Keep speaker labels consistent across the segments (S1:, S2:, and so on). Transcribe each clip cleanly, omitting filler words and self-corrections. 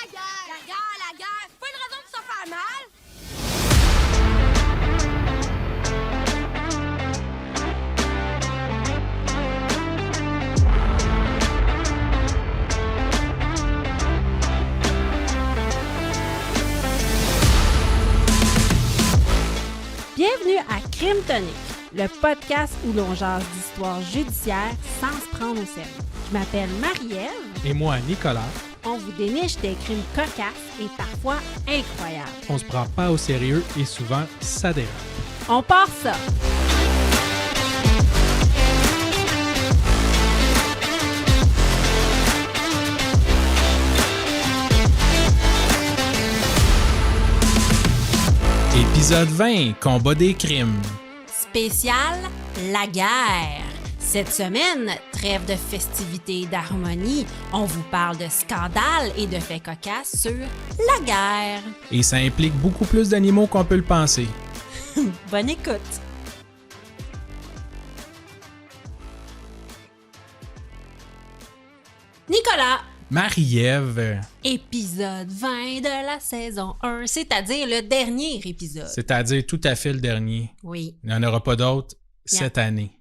S1: la guerre! La guerre! C'est pas une raison pour se faire mal!
S2: Bienvenue à Crime Tonic, le podcast où l'on jase d'histoires judiciaires sans se prendre au sérieux. Je m'appelle Marie-Ève.
S3: Et moi, Nicolas.
S2: On vous déniche des crimes cocasses et parfois incroyables.
S3: On se prend pas au sérieux et souvent, ça dérape.
S2: On part ça!
S3: Épisode 20, combat des crimes.
S2: Spécial La guerre. Cette semaine, trêve de festivités et d'harmonie, on vous parle de scandales et de faits cocasses sur la guerre.
S3: Et ça implique beaucoup plus d'animaux qu'on peut le penser.
S2: Bonne écoute! Nicolas,
S3: Marie-Ève,
S2: épisode 20 de la saison 1, c'est-à-dire le dernier épisode.
S3: c'est-à-dire tout à fait le dernier.
S2: Oui,
S3: Il n'y en aura pas d'autres cette année.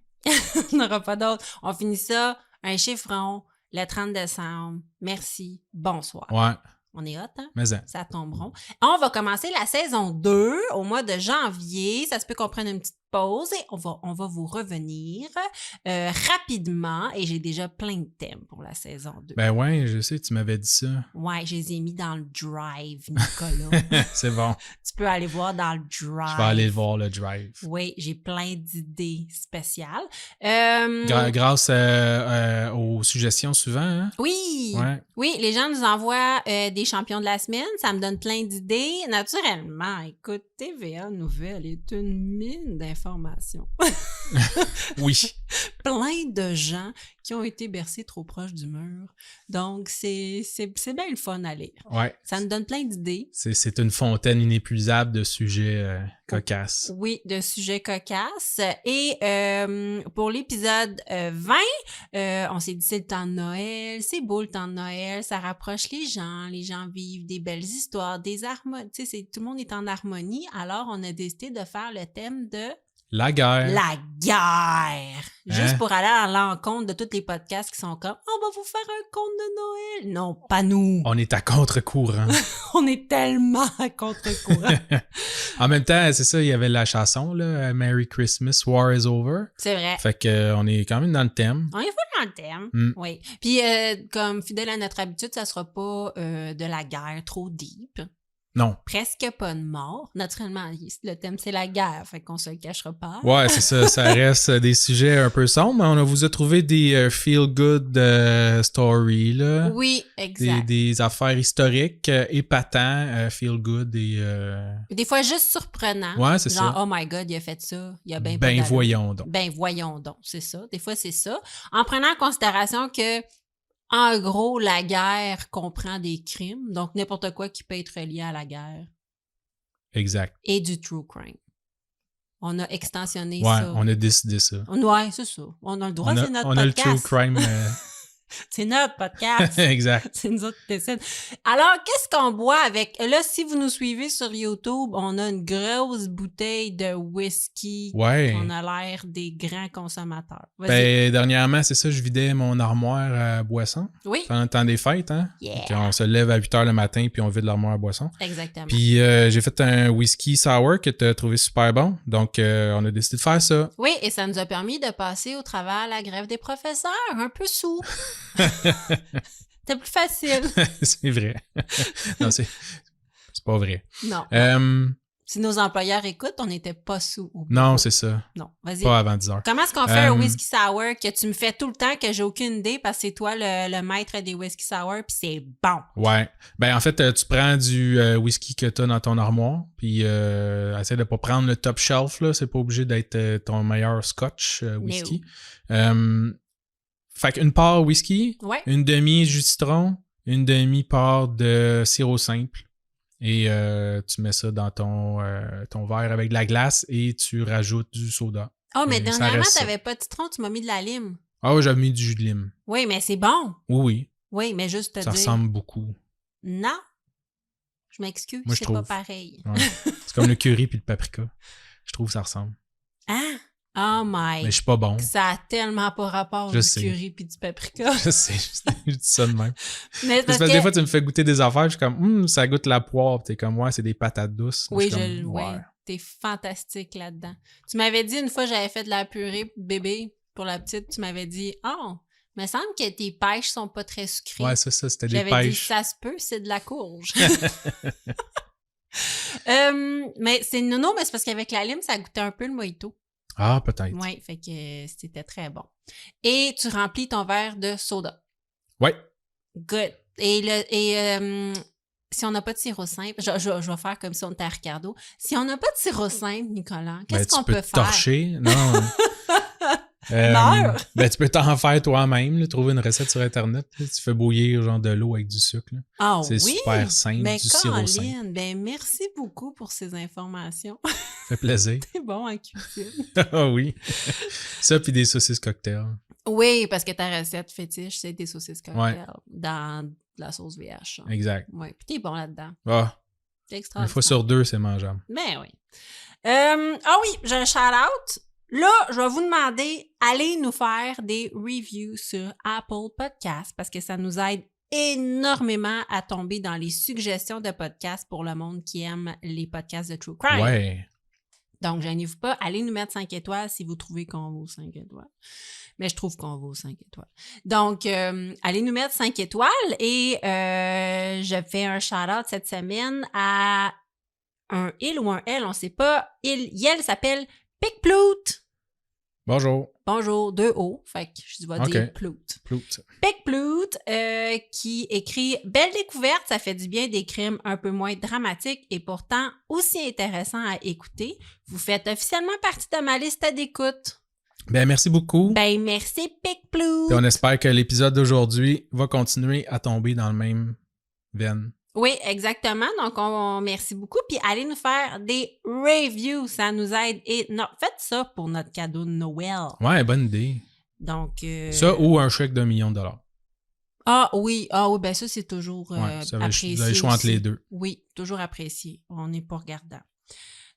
S2: on n'aura pas d'autre. On finit ça, un chiffron, le 30 décembre. Merci, bonsoir.
S3: Ouais,
S2: On est hot, hein?
S3: mais ça.
S2: Ça tombe rond. On va commencer la saison 2 au mois de janvier. Ça se peut qu'on prenne une petite pause et on va vous revenir rapidement. Et j'ai déjà plein de thèmes pour la saison 2.
S3: Ben ouais, je sais, tu m'avais dit ça.
S2: Ouais, je les ai mis dans le drive, Nicolas.
S3: C'est bon,
S2: Tu peux aller voir dans le drive.
S3: je vais aller voir le drive.
S2: Oui, j'ai plein d'idées spéciales.
S3: Grâce aux suggestions souvent, hein?
S2: Oui,
S3: Ouais.
S2: oui, les gens nous envoient des champions de la semaine. Ça me donne plein d'idées. Naturellement, écoute, TVA Nouvelle est une mine d'informations.
S3: Oui.
S2: Plein de gens qui ont été bercés trop proches du mur. Donc, c'est bien le fun à lire.
S3: Ouais.
S2: Ça nous donne plein d'idées.
S3: C'est une fontaine inépuisable de sujets cocasses.
S2: Oui, de sujets cocasses. Et pour l'épisode 20, on s'est dit c'est le temps de Noël, c'est beau le temps de Noël, ça rapproche les gens vivent des belles histoires, des harmonies, tu sais, tout le monde est en harmonie, alors on a décidé de faire le thème de
S3: La guerre.
S2: la guerre. Juste
S3: Hein?
S2: pour aller à l'encontre de tous les podcasts qui sont comme on va vous faire un conte de Noël. Non, pas nous.
S3: On est à contre-courant.
S2: On est tellement à contre-courant.
S3: En même temps, c'est ça, il y avait la chanson, là, Merry Christmas, War is Over.
S2: C'est vrai.
S3: Fait que on est quand même dans le thème.
S2: On est fou dans le thème.
S3: Mm.
S2: Oui. Puis, comme fidèle à notre habitude, ça sera pas de la guerre trop deep.
S3: Non.
S2: Presque pas de mort. Naturellement, le thème, c'est la guerre. Fait qu'on se le cachera pas.
S3: Ouais, c'est ça. Ça reste des sujets un peu sombres, mais on vous a trouvé des feel-good stories, là.
S2: Oui, exact.
S3: Des affaires historiques épatants, feel-good et...
S2: Des fois, juste surprenant.
S3: Ouais, c'est
S2: Genre,
S3: ça.
S2: oh my God, il a fait ça. Il a bien pas
S3: Ben
S2: d'allure.
S3: voyons donc.
S2: Ben voyons donc, c'est ça. Des fois, c'est ça. En prenant en considération que, en gros, la guerre comprend des crimes, donc n'importe quoi qui peut être lié à la guerre.
S3: Exact.
S2: Et du true crime. On a extensionné
S3: Ouais,
S2: ça.
S3: on a décidé ça.
S2: Ouais, c'est ça. On a le droit, c'est notre
S3: on a le
S2: podcast.
S3: true crime.
S2: C'est notre podcast.
S3: Exact.
S2: C'est nous autres qui décident. Alors, qu'est-ce qu'on boit avec... Là, si vous nous suivez sur YouTube, on a une grosse bouteille de whisky.
S3: Ouais.
S2: On a l'air des grands consommateurs. Vas-y.
S3: Ben, dernièrement, c'est ça, je vidais mon armoire à boissons
S2: Oui,
S3: pendant le temps des fêtes, hein?
S2: Yeah.
S3: Donc, on se lève à 8 h le matin puis on vide l'armoire à boissons.
S2: exactement.
S3: Puis j'ai fait un whisky sour que tu as trouvé super bon. Donc, on a décidé de faire ça.
S2: Oui, et ça nous a permis de passer au travers la grève des professeurs, un peu sous. C'était plus facile.
S3: C'est vrai. Non, c'est pas vrai.
S2: Non.
S3: Euh,
S2: Si nos employeurs écoutent, on n'était pas sous. au bureau.
S3: non, c'est ça.
S2: Non, vas-y.
S3: Pas avant 10 h.
S2: Comment est-ce qu'on fait un whisky sour que tu me fais tout le temps, que j'ai aucune idée parce que c'est toi le maître des whisky sour puis c'est bon.
S3: Ouais. Ben, en fait, tu prends du whisky que tu as dans ton armoire, puis essaie de pas prendre le top shelf, là. C'est pas obligé d'être ton meilleur scotch whisky. Fait qu'une part whisky,
S2: Ouais.
S3: une demi jus de citron, une demi-part de sirop simple. Et tu mets ça dans ton verre avec de la glace et tu rajoutes du soda.
S2: Oh, mais
S3: Et ça
S2: dernièrement,
S3: reste ça.
S2: t'avais pas de citron, tu m'as mis de la lime.
S3: Ah ouais, j'avais mis du jus de lime.
S2: Oui, mais c'est bon.
S3: Oui, oui.
S2: Oui, mais juste te
S3: Ça
S2: dire...
S3: ressemble beaucoup.
S2: Non, Je m'excuse,
S3: Moi, je
S2: c'est
S3: trouve.
S2: pas pareil.
S3: Ouais. C'est comme le curry puis le paprika. Je trouve que ça ressemble.
S2: Hein? Oh my...
S3: Mais je suis pas bon.
S2: Ça a tellement pas rapport
S3: Je
S2: du
S3: sais.
S2: curry puis du paprika.
S3: Je sais, je dis ça de même.
S2: Mais
S3: Parce que des fois, tu me fais goûter des affaires, je suis comme, ça goûte la poire. Puis t'es comme, ouais, c'est des patates douces. Moi,
S2: Oui,
S3: je suis comme,
S2: ouais, t'es fantastique là-dedans. Tu m'avais dit une fois, j'avais fait de la purée de bébé pour la petite, tu m'avais dit, oh, il me semble que tes pêches sont pas très sucrées.
S3: Ouais, c'est ça, c'était des
S2: J'avais dit,
S3: pêches.
S2: ça se peut, c'est de la courge. Mais c'est non, mais c'est parce qu'avec la lime, ça goûtait un peu le mojito.
S3: Ah, peut-être.
S2: Oui, fait que c'était très bon. Et tu remplis ton verre de soda.
S3: Ouais.
S2: Good. Et si on n'a pas de sirop simple, je vais faire comme si on était à Ricardo. Si on n'a pas de sirop simple, Nicolas, qu'est-ce qu'on peut
S3: Tu peux
S2: faire?
S3: torcher. Non.
S2: Meurs!
S3: Tu peux t'en faire toi-même, là, trouver une recette sur Internet. Là. Tu fais bouillir genre de l'eau avec du sucre. Là.
S2: Ah
S3: C'est
S2: oui?
S3: super simple,
S2: Mais
S3: du sirop simple.
S2: Colin, ben merci beaucoup pour ces informations.
S3: Ça fait plaisir.
S2: C'est bon en cuisine.
S3: Ah oui. Ça, puis des saucisses cocktails.
S2: Oui, parce que ta recette fétiche, c'est des saucisses cocktails
S3: Ouais.
S2: dans de la sauce VH. Hein.
S3: Exact.
S2: Oui, puis t'es bon là-dedans.
S3: Ah,
S2: C'est
S3: une
S2: extraordinaire.
S3: fois sur deux, c'est mangeable.
S2: Ben oui. Ah oui, j'ai un shout-out. Là, je vais vous demander, allez nous faire des reviews sur Apple Podcasts parce que ça nous aide énormément à tomber dans les suggestions de podcasts pour le monde qui aime les podcasts de True Crime.
S3: Ouais.
S2: Donc, gênez-vous pas, allez nous mettre 5 étoiles si vous trouvez qu'on vaut 5 étoiles. Mais je trouve qu'on vaut 5 étoiles. Donc, allez nous mettre 5 étoiles et je fais un shout-out cette semaine à un il ou un elle, on sait pas. Elle s'appelle Picplout.
S3: Bonjour.
S2: Bonjour, 2 O. Fait que je vais dire Plout.
S3: Plout.
S2: Picplout qui écrit « Belle découverte, ça fait du bien des crimes un peu moins dramatiques et pourtant aussi intéressants à écouter. Vous faites officiellement partie de ma liste d'écoute. »
S3: Ben, merci beaucoup.
S2: Ben, merci Picplout.
S3: Et on espère que l'épisode d'aujourd'hui va continuer à tomber dans le même veine.
S2: Oui, exactement. Donc, on merci beaucoup. Puis, allez nous faire des reviews. Ça nous aide. Et non, faites ça pour notre cadeau de Noël.
S3: Ouais, bonne idée.
S2: Donc...
S3: Ça ou un chèque d'1 million de $.
S2: Ah oui, ben ça, c'est toujours apprécié.
S3: Vous avez le choix entre
S2: aussi.
S3: les deux.
S2: Oui, toujours apprécié. On n'est pas regardant.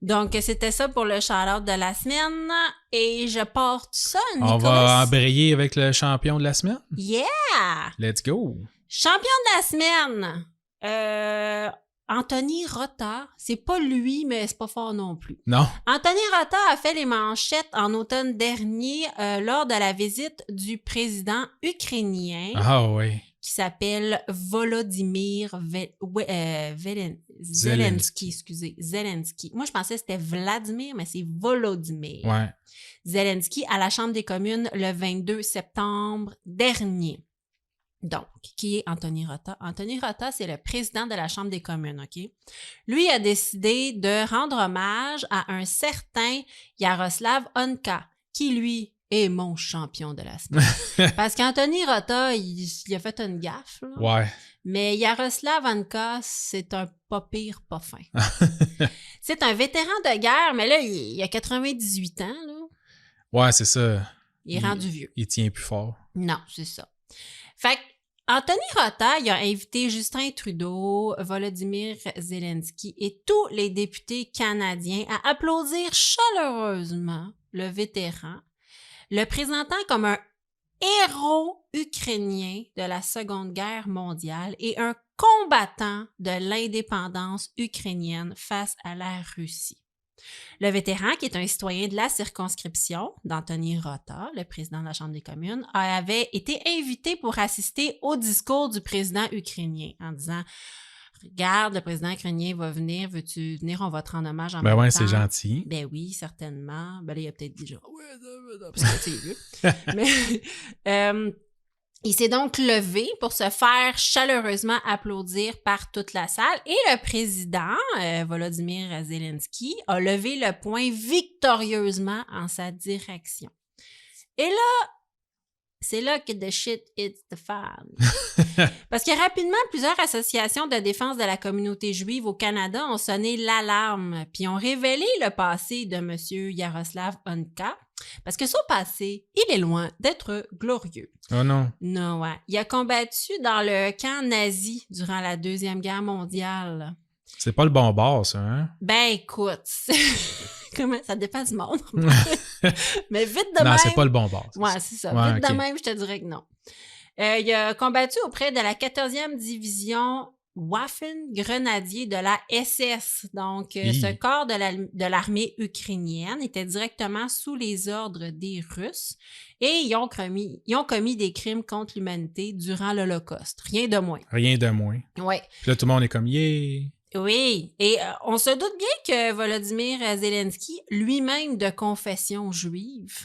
S2: Donc, c'était ça pour le shout-out de la semaine. Et je porte ça, Nicolas.
S3: On va embrayer avec le champion de la semaine.
S2: Yeah!
S3: Let's go!
S2: Champion de la semaine! Anthony Rota. C'est pas lui, mais c'est pas fort non plus.
S3: Non.
S2: Anthony Rota a fait les manchettes en automne dernier lors de la visite du président ukrainien
S3: Ah oui.
S2: qui s'appelle Volodymyr Zelensky. Excusez, Zelensky. Moi, je pensais que c'était Vladimir, mais c'est Volodymyr.
S3: Ouais.
S2: Zelensky à la Chambre des communes le 22 septembre dernier. Donc, qui est Anthony Rota? Anthony Rota, c'est le président de la Chambre des communes, OK? Lui a décidé de rendre hommage à un certain Yaroslav Onka, qui, lui, est mon champion de la semaine. Parce qu'Anthony Rota, il a fait une gaffe, là.
S3: Ouais.
S2: Mais Yaroslav Onka, c'est un pas pire, pas fin. C'est un vétéran de guerre, mais là, il a 98 ans, là.
S3: Ouais, c'est ça.
S2: Il est rendu vieux.
S3: Il tient plus fort.
S2: Non, c'est ça. Fait que Anthony Rota, il a invité Justin Trudeau, Volodymyr Zelensky et tous les députés canadiens à applaudir chaleureusement le vétéran, le présentant comme un héros ukrainien de la Seconde Guerre mondiale et un combattant de l'indépendance ukrainienne face à la Russie. Le vétéran, qui est un citoyen de la circonscription d'Anthony Rota, le président de la Chambre des communes, avait été invité pour assister au discours du président ukrainien en disant « Regarde, le président ukrainien va venir, veux-tu venir, on va te rendre hommage en même temps. »
S3: Ben ouais, c'est gentil.
S2: Ben oui, certainement. Ben là, il a peut-être dit genre « Ouais, parce que c'est vieux. » Mais il s'est donc levé pour se faire chaleureusement applaudir par toute la salle et le président, Volodymyr Zelensky, a levé le poing victorieusement en sa direction. Et là, c'est là que the shit hits the fan. Parce que rapidement, plusieurs associations de défense de la communauté juive au Canada ont sonné l'alarme puis ont révélé le passé de M. Yaroslav Onka. Parce que son passé, il est loin d'être glorieux.
S3: Oh non.
S2: Non, ouais. Il a combattu dans le camp nazi durant la Deuxième Guerre mondiale.
S3: C'est pas le bon bord, ça, hein?
S2: Ben, écoute, comment ça dépend du monde. Mais vite de
S3: Non,
S2: même...
S3: c'est pas le bon bord.
S2: Ouais, c'est ça.
S3: Ouais,
S2: Vite
S3: ok.
S2: de même, je te dirais que non. Il a combattu auprès de la 14e division Waffen-Grenadier de la SS. Donc, ce corps de l'armée ukrainienne était directement sous les ordres des Russes et ils ont commis des crimes contre l'humanité durant l'Holocauste. Rien de moins.
S3: Rien de moins.
S2: Ouais.
S3: Puis là, tout le monde est comme, yeah!
S2: Oui, et on se doute bien que Volodymyr Zelensky, lui-même de confession juive,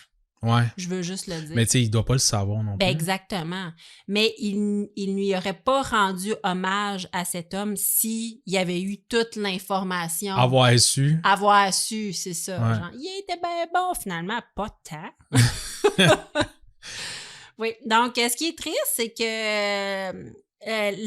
S3: Ouais.
S2: je veux juste le dire.
S3: Mais tu sais, il doit pas le savoir non plus.
S2: Ben exactement. Mais il lui aurait pas rendu hommage à cet homme s'il y avait eu toute l'information.
S3: Avoir su.
S2: Avoir su, c'est ça.
S3: Ouais.
S2: Genre, il était bien bon, finalement, pas tant. Oui, donc ce qui est triste, c'est que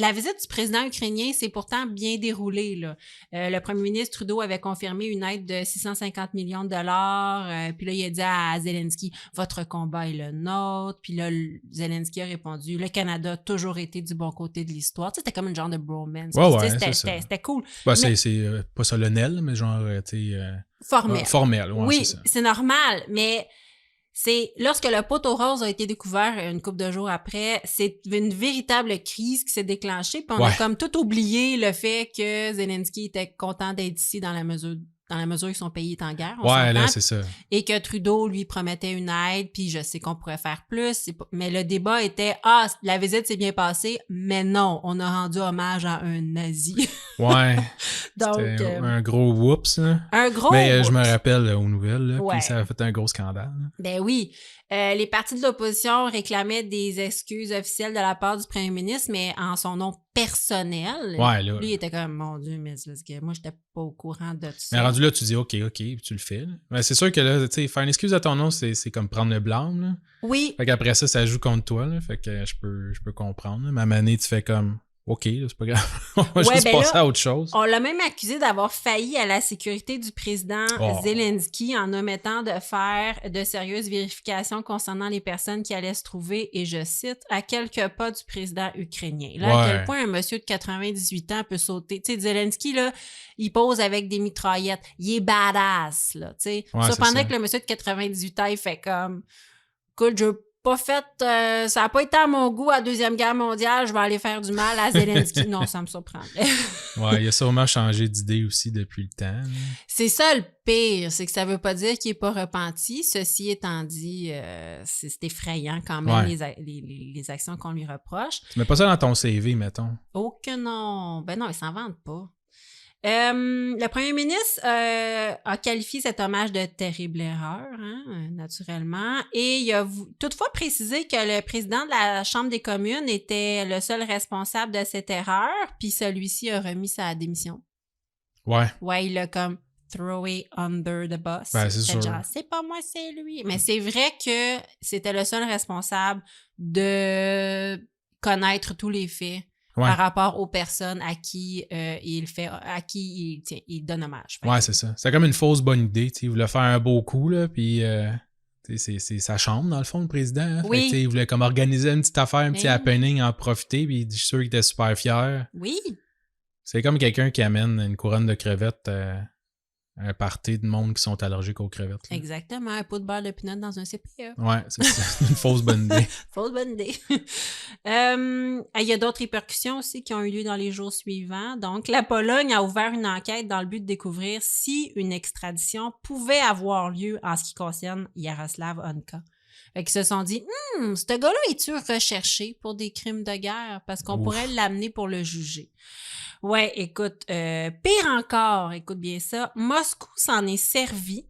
S2: la visite du président ukrainien s'est pourtant bien déroulée, là. Le premier ministre Trudeau avait confirmé une aide de 650 millions de dollars. Puis là, il a dit à Zelensky, « Votre combat est le nôtre. » Puis là, Zelensky a répondu, « Le Canada a toujours été du bon côté de l'histoire. » Tu sais, c'était comme une genre de bromance.
S3: Ouais,
S2: Puis,
S3: ouais,
S2: c'était cool.
S3: Bah,
S2: Mais-
S3: c'est pas solennel, mais genre, tu sais...
S2: Formel.
S3: formel, ouais,
S2: Oui,
S3: c'est ça.
S2: c'est normal, mais c'est lorsque le poteau rose a été découvert une couple de jours après, c'est une véritable crise qui s'est déclenchée. Puis on a
S3: Ouais.
S2: comme tout oublié le fait que Zelensky était content d'être ici dans la mesure que son pays est en guerre. On
S3: Ouais, là,
S2: s'entend.
S3: c'est ça.
S2: Et que Trudeau lui promettait une aide, puis je sais qu'on pourrait faire plus. Mais le débat était, la visite s'est bien passée, mais non, on a rendu hommage à un nazi.
S3: Ouais.
S2: Donc,
S3: C'était un gros whoops, là.
S2: un gros...
S3: Mais je me rappelle aux nouvelles, là,
S2: Ouais.
S3: puis ça a fait un gros scandale. Là.
S2: Ben oui. Les partis de l'opposition réclamaient des excuses officielles de la part du premier ministre, mais en son nom personnel.
S3: Ouais, là.
S2: Lui, il était comme, mon Dieu, mais c'est parce que moi, j'étais pas au courant de tout ça.
S3: Mais rendu là, tu dis OK, puis tu le fais. Là. Mais c'est sûr que là, tu sais, faire une excuse à ton nom, c'est comme prendre le blâme. Là.
S2: Oui,
S3: Fait qu'après ça joue contre toi. Là. Fait que je peux comprendre. Là. Mais à un moment donné, tu fais comme OK, là, c'est pas grave. On va
S2: Ouais,
S3: juste
S2: ben
S3: passer
S2: là,
S3: à autre chose.
S2: on l'a même accusé d'avoir failli à la sécurité du président
S3: Oh.
S2: Zelensky en omettant de faire de sérieuses vérifications concernant les personnes qui allaient se trouver, et je cite, à quelques pas du président ukrainien. Là, à
S3: Ouais.
S2: quel point un monsieur de 98 ans peut sauter. Tu sais, Zelensky, là, il pose avec des mitraillettes. Il est badass, là, tu sais.
S3: Ouais,
S2: Cependant
S3: c'est ça.
S2: que le monsieur de 98 ans, il fait comme, écoute, je pas fait, ça n'a pas été à mon goût à la Deuxième Guerre mondiale, je vais aller faire du mal à Zelensky. Non, ça me surprendrait.
S3: Ouais, il a sûrement changé d'idée aussi depuis le temps. Là.
S2: C'est ça le pire, c'est que ça veut pas dire qu'il est pas repenti. Ceci étant dit, c'est effrayant quand même
S3: Ouais.
S2: les actions qu'on lui reproche.
S3: Tu mets pas ça dans ton CV, mettons.
S2: Oh que non! Ben non, il s'en vante pas. Le premier ministre a qualifié cet hommage de terrible erreur, hein, naturellement, et il a toutefois précisé que le président de la Chambre des communes était le seul responsable de cette erreur, puis celui-ci a remis sa démission.
S3: Ouais.
S2: Ouais, il a comme throw it under the bus.
S3: Ben, c'est sûr.
S2: Genre, c'est pas moi, c'est lui. Mais c'est vrai que c'était le seul responsable de connaître tous les faits.
S3: Ouais.
S2: Par rapport aux personnes à qui il donne hommage. Fait
S3: Ouais,
S2: que-
S3: c'est ça. C'est comme une fausse bonne idée. Il voulait faire un beau coup, là, puis c'est sa chambre, dans le fond, le président. Hein?
S2: Oui.
S3: Fait que, il voulait comme organiser une petite affaire, un petit
S2: Mais-
S3: happening, en profiter, puis je suis sûr qu'il était super fier.
S2: Oui,
S3: C'est comme quelqu'un qui amène une couronne de crevettes à un party de monde qui sont allergiques aux crevettes. Là.
S2: exactement. Un pot de beurre de pinot dans un CPE.
S3: Ouais, c'est une fausse bonne idée.
S2: Fausse bonne idée. Il y a d'autres répercussions aussi qui ont eu lieu dans les jours suivants. Donc, la Pologne a ouvert une enquête dans le but de découvrir si une extradition pouvait avoir lieu en ce qui concerne Yaroslav Honka. Fait qu'ils se sont dit, ce gars-là est-tu recherché pour des crimes de guerre? Parce qu'on
S3: Ouf.
S2: pourrait l'amener pour le juger. Ouais, écoute, pire encore, écoute bien ça, Moscou s'en est servi.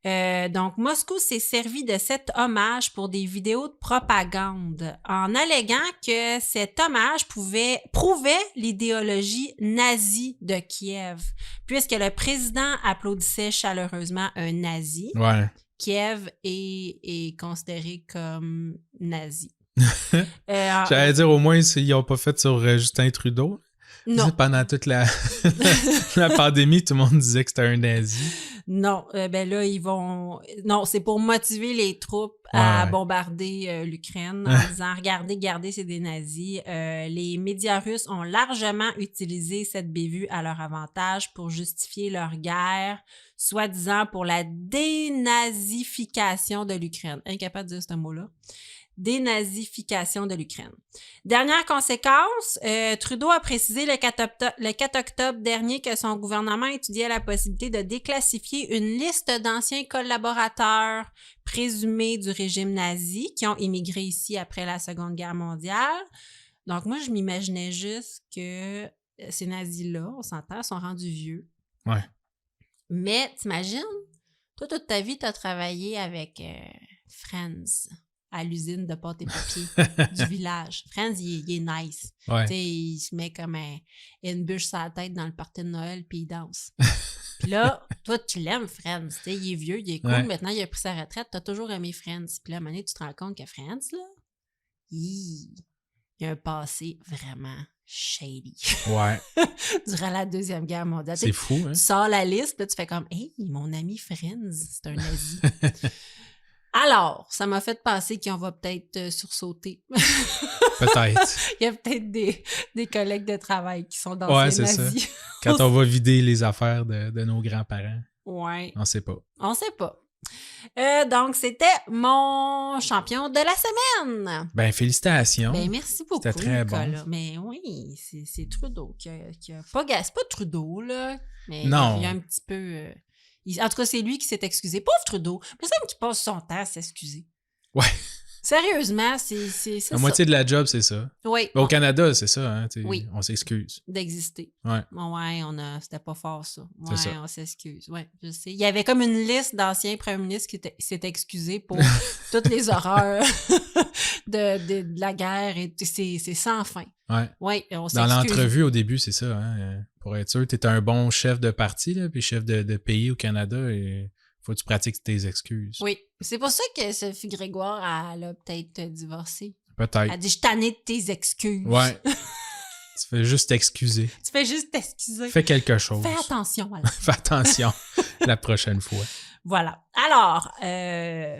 S2: Donc, Moscou s'est servi de cet hommage pour des vidéos de propagande en alléguant que cet hommage prouvait l'idéologie nazie de Kiev, puisque le président applaudissait chaleureusement un nazi.
S3: Ouais.
S2: Kiev est considéré comme nazi.
S3: J'allais dire, au moins, s'ils n'ont pas fait sur Justin Trudeau.
S2: Non.
S3: Pendant toute la pandémie, tout le monde disait que c'était un nazi.
S2: Non, ben là, ils vont... Non, c'est pour motiver les troupes à bombarder l'Ukraine en disant « Regardez, regardez, c'est des nazis. » Les médias russes ont largement utilisé cette bévue à leur avantage pour justifier leur guerre, soi-disant pour la dénazification de l'Ukraine. Incapable de dire ce mot-là. Dénazification de l'Ukraine. Dernière conséquence, Trudeau a précisé le 4 octobre dernier que son gouvernement étudiait la possibilité de déclassifier une liste d'anciens collaborateurs présumés du régime nazi qui ont immigré ici après la Seconde Guerre mondiale. Donc moi, je m'imaginais juste que ces nazis-là, on s'entend, sont rendus vieux.
S3: Ouais.
S2: Mais t'imagines, toi, toute ta vie, t'as travaillé avec Franz à l'usine de pâte et papier du village. Franz, il est nice.
S3: Ouais.
S2: Tu sais, il se met comme une bûche sur la tête dans le party de Noël puis il danse. Puis là, toi, tu l'aimes, Franz. Tu sais, il est vieux, il est cool. Maintenant, il a pris sa retraite. T'as toujours aimé Franz. Puis là, à un moment donné, tu te rends compte que Franz, là, il a un passé vraiment shady.
S3: Ouais.
S2: Durant la Deuxième Guerre mondiale.
S3: C'est fou, hein?
S2: Tu sors la liste, là, tu fais comme « Hey, mon ami Franz, c'est un nazi. » Alors, ça m'a fait penser qu'on va peut-être sursauter.
S3: Peut-être.
S2: Il y a peut-être des collègues de travail qui sont dans ces nazis.
S3: Ça. Quand on va vider les affaires de nos grands-parents.
S2: Ouais.
S3: On sait pas.
S2: On sait pas. Donc, c'était mon champion de la semaine.
S3: Ben, félicitations.
S2: Ben, merci beaucoup.
S3: C'était très bon.
S2: Mais oui, c'est Trudeau qui a pas... C'est pas Trudeau, là. Mais
S3: non.
S2: il y a un petit peu... en tout cas, c'est lui qui s'est excusé. Pauvre Trudeau. Il me semble qu'il passe son temps à s'excuser.
S3: Ouais.
S2: Sérieusement, c'est
S3: La moitié de la job, c'est ça.
S2: Oui.
S3: Au Canada, c'est ça, hein?
S2: Oui.
S3: On s'excuse.
S2: D'exister.
S3: Ouais.
S2: Ouais, c'était pas fort, ça.
S3: C'est ça.
S2: On s'excuse. Ouais, je sais. Il y avait comme une liste d'anciens premiers ministres qui s'étaient excusés pour toutes les horreurs de la guerre et c'est sans fin.
S3: Ouais.
S2: Oui, on s'excuse.
S3: Dans l'entrevue, au début, c'est ça, hein? Pour être sûr, tu es un bon chef de parti, là, puis chef de pays au Canada, et faut que tu pratiques tes excuses.
S2: Oui. C'est pour ça que Sophie Grégoire, elle a peut-être divorcé.
S3: Peut-être.
S2: Elle a dit « Je suis tannée de tes excuses. »
S3: Ouais. Tu fais juste t'excuser.
S2: Tu fais juste t'excuser.
S3: Fais quelque chose.
S2: Fais attention à la
S3: Fais attention la prochaine fois.
S2: Voilà. Alors,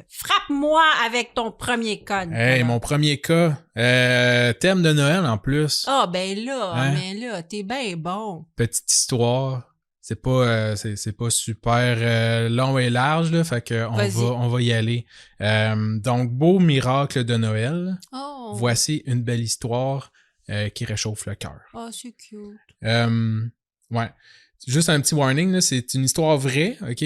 S2: frappe-moi avec ton premier cas.
S3: Hey, mon premier cas, thème de Noël en plus.
S2: Ah, ben là,
S3: Hein?
S2: mais là, t'es bien bon.
S3: Petite histoire. C'est pas super long et large, là, fait que on va y aller. Donc, beau miracle de Noël.
S2: Oh.
S3: Voici une belle histoire qui réchauffe le cœur.
S2: Oh, c'est cute.
S3: Ouais. Juste un petit warning, là, c'est une histoire vraie, OK?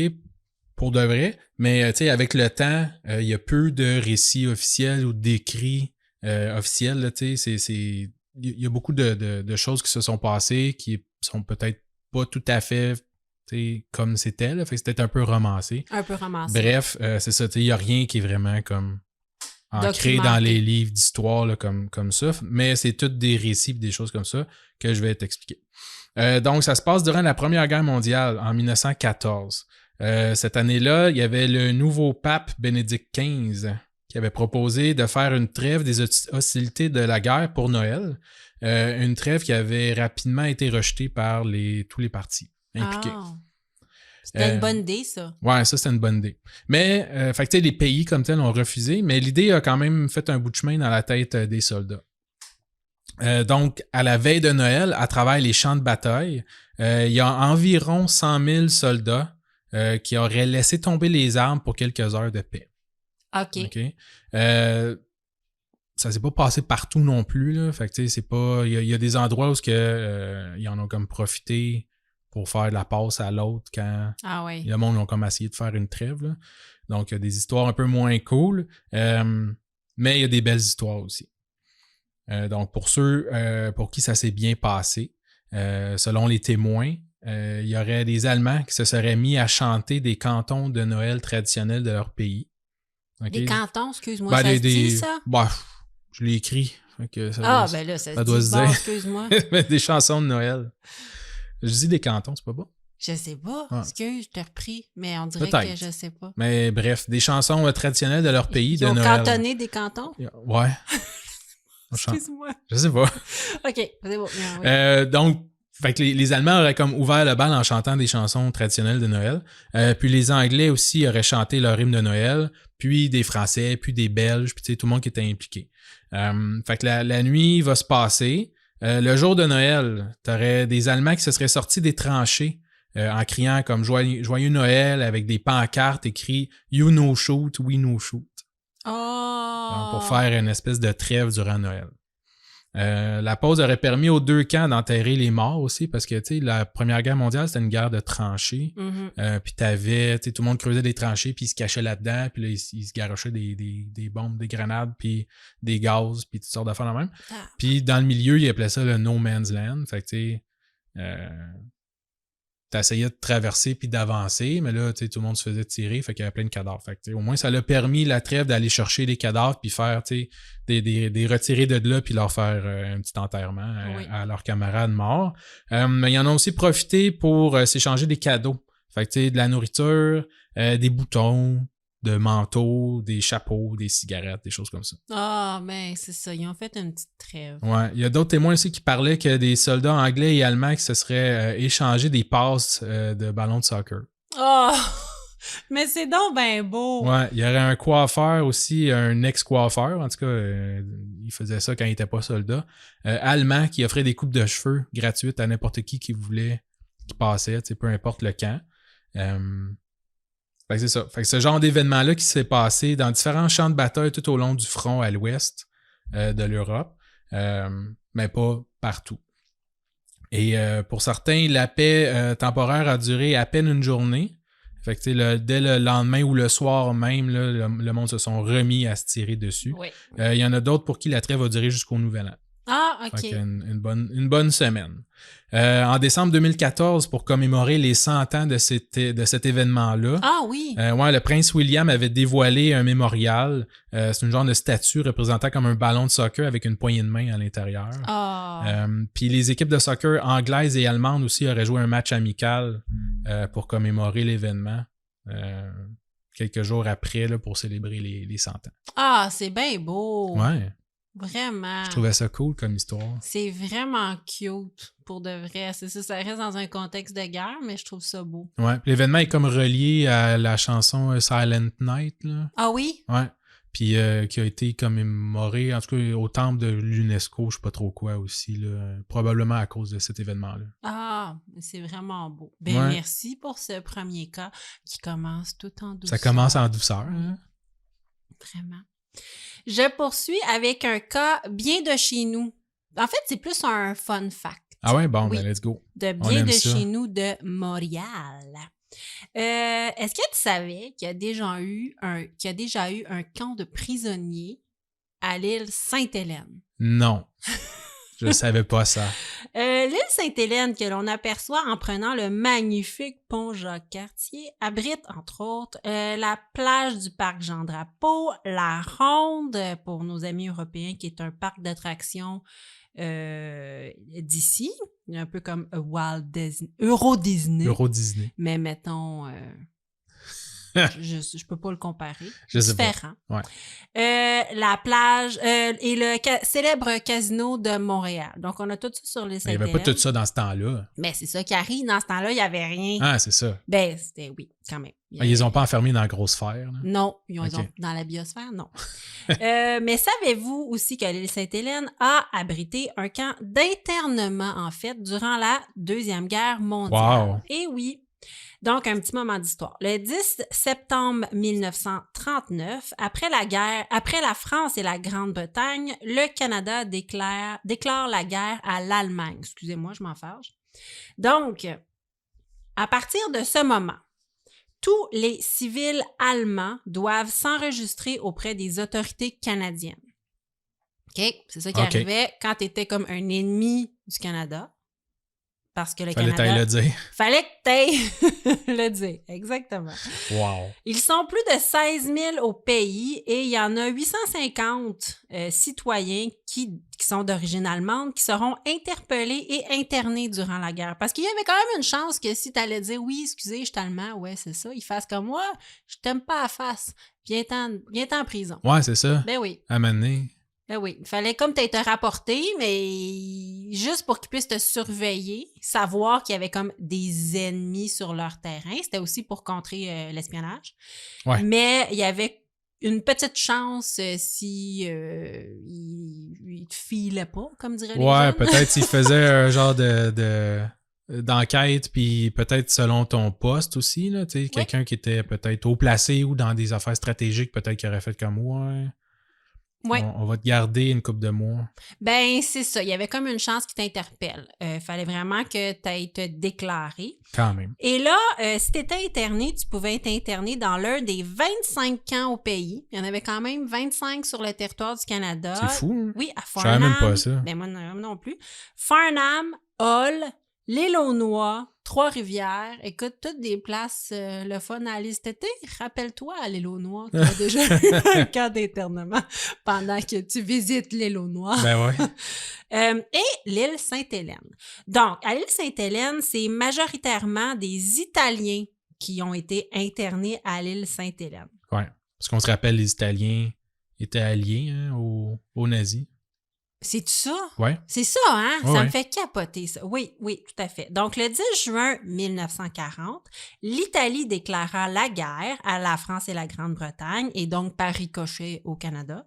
S3: Pour de vrai, mais tu sais, avec le temps, il y a peu de récits officiels ou d'écrits officiels, tu sais, il y a beaucoup de choses qui se sont passées qui sont peut-être pas tout à fait comme c'était, là, fait que c'était un peu romancé.
S2: Un peu romancé.
S3: Bref, c'est ça, tu sais, il y a rien qui est vraiment comme ancré
S2: documenté
S3: dans les livres d'histoire là, comme ça, mais c'est tous des récits et des choses comme ça que je vais t'expliquer. Donc, ça se passe durant la Première Guerre mondiale, en 1914. Cette année-là, il y avait le nouveau pape Bénédicte XV qui avait proposé de faire une trêve des hostilités de la guerre pour Noël. Une trêve qui avait rapidement été rejetée par tous les partis impliqués.
S2: Ah. C'était une bonne idée, ça.
S3: Ouais, ça, c'était une bonne idée. Mais, fait que, tu sais, les pays comme tels ont refusé, mais l'idée a quand même fait un bout de chemin dans la tête des soldats. Donc, à la veille de Noël, à travers les champs de bataille, il y a environ 100 000 soldats qui auraient laissé tomber les armes pour quelques heures de paix.
S2: OK.
S3: Ça s'est pas passé partout non plus, là. Fait que, tu sais, c'est pas... Il y a des endroits où ils en ont comme profité pour faire de la passe à l'autre quand le monde ont comme essayé de faire une trêve, là. Donc, il y a des histoires un peu moins cool, mais il y a des belles histoires aussi. Donc, pour ceux pour qui ça s'est bien passé, selon les témoins, il y aurait des Allemands qui se seraient mis à chanter des cantons de Noël traditionnels de leur pays. Okay?
S2: Des cantons, excuse-moi, ça se dit, ça?
S3: Bah, je l'ai écrit. Ben
S2: là, ça se
S3: doit
S2: dit,
S3: se dire.
S2: Excuse-moi.
S3: Des chansons de Noël. Je dis des cantons, c'est pas bon?
S2: Je sais pas.
S3: Ouais.
S2: Excuse, je t'ai repris, mais on dirait
S3: Peut-être.
S2: que je sais pas.
S3: Mais bref, des chansons traditionnelles de leur pays de
S2: Ils ont
S3: Noël.
S2: cantonné des cantons?
S3: Ouais.
S2: Excuse-moi.
S3: Je sais pas.
S2: OK, c'est bon. Oui.
S3: Donc, Fait que les Allemands auraient comme ouvert le bal en chantant des chansons traditionnelles de Noël. Puis les Anglais aussi auraient chanté leur hymne de Noël, puis des Français, puis des Belges, puis tu sais, tout le monde qui était impliqué. Fait que la nuit va se passer. Le jour de Noël, t'aurais des Allemands qui se seraient sortis des tranchées en criant comme Joyeux Noël avec des pancartes écrites « You no shoot, we no shoot ». Donc, pour faire une espèce de trêve durant Noël. La pause aurait permis aux deux camps d'enterrer les morts aussi, parce que, tu sais, la Première Guerre mondiale, c'était une guerre de tranchées. Puis t'avais, tu sais, tout le monde creusait des tranchées, puis ils se cachaient là-dedans, puis là, ils se garochaient des bombes, des grenades, puis des gaz, puis toutes sortes d'affaires de même. Puis dans le milieu, ils appelaient ça le No Man's Land. Fait que, tu sais, t'essayais de traverser puis d'avancer, mais là, tu sais, tout le monde se faisait tirer, fait qu'il y avait plein de cadavres. Fait que, tu sais, au moins, ça l'a permis, la trêve, d'aller chercher des cadavres puis faire, tu sais, des retirés de là puis leur faire un petit enterrement à leurs camarades morts. Mais ils en ont aussi profité pour s'échanger des cadeaux. Fait que, tu sais, de la nourriture, des boutons, de manteaux, des chapeaux, des cigarettes, des choses comme ça.
S2: Ben c'est ça, ils ont fait une petite trêve.
S3: Ouais, il y a d'autres témoins aussi qui parlaient que des soldats anglais et allemands qui se seraient échangés des passes de ballons de soccer.
S2: Mais c'est donc ben beau!
S3: Ouais, il y aurait un coiffeur aussi, un ex-coiffeur, en tout cas, il faisait ça quand il était pas soldat, allemand, qui offrait des coupes de cheveux gratuites à n'importe qui voulait, qui passait, tu sais, peu importe le camp. Fait que c'est ça. Fait que ce genre d'événement-là qui s'est passé dans différents champs de bataille tout au long du front à l'ouest de l'Europe, mais pas partout. Et pour certains, la paix temporaire a duré à peine une journée. Fait que dès le lendemain ou le soir même, là, le monde se sont remis à se tirer dessus.
S2: Oui.
S3: Il y en a d'autres pour qui la trêve va durer jusqu'au Nouvel An.
S2: OK.
S3: Fait une bonne semaine. En décembre 2014, pour commémorer les 100 ans de cet événement-là, le prince William avait dévoilé un mémorial. C'est une genre de statue représentant comme un ballon de soccer avec une poignée de main à l'intérieur. Puis les équipes de soccer anglaises et allemandes aussi auraient joué un match amical pour commémorer l'événement. Quelques jours après, là, pour célébrer les 100 ans.
S2: C'est bien beau!
S3: Ouais.
S2: Vraiment.
S3: Je trouvais ça cool comme histoire.
S2: C'est vraiment cute, pour de vrai. C'est ça, ça reste dans un contexte de guerre, mais je trouve ça beau.
S3: Ouais, l'événement est comme relié à la chanson Silent Night, là.
S2: Ah oui?
S3: Ouais. Puis qui a été commémoré, en tout cas au temple de l'UNESCO, je sais pas trop quoi aussi, là, probablement à cause de cet événement-là.
S2: C'est vraiment beau. Merci pour ce premier cas qui commence tout en douceur.
S3: Ça commence en douceur. Hein?
S2: Vraiment. Je poursuis avec un cas bien de chez nous. En fait, c'est plus un fun fact.
S3: Ah ouais? Bon, ben let's go.
S2: De bien de chez nous de Montréal. Est-ce que tu savais qu'il y a déjà eu un camp de prisonniers à l'île Sainte-Hélène?
S3: Non. Je savais pas ça.
S2: L'île Sainte-Hélène, que l'on aperçoit en prenant le magnifique pont Jacques-Cartier, abrite, entre autres, la plage du parc Jean-Drapeau, la Ronde, pour nos amis européens, qui est un parc d'attractions d'ici, un peu comme Euro Disney. Mais mettons... je peux pas le comparer.
S3: Je sais
S2: différent.
S3: Pas. Ouais.
S2: La plage et le célèbre casino de Montréal. Donc, on a tout ça sur les Sainte-Hélène.
S3: Il n'y avait pas tout ça dans ce temps-là.
S2: Mais c'est ça qui arrive. Dans ce temps-là, il n'y avait rien.
S3: Ah, c'est ça.
S2: Ben, c'était, oui, quand même.
S3: Ils les ont pas enfermés dans la grosse sphère? Là?
S2: Non. Ils ont dans la biosphère, non. Mais savez-vous aussi que l'île Sainte-Hélène a abrité un camp d'internement, en fait, durant la Deuxième Guerre mondiale?
S3: Wow.
S2: Et oui. Donc, un petit moment d'histoire. Le 10 septembre 1939, après la France et la Grande-Bretagne, le Canada déclare la guerre à l'Allemagne. Excusez-moi, je m'en fâche. Donc, à partir de ce moment, tous les civils allemands doivent s'enregistrer auprès des autorités canadiennes. OK? C'est ça qui arrivait quand tu étais comme un ennemi du Canada. Parce que le Canada...
S3: Fallait le dire.
S2: Fallait que t'ailles le dire, exactement.
S3: Wow.
S2: Ils sont plus de 16 000 au pays et il y en a 850 citoyens qui sont d'origine allemande qui seront interpellés et internés durant la guerre. Parce qu'il y avait quand même une chance que si t'allais dire « Oui, excusez, je suis allemand, ouais, c'est ça », ils fassent comme « Moi, je t'aime pas à face, viens-t'en en prison ».
S3: Ouais, c'est ça.
S2: Ben oui.
S3: À m'amener.
S2: Ben oui, il fallait comme te rapporter, mais juste pour qu'ils puissent te surveiller, savoir qu'il y avait comme des ennemis sur leur terrain. C'était aussi pour contrer l'espionnage.
S3: Ouais.
S2: Mais il y avait une petite chance si il te filait pas, comme diraient les jeunes.
S3: Ouais, peut-être s'il faisait un genre d'enquête, puis peut-être selon ton poste aussi, là, tu sais, quelqu'un qui était peut-être haut placé ou dans des affaires stratégiques, peut-être qu'il aurait fait comme
S2: ouais.
S3: On va te garder une couple de mois.
S2: Ben, c'est ça. Il y avait comme une chance qui t'interpelle. Fallait vraiment que tu ailles te déclarer.
S3: Quand même.
S2: Et là, si tu étais interné, tu pouvais être interné dans l'un des 25 camps au pays. Il y en avait quand même 25 sur le territoire du Canada.
S3: C'est fou, hein?
S2: Oui, à
S3: Je
S2: Farnham.
S3: savais même pas ça.
S2: Ben, moi non plus. Farnham, Hull, l'Île-aux-Noix, Trois-Rivières. Écoute, toutes des places le fun à aller cet été. Rappelle-toi à l'Île-aux-Noix, tu as déjà eu un camp d'internement pendant que tu visites l'Île-aux-Noix.
S3: Ben ouais.
S2: Et l'île Sainte-Hélène. Donc, à l'île Sainte-Hélène, c'est majoritairement des Italiens qui ont été internés à l'île Sainte-Hélène.
S3: Ouais. Parce qu'on se rappelle, les Italiens étaient alliés aux nazis.
S2: C'est ça?
S3: Ouais.
S2: C'est ça, hein?
S3: Ouais,
S2: ça me fait capoter, ça. Oui, tout à fait. Donc, le 10 juin 1940, l'Italie déclara la guerre à la France et la Grande-Bretagne, et donc par ricochet au Canada.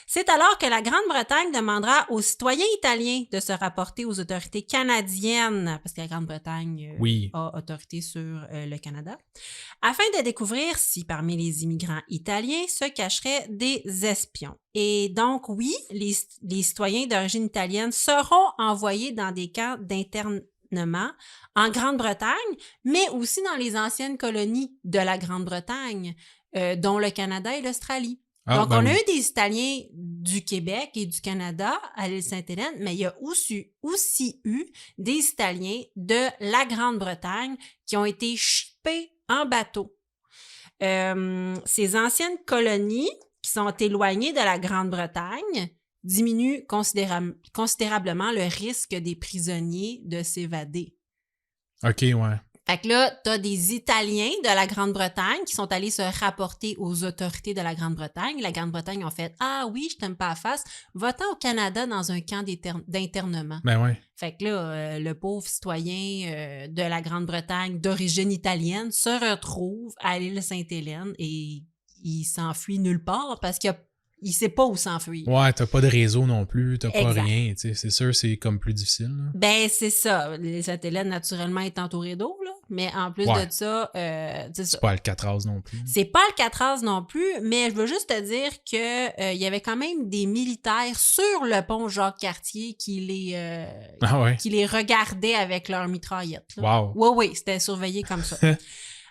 S2: C'est alors que la Grande-Bretagne demandera aux citoyens italiens de se rapporter aux autorités canadiennes, parce que la Grande-Bretagne a autorité sur le Canada, afin de découvrir si parmi les immigrants italiens se cacheraient des espions. Et donc, oui, les citoyens d'origine italienne seront envoyés dans des camps d'internement en Grande-Bretagne, mais aussi dans les anciennes colonies de la Grande-Bretagne, dont le Canada et l'Australie. Donc, on a eu des Italiens du Québec et du Canada à l'île Sainte-Hélène, mais il y a aussi eu des Italiens de la Grande-Bretagne qui ont été shippés en bateau. Ces anciennes colonies qui sont éloignées de la Grande-Bretagne diminuent considérablement le risque des prisonniers de s'évader.
S3: OK, ouais.
S2: Fait que là, t'as des Italiens de la Grande-Bretagne qui sont allés se rapporter aux autorités de la Grande-Bretagne. La Grande-Bretagne ont fait « Ah oui, je t'aime pas à face, va-t'en au Canada dans un camp d'internement. »
S3: Ben ouais.
S2: Fait que là, le pauvre citoyen de la Grande-Bretagne d'origine italienne se retrouve à l'île Sainte-Hélène et il s'enfuit nulle part parce qu'il sait pas où s'enfuir.
S3: Ouais, t'as pas de réseau non plus, t'as pas rien. C'est sûr, c'est comme plus difficile. Là.
S2: Ben, c'est ça. L'île Sainte-Hélène, naturellement, est entourée d'eau, là. Mais en plus de ça,
S3: c'est pas Alcatraz non plus.
S2: C'est pas Alcatraz non plus, mais je veux juste te dire que il y avait quand même des militaires sur le pont Jacques-Cartier qui les regardaient avec leurs mitraillettes. Là.
S3: Wow.
S2: Oui, c'était surveillé comme ça.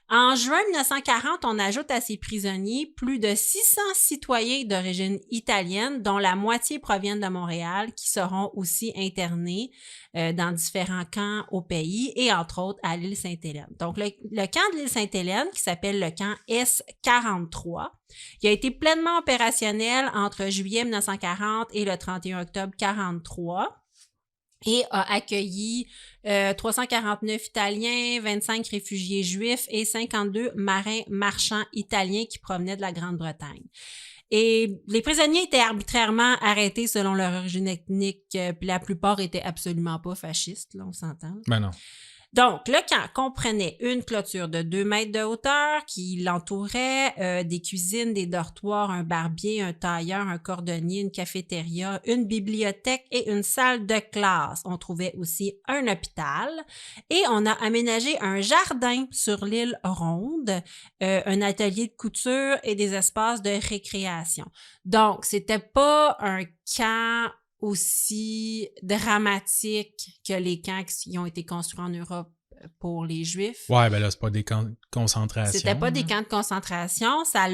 S2: En juin 1940, on ajoute à ces prisonniers plus de 600 citoyens d'origine italienne, dont la moitié proviennent de Montréal, qui seront aussi internés dans différents camps au pays et entre autres à l'île Sainte-Hélène. Donc, le camp de l'île Sainte-Hélène, qui s'appelle le camp S43, il a été pleinement opérationnel entre juillet 1940 et le 31 octobre 1943. Et a accueilli 349 Italiens, 25 réfugiés juifs et 52 marins marchands italiens qui provenaient de la Grande-Bretagne. Et les prisonniers étaient arbitrairement arrêtés selon leur origine ethnique, puis la plupart étaient absolument pas fascistes, là, on s'entend.
S3: Ben non.
S2: Donc, le camp comprenait une clôture de 2 mètres de hauteur qui l'entourait, des cuisines, des dortoirs, un barbier, un tailleur, un cordonnier, une cafétéria, une bibliothèque et une salle de classe. On trouvait aussi un hôpital et on a aménagé un jardin sur l'île Ronde, un atelier de couture et des espaces de récréation. Donc, c'était pas un camp aussi dramatique que les camps qui ont été construits en Europe pour les Juifs.
S3: Ouais, ben là, c'est pas des camps de concentration.
S2: C'était pas des camps de concentration. Ça a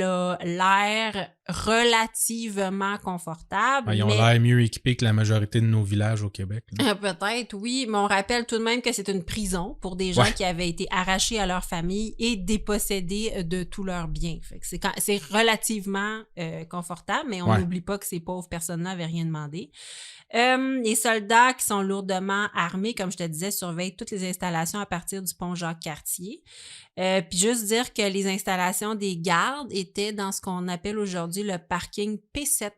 S2: l'air relativement confortable.
S3: Ben, ils ont l'air mieux équipés que la majorité de nos villages au Québec.
S2: Peut-être, oui, mais on rappelle tout de même que c'est une prison pour des gens qui avaient été arrachés à leur famille et dépossédés de tous leurs biens. Fait que c'est relativement confortable, mais on n'oublie pas que ces pauvres personnes-là n'avaient rien demandé. Les soldats qui sont lourdement armés, comme je te disais, surveillent toutes les installations à partir du pont Jacques-Cartier. Puis juste dire que les installations des gardes étaient dans ce qu'on appelle aujourd'hui le parking P7.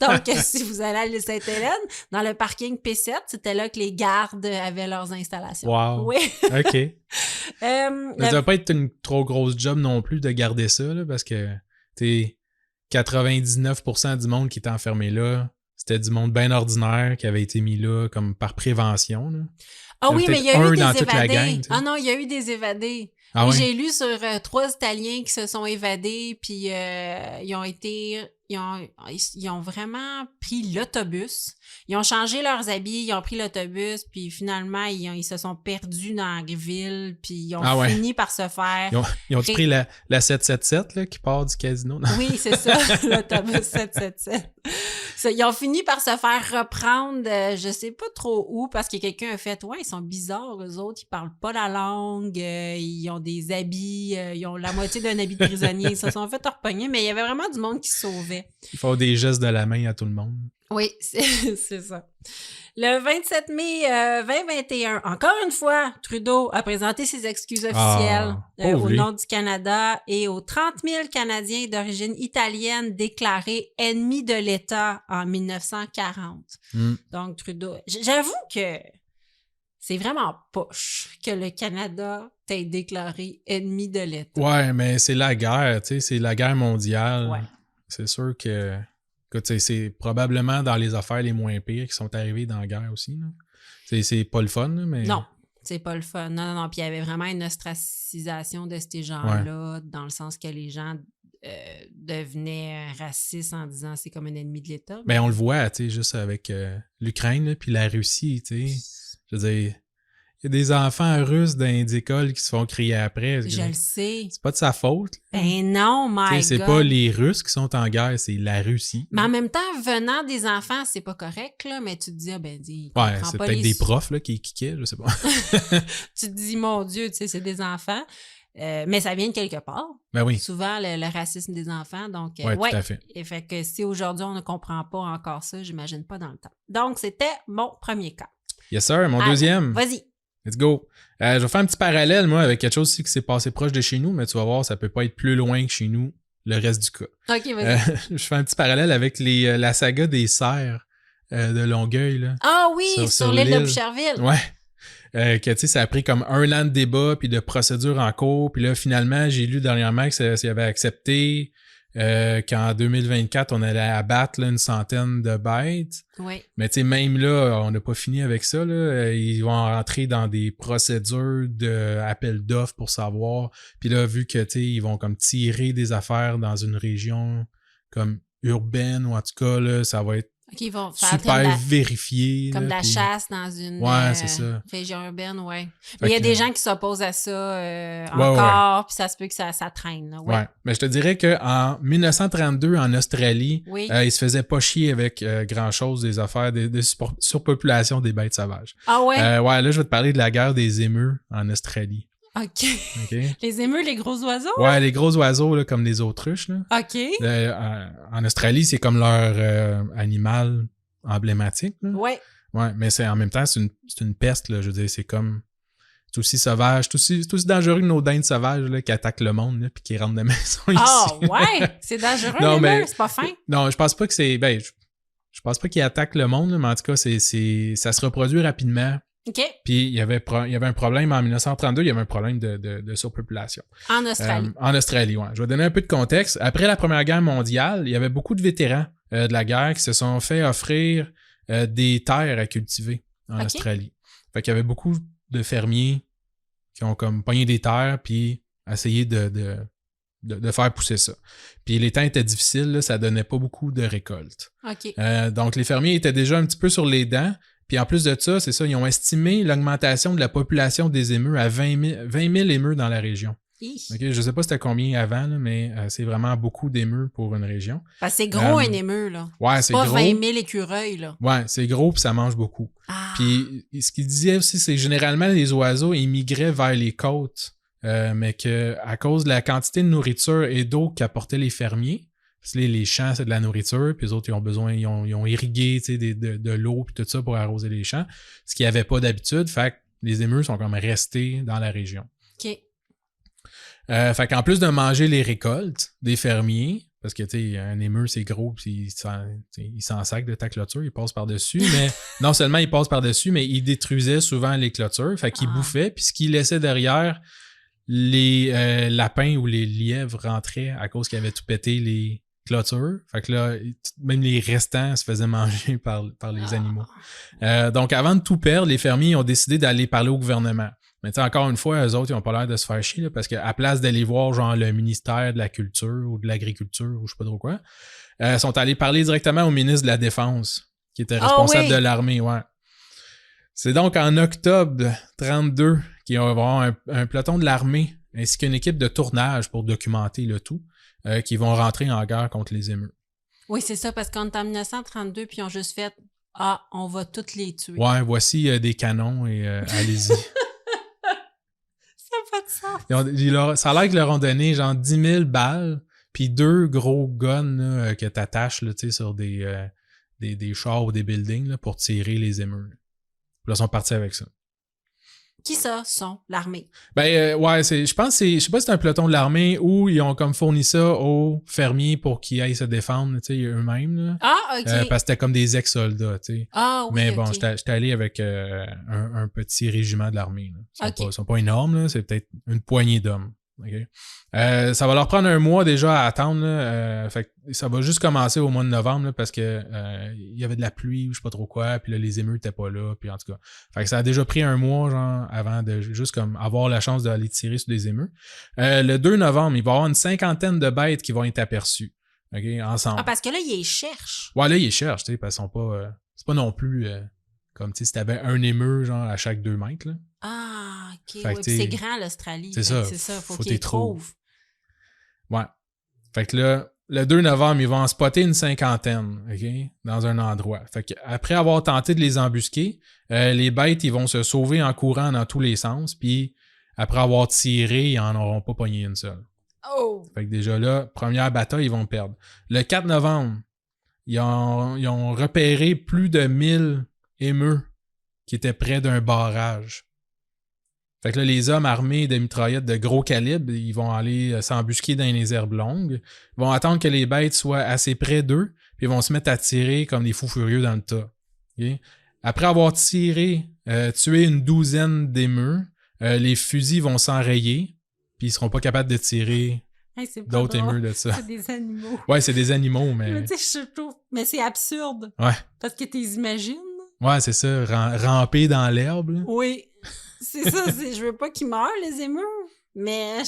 S2: Donc, si vous allez à l'île Sainte-Hélène, dans le parking P7, c'était là que les gardes avaient leurs installations.
S3: Wow!
S2: Oui.
S3: OK. Ça va pas être une trop grosse job non plus de garder ça, là, parce que, 99% du monde qui était enfermé là, c'était du monde bien ordinaire qui avait été mis là comme par prévention, là.
S2: Ah oui, mais il y a eu des évadés.
S3: Gang,
S2: ah non, il y a eu des évadés.
S3: Ah ouais?
S2: J'ai lu sur 3 Italiens qui se sont évadés, puis ils ont vraiment pris l'autobus. Ils ont changé leurs habits, ils ont pris l'autobus, puis finalement, ils se sont perdus dans la ville, puis ils ont fini par se faire...
S3: Ils ont pris la 777 là, qui part du casino? Non?
S2: Oui, c'est ça, l'autobus 777. Ils ont fini par se faire reprendre, je sais pas trop où, parce que quelqu'un a fait « Ouais, ils sont bizarres, eux autres, ils parlent pas la langue, ils ont des habits, ils ont la moitié d'un habit de prisonnier. » Ils se sont fait repogner, mais il y avait vraiment du monde qui se sauvait.
S3: Ils font des gestes de la main à tout le monde.
S2: Oui, c'est ça. Le 27 mai 2021, encore une fois, Trudeau a présenté ses excuses officielles au nom du Canada et aux 30 000 Canadiens d'origine italienne déclarés ennemis de l'État en 1940. Donc, Trudeau... J'avoue que c'est vraiment poche que le Canada t'ait déclaré ennemi de l'État.
S3: Ouais, mais c'est la guerre, tu sais, c'est la guerre mondiale. Ouais. C'est sûr que... c'est probablement dans les affaires les moins pires qui sont arrivées dans la guerre aussi. Là. C'est pas le fun, là, mais...
S2: Non, c'est pas le fun. Non. Puis il y avait vraiment une ostracisation de ces gens-là, dans le sens que les gens devenaient racistes en disant c'est comme un ennemi de l'État.
S3: Ben, on le voit, tu sais, juste avec l'Ukraine, puis la Russie, tu sais. Je veux dire, il y a des enfants russes dans les écoles qui se font crier après.
S2: Je le sais.
S3: C'est pas de sa faute.
S2: Ben non, my God.
S3: C'est pas les Russes qui sont en guerre, c'est la Russie.
S2: Mais en même temps, venant des enfants, c'est pas correct, là, mais tu te dis,
S3: ouais, c'est peut-être des profs là, qui kickaient, je sais pas.
S2: Tu te dis, mon Dieu, tu sais, c'est des enfants. Mais ça vient de quelque part.
S3: Ben oui.
S2: Souvent, le racisme des enfants. Donc,
S3: tout à fait.
S2: Et fait que si aujourd'hui, on ne comprend pas encore ça, j'imagine pas dans le temps. Donc, c'était mon premier cas.
S3: Yes, sir. Mon deuxième.
S2: Vas-y.
S3: Let's go. Je vais faire un petit parallèle, moi, avec quelque chose aussi qui s'est passé proche de chez nous, mais tu vas voir, ça peut pas être plus loin que chez nous, le reste du cas.
S2: OK, vas-y.
S3: Je fais un petit parallèle avec la saga des cerfs de Longueuil. Là,
S2: ah oui, sur l'île de Boucherville.
S3: Ouais. Que tu sais, ça a pris comme 1 an de débat puis de procédure en cours. Puis là, finalement, j'ai lu dernièrement que ça avait accepté qu'en 2024, on allait abattre là, une centaine de bêtes.
S2: Oui.
S3: Mais tu sais, même là, on n'a pas fini avec ça. Là. Ils vont rentrer dans des procédures d'appel d'offres pour savoir. Puis là, vu que tu sais, ils vont comme tirer des affaires dans une région comme urbaine, ou en tout cas, là, ça va être
S2: ils vont faire
S3: super vérifié.
S2: Comme
S3: là,
S2: de la chasse dans une
S3: c'est ça.
S2: région urbaine, ouais. Mais il y a des gens qui s'opposent à ça encore, puis ça se peut que ça traîne. Là, ouais.
S3: Mais je te dirais qu'en 1932, en Australie, ils se faisaient pas chier avec grand-chose des affaires de surpopulation des bêtes sauvages.
S2: Ah ouais?
S3: Là, je vais te parler de la guerre des émeus en Australie.
S2: OK. Les émeus, les gros oiseaux?
S3: Ouais, les gros oiseaux, là, comme les autruches. Là.
S2: OK.
S3: En Australie, c'est comme leur animal emblématique. Là.
S2: Ouais.
S3: Ouais, mais en même temps, c'est une peste. Là, je veux dire, c'est aussi sauvage, c'est aussi dangereux que nos dindes sauvages là, qui attaquent le monde là, puis qui rentrent dans la maison ici.
S2: Ah ouais? C'est dangereux, non, mais c'est pas fin?
S3: Non, je pense pas que c'est... Ben, je pense pas qu'ils attaquent le monde, là, mais en tout cas, ça se reproduit rapidement.
S2: OK.
S3: Puis il y avait un problème en 1932, il y avait un problème de surpopulation.
S2: En Australie.
S3: En Australie, ouais. Je vais donner un peu de contexte. Après la Première Guerre mondiale, il y avait beaucoup de vétérans de la guerre qui se sont fait offrir des terres à cultiver en Australie. Fait qu'il y avait beaucoup de fermiers qui ont comme pogné des terres puis essayé de faire pousser ça. Puis les temps étaient difficiles, là, ça donnait pas beaucoup de récoltes.
S2: OK.
S3: Donc les fermiers étaient déjà un petit peu sur les dents. Puis en plus de ça, c'est ça, ils ont estimé l'augmentation de la population des émeus à 20 000 émeus dans la région. Okay, je sais pas c'était combien avant, là, mais c'est vraiment beaucoup d'émeus pour une région.
S2: Parce que c'est gros un émeu, là.
S3: Ouais, c'est
S2: pas
S3: gros.
S2: 20 000 écureuils, là.
S3: Ouais, c'est gros puis ça mange beaucoup.
S2: Ah.
S3: Puis ce qu'il disait aussi, c'est que généralement les oiseaux ils migraient vers les côtes, mais que à cause de la quantité de nourriture et d'eau qu'apportaient les fermiers, parce que les champs, c'est de la nourriture, puis les autres, ils ont irrigué de l'eau puis tout ça pour arroser les champs, ce qu'il n'y avait pas d'habitude, fait que les émeus sont comme restés dans la région.
S2: OK.
S3: Fait qu'en plus de manger les récoltes des fermiers, parce que, tu sais, un émeu, c'est gros, puis il s'en sac de ta clôture, il passe par-dessus, mais non seulement il passe par-dessus, mais il détruisait souvent les clôtures, fait qu'il bouffait, puis ce qu'il laissait derrière, les lapins ou les lièvres rentraient à cause qu'ils avaient tout pété les clôtures. Fait que là, même les restants se faisaient manger par les animaux. Donc, avant de tout perdre, les fermiers ont décidé d'aller parler au gouvernement. Mais tu sais, encore une fois, eux autres, ils n'ont pas l'air de se faire chier, là, parce qu'à place d'aller voir genre le ministère de la Culture ou de l'Agriculture ou je sais pas trop quoi, sont allés parler directement au ministre de la Défense, qui était responsable de l'armée, ouais. C'est donc en octobre 32 qu'ils vont avoir un peloton de l'armée ainsi qu'une équipe de tournage pour documenter le tout, qui vont rentrer en guerre contre les émeus.
S2: Oui, c'est ça, parce qu'on est en 1932 puis ils ont juste fait « Ah, on va toutes les tuer. »
S3: Ouais, voici des canons et allez-y.
S2: Ça n'a pas de sens.
S3: Ça a l'air qu'ils leur ont donné genre 10 000 balles puis 2 gros guns là, que t'attaches là, sur des chars ou des buildings là, pour tirer les émeus. Là, ils sont partis avec ça.
S2: Qui ça sont? L'armée?
S3: Ben, ouais, je pense que je sais pas si c'est un peloton de l'armée ou ils ont comme fourni ça aux fermiers pour qu'ils aillent se défendre, tu sais, eux-mêmes, là.
S2: Ah, OK.
S3: Parce que c'était comme des ex-soldats, tu sais.
S2: Ah, oui,
S3: mais bon,
S2: okay.
S3: j'étais allé avec un petit régiment de l'armée, là. Ils sont pas énormes, là. C'est peut-être une poignée d'hommes. Okay. Ça va leur prendre un mois déjà à attendre. Là, fait que ça va juste commencer au mois de novembre là, parce que il y avait de la pluie ou je sais pas trop quoi, puis là les émeutes étaient pas là, puis en tout cas. Fait que ça a déjà pris un mois genre avant de juste comme avoir la chance d'aller tirer sur des émeutes. Le 2 novembre, il va y avoir une 50aine de bêtes qui vont être aperçues. Okay, ensemble.
S2: Ah, parce que là, ils les cherchent.
S3: Ouais, là, ils les cherchent, tu sais, parce qu'ils sont pas. C'est pas non plus comme tu sais, si t'avais un émeu genre à chaque 2 mètres. Là.
S2: Ah, ok.
S3: Ouais,
S2: c'est grand l'Australie.
S3: C'est ça.
S2: Faut qu'ils les trouvent.
S3: Ouais. Fait que là, le 2 novembre, ils vont en spotter une 50aine, OK? Dans un endroit. Fait que après avoir tenté de les embusquer, les bêtes, ils vont se sauver en courant dans tous les sens, puis après avoir tiré, ils en auront pas pogné une seule.
S2: Oh!
S3: Fait que déjà là, première bataille, ils vont perdre. Le 4 novembre, ils ont repéré plus de 1000 émeus qui étaient près d'un barrage. Fait que là, les hommes armés de mitraillettes de gros calibre, ils vont aller s'embusquer dans les herbes longues. Ils vont attendre que les bêtes soient assez près d'eux, puis ils vont se mettre à tirer comme des fous furieux dans le tas. Okay? Après avoir tiré, tué une 12aine d'émeus, les fusils vont s'enrayer, puis ils seront pas capables de tirer d'autres émeus de ça.
S2: C'est des animaux.
S3: Ouais, c'est des animaux, mais...
S2: Mais c'est absurde.
S3: Ouais.
S2: Parce que tu imagines.
S3: Ouais, c'est ça, ramper dans l'herbe. Là.
S2: Oui. C'est ça, je veux pas qu'ils meurent, les émeus, mais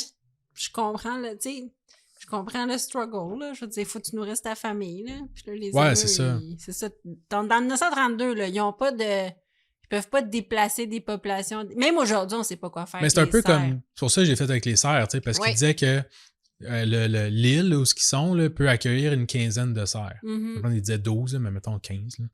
S2: je comprends, là, tu sais, je comprends le struggle, là. Je veux dire, faut que tu nourrisses ta famille, là. Puis là, les émeus,
S3: c'est ça.
S2: C'est ça. Dans 1932, là, ils ont pas de... Ils peuvent pas déplacer des populations. Même aujourd'hui, on sait pas quoi faire.
S3: Mais c'est un peu comme... Sur ça, j'ai fait avec les cerfs, tu sais, parce qu'ils disaient que l'île où ils sont, là, peut accueillir une 15aine de cerfs. Mm-hmm. Ils disaient 12, mais mettons 15, là.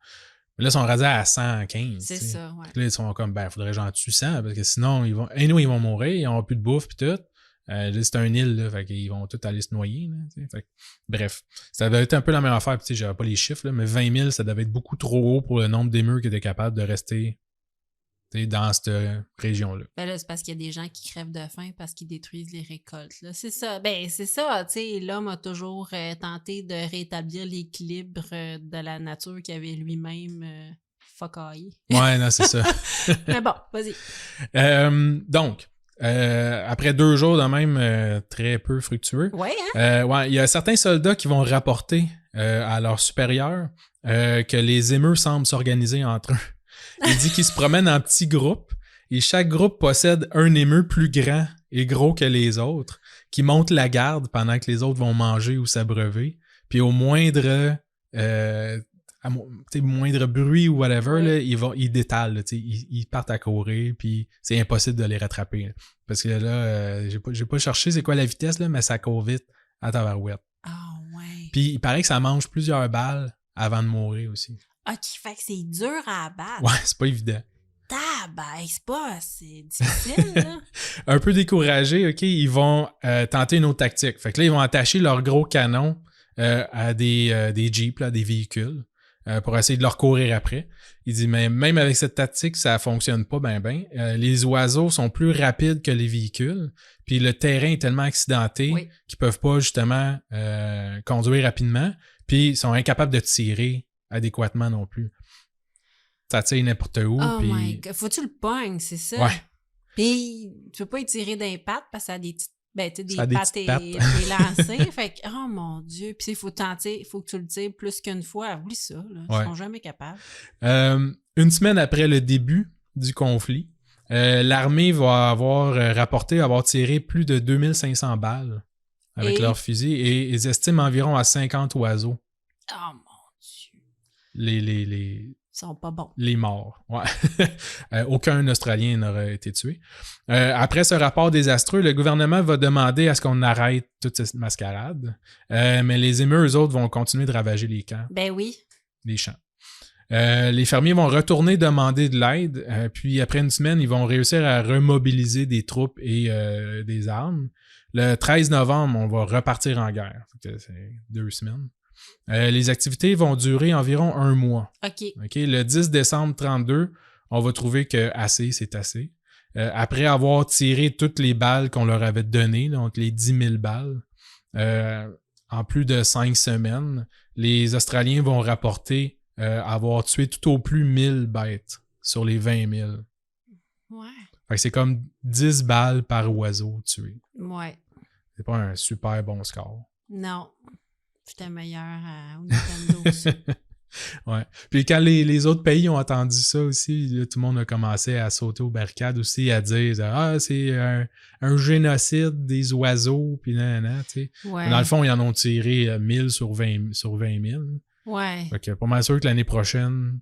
S3: Mais là, ils sont rasés à 115.
S2: C'est
S3: t'sais.
S2: ça, ouais.
S3: Là, ils sont comme, faudrait que j'en tue 100, parce que sinon, ils vont mourir, ils n'auront plus de bouffe pis tout. Là, c'est un île, là, fait qu'ils vont tous aller se noyer, là, fait que, bref. Ça devait être un peu la même affaire, pis j'avais pas les chiffres, là, mais 20 000, ça devait être beaucoup trop haut pour le nombre d'émeus qui étaient capables de rester dans cette région-là.
S2: Ben là, c'est parce qu'il y a des gens qui crèvent de faim parce qu'ils détruisent les récoltes, là. C'est ça. Ben, c'est ça, tu sais, l'homme a toujours tenté de rétablir l'équilibre de la nature qu'il avait lui-même focaillé.
S3: Ouais, non, c'est ça.
S2: Mais bon, vas-y.
S3: Donc, après 2 jours de même très peu fructueux, il y a certains soldats qui vont rapporter à leurs supérieurs que les émeus semblent s'organiser entre eux. Il dit qu'ils se promènent en petits groupes et chaque groupe possède un émeu plus grand et gros que les autres qui monte la garde pendant que les autres vont manger ou s'abreuver. Puis au moindre bruit ou whatever, là, ils détalent. Là, ils partent à courir puis c'est impossible de les rattraper. Là. Parce que là, j'ai pas cherché c'est quoi la vitesse, là, mais ça court vite à tabarouette.
S2: Ah ouais.
S3: Puis il paraît que ça mange plusieurs balles avant de mourir aussi.
S2: OK, fait que c'est dur à abattre.
S3: Ouais, c'est pas évident.
S2: C'est difficile, là.
S3: Un peu découragés, OK, ils vont tenter une autre tactique. Fait que là, ils vont attacher leurs gros canons à des jeeps, là, des véhicules. pour essayer de leur courir après. Il dit, mais même avec cette tactique, ça fonctionne pas ben. Les oiseaux sont plus rapides que les véhicules, puis le terrain est tellement accidenté qu'ils peuvent pas justement conduire rapidement, puis ils sont incapables de tirer adéquatement non plus. Ça tire n'importe où.
S2: Oh
S3: puis...
S2: my God. Faut que tu le pognes, c'est ça?
S3: Ouais.
S2: Puis tu peux pas y tirer d'un pattes parce que ça a des petites des pattes et lancées. Fait que, oh mon Dieu. Puis il faut tenter, il faut que tu le tires plus qu'une fois. Oublie ça, là. Ils sont jamais capables.
S3: Une semaine après le début du conflit, l'armée va avoir rapporté avoir tiré plus de 2500 balles avec leurs fusils et ils estiment environ à 50 oiseaux.
S2: Oh mon Dieu. Ils sont pas bons.
S3: Les morts, ouais. Aucun Australien n'aurait été tué. Après ce rapport désastreux, le gouvernement va demander à ce qu'on arrête toute cette mascarade. Mais les émeus, eux autres, vont continuer de ravager les camps.
S2: Ben oui.
S3: Les champs. Les fermiers vont retourner demander de l'aide. Puis après une semaine, ils vont réussir à remobiliser des troupes et des armes. Le 13 novembre, on va repartir en guerre. C'est 2 semaines. Les activités vont durer environ 1 mois.
S2: OK.
S3: Le 10 décembre 32, on va trouver que assez, c'est assez. Après avoir tiré toutes les balles qu'on leur avait données, donc les 10 000 balles, en plus de 5 semaines, les Australiens vont rapporter avoir tué tout au plus 1000 bêtes sur les 20 000.
S2: Ouais.
S3: Fait que c'est comme 10 balles par oiseau tué.
S2: Ouais.
S3: C'est pas un super bon score.
S2: Non. J'étais meilleur au Nintendo aussi.
S3: Ouais. Puis quand les autres pays ont entendu ça aussi, là, tout le monde a commencé à sauter aux barricades aussi, à dire « Ah, c'est un génocide des oiseaux, puis nanana, tu sais. Ouais. Dans le fond, ils en ont tiré 1000 sur 20 000.
S2: Ouais.
S3: Fait que pas mal sûr que l'année prochaine,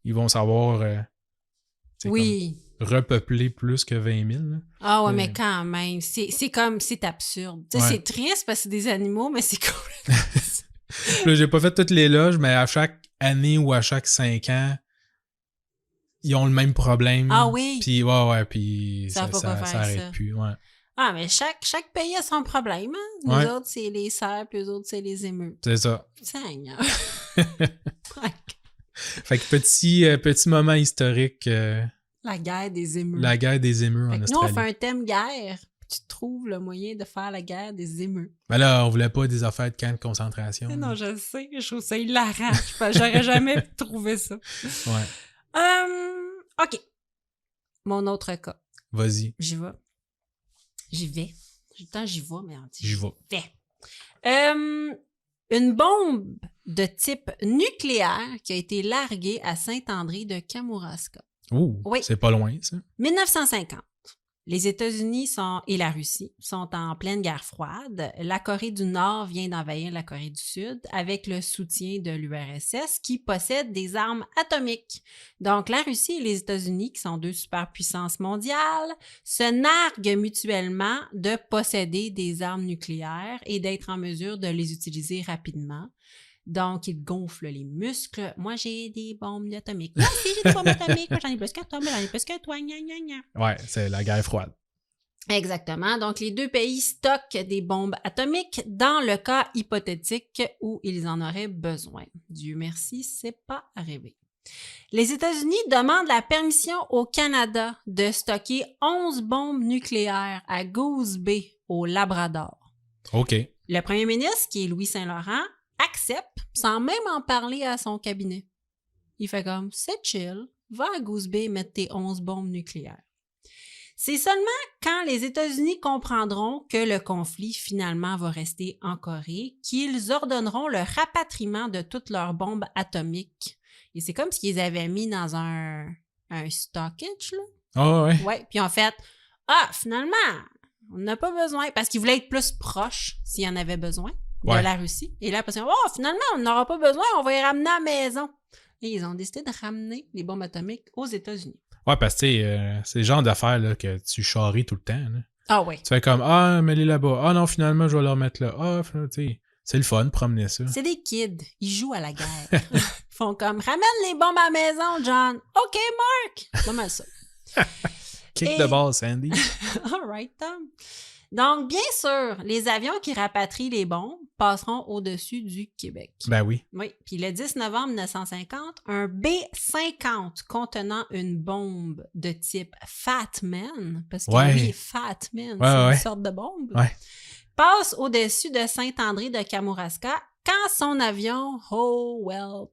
S3: ils vont savoir repeupler plus que 20 000. Là.
S2: Ah ouais, mais quand même, c'est absurde. Tu sais, c'est triste parce que c'est des animaux, mais c'est cool.
S3: Là, j'ai pas fait toutes les loges, mais à chaque année ou à chaque 5 ans, ils ont le même problème.
S2: Ah oui?
S3: Puis puis ça arrête plus. Ouais.
S2: Ah, mais chaque pays a son problème. Hein? Nous autres, c'est les cerfs, puis eux autres, c'est les émeutes.
S3: C'est ça.
S2: Seigneur.
S3: Fait que petit moment historique.
S2: La guerre des émeutes.
S3: La guerre des émeutes en Australie.
S2: Nous, on fait un thème guerre. Tu trouves le moyen de faire la guerre des émeutes.
S3: Ben là, on voulait pas des affaires de camp de concentration.
S2: Mais non, je sais. Je trouve ça hilarant. J'aurais jamais trouvé ça.
S3: Ouais.
S2: OK. Mon autre cas.
S3: Vas-y.
S2: J'y vais. J'y vais. J'y vais, mais on dit
S3: j'y vais.
S2: Une bombe de type nucléaire qui a été larguée à Saint-André de Kamouraska.
S3: Ouh, c'est pas loin, ça.
S2: 1950. Les États-Unis et la Russie sont en pleine guerre froide. La Corée du Nord vient d'envahir la Corée du Sud avec le soutien de l'URSS qui possède des armes atomiques. Donc, la Russie et les États-Unis, qui sont 2 superpuissances mondiales, se narguent mutuellement de posséder des armes nucléaires et d'être en mesure de les utiliser rapidement. Donc, ils gonflent les muscles. Moi, j'ai des bombes atomiques. Moi aussi, j'ai des bombes atomiques. Moi, j'en ai plus que toi, mais j'en ai plus que toi. Gna, gna, gna.
S3: Ouais, c'est la guerre froide.
S2: Exactement. Donc, les 2 pays stockent des bombes atomiques dans le cas hypothétique où ils en auraient besoin. Dieu merci, c'est pas arrivé. Les États-Unis demandent la permission au Canada de stocker 11 bombes nucléaires à Goose Bay, au Labrador.
S3: OK.
S2: Le premier ministre, qui est Louis Saint-Laurent, accepte sans même en parler à son cabinet. Il fait comme, c'est chill, va à Goose Bay mettre tes 11 bombes nucléaires. C'est seulement quand les États-Unis comprendront que le conflit finalement va rester en Corée qu'ils ordonneront le rapatriement de toutes leurs bombes atomiques. Et c'est comme s'ils les avaient mis dans un stockage, là.
S3: Ah ouais?
S2: Ouais, puis en fait, finalement, on n'a pas besoin, parce qu'ils voulaient être plus proches s'il y en avait besoin. De la Russie. Et là, après, finalement, on n'aura pas besoin, on va y ramener à la maison. Et ils ont décidé de ramener les bombes atomiques aux États-Unis. Ouais,
S3: parce que c'est le genre d'affaires là, que tu charries tout le temps. Là.
S2: Ah oui.
S3: Tu fais comme, mets-les là-bas. Ah non, finalement, je vais les remettre là. Tu sais, c'est le fun de promener ça.
S2: C'est des kids. Ils jouent à la guerre. Ils font comme, ramène les bombes à la maison, John. OK, Mark. C'est pas mal ça.
S3: Kick the ball, Sandy.
S2: All right, Tom. Donc, bien sûr, les avions qui rapatrient les bombes passeront au-dessus du Québec.
S3: Ben oui.
S2: Oui. Puis le 10 novembre 1950, un B-50 contenant une bombe de type Fat Man, parce que oui, Fat Man, c'est une sorte de bombe, passe au-dessus de Saint-André de Kamouraska quand son avion,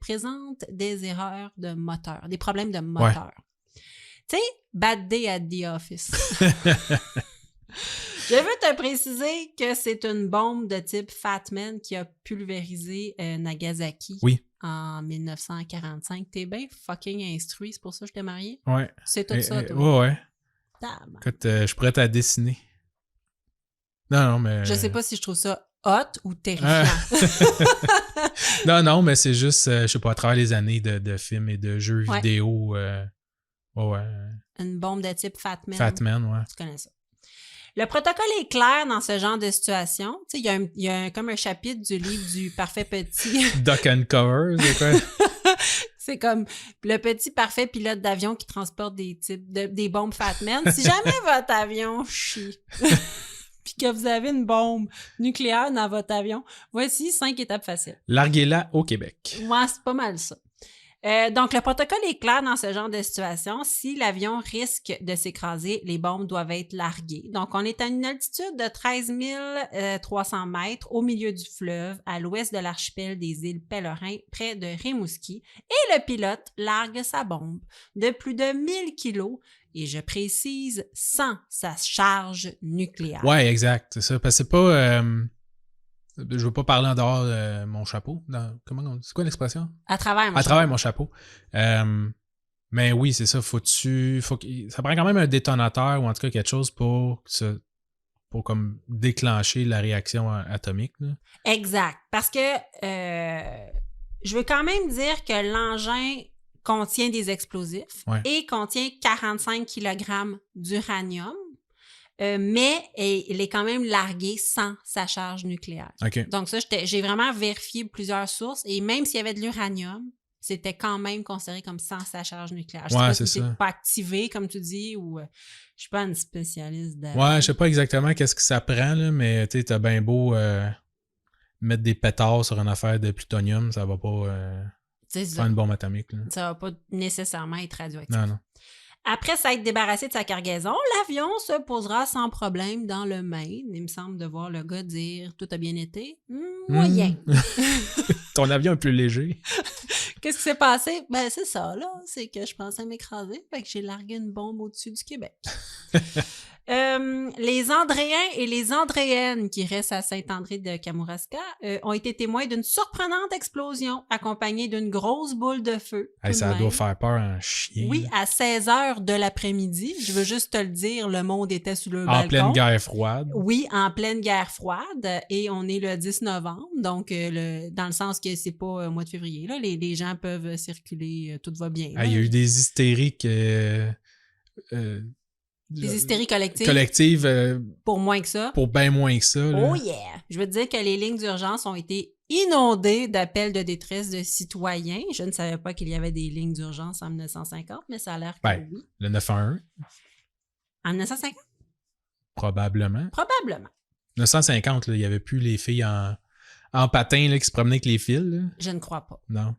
S2: présente des erreurs de moteur, des problèmes de moteur. Tu sais, bad day at the office. Je veux te préciser que c'est une bombe de type Fat Man qui a pulvérisé Nagasaki en 1945. T'es bien fucking instruit, c'est pour ça que je t'ai marié?
S3: Ouais.
S2: C'est tout ça, toi?
S3: Ouais. Écoute, je suis prêt à dessiner. Non, mais...
S2: Je sais pas si je trouve ça hot ou terrifiant.
S3: Non, mais c'est juste, je sais pas, à travers les années de films et de jeux vidéo.
S2: Une bombe de type Fat Man.
S3: Fat Man, ouais.
S2: Tu connais ça. Le protocole est clair dans ce genre de situation. Tu sais, il y a comme un chapitre du livre du Parfait Petit.
S3: Duck and Cover, c'est quoi?
S2: C'est comme le petit parfait pilote d'avion qui transporte des bombes Fat Man. Si jamais votre avion chie, puis que vous avez une bombe nucléaire dans votre avion, voici 5 étapes faciles.
S3: Larguez-la au Québec.
S2: Ouais, c'est pas mal ça. Donc, le protocole est clair dans ce genre de situation. Si l'avion risque de s'écraser, les bombes doivent être larguées. Donc, on est à une altitude de 13 300 mètres au milieu du fleuve, à l'ouest de l'archipel des îles Pèlerins, près de Rimouski, et le pilote largue sa bombe de plus de 1000 kilos, et je précise, sans sa charge nucléaire.
S3: Ouais, exact, c'est ça. Parce que c'est pas... je veux pas parler en dehors de mon chapeau. C'est quoi l'expression? À travers mon chapeau. Mais oui, c'est ça. ça prend quand même un détonateur ou en tout cas quelque chose pour comme déclencher la réaction atomique. Là.
S2: Exact. Parce que je veux quand même dire que l'engin contient des explosifs et contient 45 kg d'uranium. Mais il est quand même largué sans sa charge nucléaire.
S3: Okay.
S2: Donc ça, j'ai vraiment vérifié plusieurs sources et même s'il y avait de l'uranium, c'était quand même considéré comme sans sa charge nucléaire. Je sais pas si c'est pas activé, comme tu dis, ou je suis pas une spécialiste de...
S3: Ouais, je sais pas exactement qu'est-ce que ça prend, là, mais tu sais, t'as bien beau mettre des pétards sur une affaire de plutonium, ça va pas faire une bombe atomique. Là.
S2: Ça va pas nécessairement être radioactif.
S3: Non.
S2: Après s'être débarrassé de sa cargaison, l'avion se posera sans problème dans le Maine. Il me semble de voir le gars dire « Tout a bien été? Moyen. »
S3: Ton avion est plus léger.
S2: Qu'est-ce qui s'est passé? Ben, c'est ça, là. C'est que je pensais m'écraser, fait que j'ai largué une bombe au-dessus du Québec. Les Andréens et les Andréennes qui restent à Saint-André de Kamouraska ont été témoins d'une surprenante explosion accompagnée d'une grosse boule de feu.
S3: Hey, ça doit faire peur un chien.
S2: Oui, à 16h de l'après-midi. Je veux juste te le dire, le monde était sous le balcon.
S3: En pleine guerre froide.
S2: Oui, en pleine guerre froide. Et on est le 10 novembre, donc dans le sens que c'est pas mois de février. Là, les gens peuvent circuler, tout va bien.
S3: Il y a eu des hystériques...
S2: Des hystéries collectives.
S3: Pour
S2: moins que ça.
S3: Pour bien moins que ça. Là.
S2: Oh yeah! Je veux te dire que les lignes d'urgence ont été inondées d'appels de détresse de citoyens. Je ne savais pas qu'il y avait des lignes d'urgence en 1950, mais ça a l'air que oui.
S3: Le 911.
S2: En 1950?
S3: Probablement.
S2: 1950,
S3: il n'y avait plus les filles en patin là, qui se promenaient avec les fils. Là.
S2: Je ne crois pas.
S3: Non.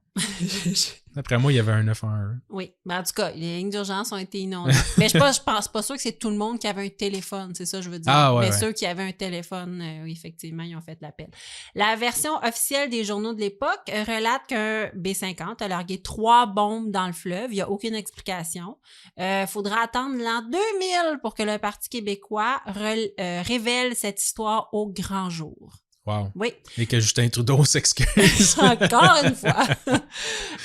S3: D'après moi, il y avait un 911.
S2: Oui, mais en tout cas, les lignes d'urgence ont été inondées. Mais je pense pas sûr que c'est tout le monde qui avait un téléphone, c'est ça que je veux dire. Mais ceux qui avaient un téléphone, effectivement, ils ont fait l'appel. La version officielle des journaux de l'époque relate qu'un B-50 a largué 3 bombes dans le fleuve. Il n'y a aucune explication. Faudra attendre l'an 2000 pour que le Parti québécois révèle cette histoire au grand jour.
S3: Wow.
S2: Oui.
S3: Et que Justin Trudeau s'excuse.
S2: Encore une fois.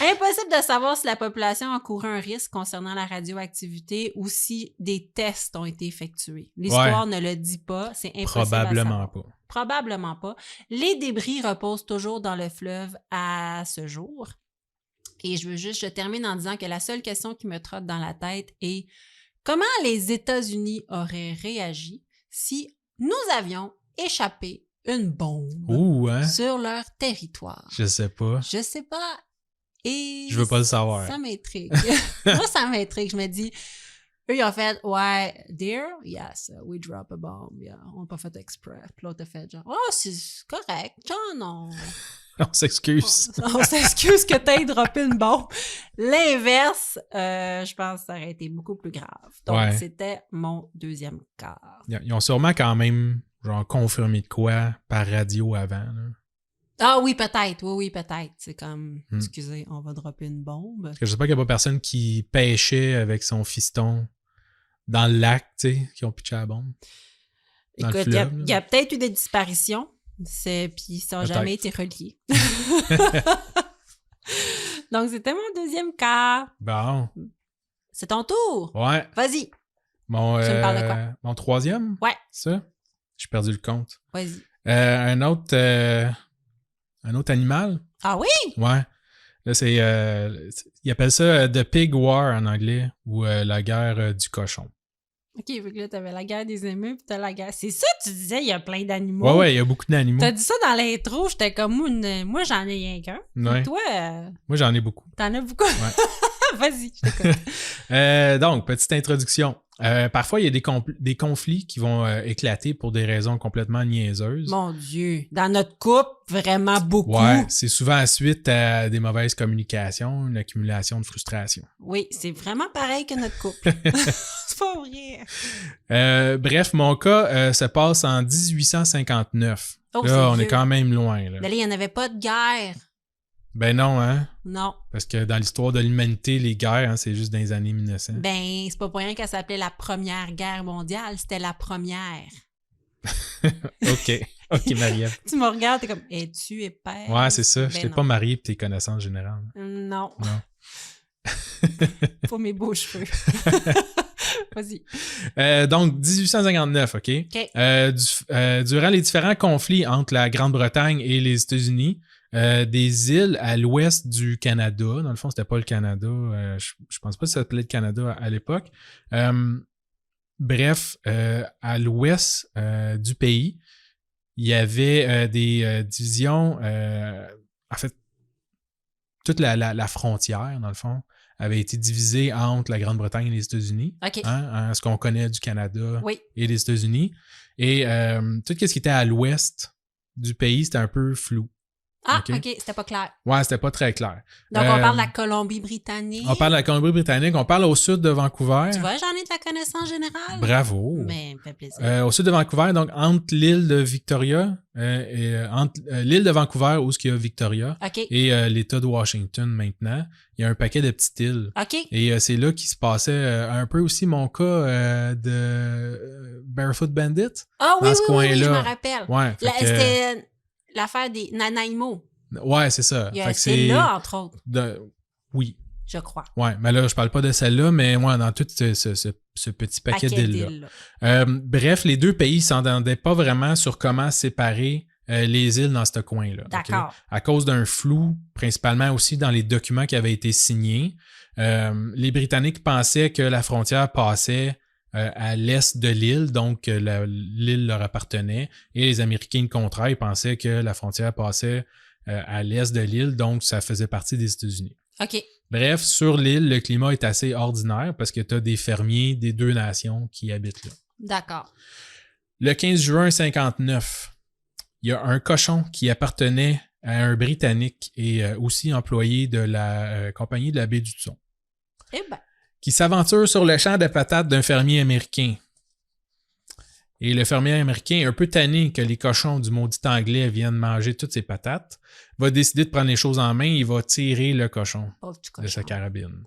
S2: Impossible de savoir si la population a couru un risque concernant la radioactivité ou si des tests ont été effectués. L'histoire ne le dit pas. C'est impossible à savoir. Probablement pas. Les débris reposent toujours dans le fleuve à ce jour. Et je termine en disant que la seule question qui me trotte dans la tête est comment les États-Unis auraient réagi si nous avions échappé une bombe sur leur territoire.
S3: Je sais pas.
S2: Et
S3: je veux pas le savoir.
S2: Ça m'intrigue. Moi, ça m'intrigue. Je me dis, Eux, ils ont fait, ouais, dear, yes, we drop a bomb. Yeah, on n'a pas fait exprès. Puis l'autre a fait genre, oh, c'est correct, John,
S3: On s'excuse.
S2: On s'excuse que t'aies droppé une bombe. L'inverse, je pense que ça aurait été beaucoup plus grave. Donc, c'était mon deuxième cas.
S3: Ils ont sûrement quand même genre confirmé de quoi par radio avant. Là.
S2: Ah oui, peut-être. Oui, peut-être. C'est comme, excusez, on va dropper une bombe.
S3: Parce que je sais pas qu'il n'y a pas personne qui pêchait avec son fiston dans le lac, tu sais, qui ont pitché la bombe.
S2: Écoute, il y a peut-être eu des disparitions, puis ça n'a jamais été relié. Donc, c'était mon deuxième cas.
S3: Bon.
S2: C'est ton tour.
S3: Ouais.
S2: Vas-y. Tu
S3: me parles de quoi? Mon troisième?
S2: Ouais.
S3: Ça? J'ai perdu le compte.
S2: Vas-y.
S3: Un autre animal?
S2: Ah oui?
S3: Ouais. Là, c'est... ils appellent ça The Pig War en anglais, ou la guerre du cochon.
S2: OK, vu que là, t'avais la guerre des émeus, puis t'as la guerre... C'est ça, tu disais, il y a plein d'animaux.
S3: Ouais, il y a beaucoup d'animaux.
S2: T'as dit ça dans l'intro, j'étais comme, moi, j'en ai rien qu'un.
S3: Ouais.
S2: Toi...
S3: Moi, j'en ai beaucoup.
S2: T'en as beaucoup?
S3: Ouais.
S2: Vas-y, je t'écoute.
S3: Donc, petite introduction. Parfois, il y a des conflits qui vont éclater pour des raisons complètement niaiseuses.
S2: Mon Dieu. Dans notre couple, vraiment beaucoup.
S3: Ouais, c'est souvent suite à des mauvaises communications, une accumulation de frustration.
S2: Oui, c'est vraiment pareil que notre couple. C'est pas vrai.
S3: Bref, mon cas se passe en 1859.
S2: Oh,
S3: là, on est quand même loin. Là,
S2: il n'y en avait pas de guerre.
S3: Ben non, hein?
S2: Non.
S3: Parce que dans l'histoire de l'humanité, les guerres, hein, c'est juste dans les années 1900.
S2: Ben, c'est pas pour rien qu'elle s'appelait la Première Guerre mondiale. C'était la première.
S3: OK, Marie-Ève.
S2: Tu me regardes, t'es comme, es-tu épaisse?
S3: Ouais, c'est ça.
S2: Ben
S3: Je t'ai pas marié pour tes connaissances générales.
S2: Non. Pour mes beaux cheveux. Vas-y.
S3: Donc, 1859, OK? Durant les différents conflits entre la Grande-Bretagne et les États-Unis, des îles à l'ouest du Canada, dans le fond, c'était pas le Canada, je pense pas que ça s'appelait le Canada à l'époque. Bref, à l'ouest du pays, il y avait des divisions, en fait, toute la frontière, dans le fond, avait été divisée entre la Grande-Bretagne et les États-Unis.
S2: OK.
S3: Hein, ce qu'on connaît du Canada
S2: oui.
S3: et des États-Unis. Et tout ce qui était à l'ouest du pays, c'était un peu flou.
S2: Ah, OK, c'était pas clair.
S3: Ouais, c'était pas très clair.
S2: Donc, on parle de la Colombie-Britannique.
S3: On parle de la Colombie-Britannique, on parle au sud de Vancouver.
S2: Tu vois, j'en ai de la connaissance générale.
S3: Bravo.
S2: Mais, me fait plaisir.
S3: Au sud de Vancouver, donc entre l'île de Victoria entre l'île de Vancouver où il y a Victoria et l'État de Washington maintenant, il y a un paquet de petites îles.
S2: OK.
S3: Et c'est là qu'il se passait un peu aussi mon cas de Barefoot Bandit.
S2: Ah oui, oui, je me rappelle.
S3: Ouais,
S2: c'était l'affaire des Nanaimo.
S3: Ouais, c'est ça.
S2: Il y a celle-là, entre autres.
S3: Oui.
S2: Je crois.
S3: Ouais, mais là, je parle pas de celle-là, mais moi, dans tout ce petit paquet d'îles-là. Bref, les deux pays ne s'entendaient pas vraiment sur comment séparer les îles dans ce coin-là.
S2: D'accord.
S3: Okay? À cause d'un flou, principalement aussi dans les documents qui avaient été signés. Les Britanniques pensaient que la frontière passait à l'est de l'île, donc l'île leur appartenait, et les Américains, le contraire, ils pensaient que la frontière passait à l'est de l'île, donc ça faisait partie des États-Unis.
S2: OK.
S3: Bref, sur l'île, le climat est assez ordinaire parce que tu as des fermiers des deux nations qui habitent là.
S2: D'accord.
S3: Le 15 juin 1959, il y a un cochon qui appartenait à un Britannique et aussi employé de la compagnie de la baie du Thon.
S2: Eh ben.
S3: Qui s'aventure sur le champ de patates d'un fermier américain. Et le fermier américain, un peu tanné que les cochons du maudit anglais viennent manger toutes ses patates, va décider de prendre les choses en main et il va tirer le cochon de sa carabine.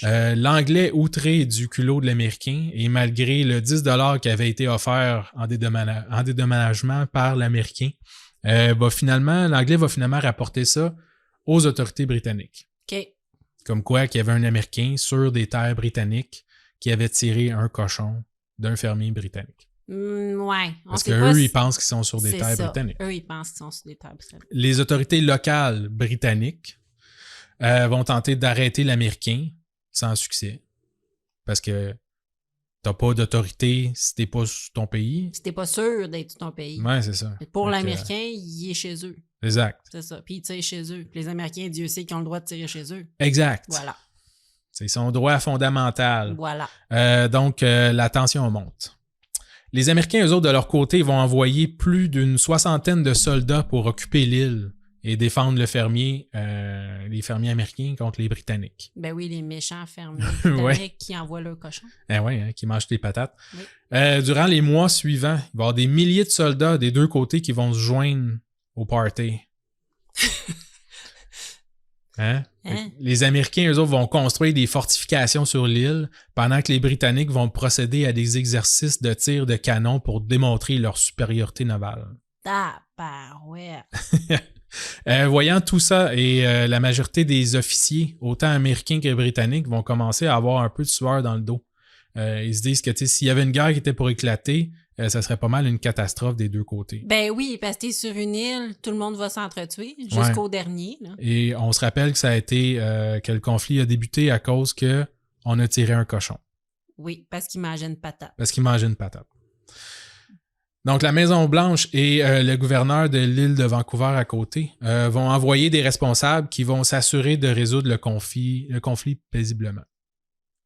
S3: L'anglais, outré du culot de l'américain, et malgré le 10$ qui avait été offert en dédommagement par l'américain, l'anglais va finalement rapporter ça aux autorités britanniques.
S2: OK.
S3: Comme quoi qu'il y avait un Américain sur des terres britanniques qui avait tiré un cochon d'un fermier britannique.
S2: Ouais.
S3: Parce qu'eux, ils pensent qu'ils sont sur des terres britanniques.
S2: Eux, ils pensent qu'ils sont sur des terres britanniques.
S3: Les autorités locales britanniques vont tenter d'arrêter l'Américain sans succès. Parce que t'as pas d'autorité si t'es pas sur ton pays.
S2: Si t'es pas sûr d'être sur ton pays.
S3: Ouais, c'est ça.
S2: Pour l'Américain, il est chez eux.
S3: Exact.
S2: C'est ça. Puis il tire chez eux. Puis les Américains, Dieu sait qu'ils ont le droit de tirer chez eux.
S3: Exact.
S2: Voilà.
S3: C'est son droit fondamental.
S2: Voilà.
S3: Donc, la tension monte. Les Américains, eux autres, de leur côté, vont envoyer plus d'une 60aine de soldats pour occuper l'île et défendre les fermiers américains contre les Britanniques.
S2: Ben oui, les méchants fermiers britanniques qui envoient leurs cochons.
S3: Oui, qui mangent des patates.
S2: Oui.
S3: Durant les mois suivants, il va y avoir des milliers de soldats des deux côtés qui vont se joindre au party. Hein? Les Américains, eux autres, vont construire des fortifications sur l'île pendant que les Britanniques vont procéder à des exercices de tir de canon pour démontrer leur supériorité navale.
S2: Ouais.
S3: Voyant tout ça et la majorité des officiers, autant américains que britanniques, vont commencer à avoir un peu de sueur dans le dos. Ils se disent que s'il y avait une guerre qui était pour éclater, ça serait pas mal une catastrophe des deux côtés.
S2: Ben oui, parce que t'es sur une île, tout le monde va s'entretuer jusqu'au dernier. Là.
S3: Et on se rappelle que ça a été que le conflit a débuté à cause que on a tiré un cochon.
S2: Oui, parce qu'il mangeait une patate.
S3: Donc, la Maison-Blanche et le gouverneur de l'île de Vancouver à côté vont envoyer des responsables qui vont s'assurer de résoudre le conflit paisiblement.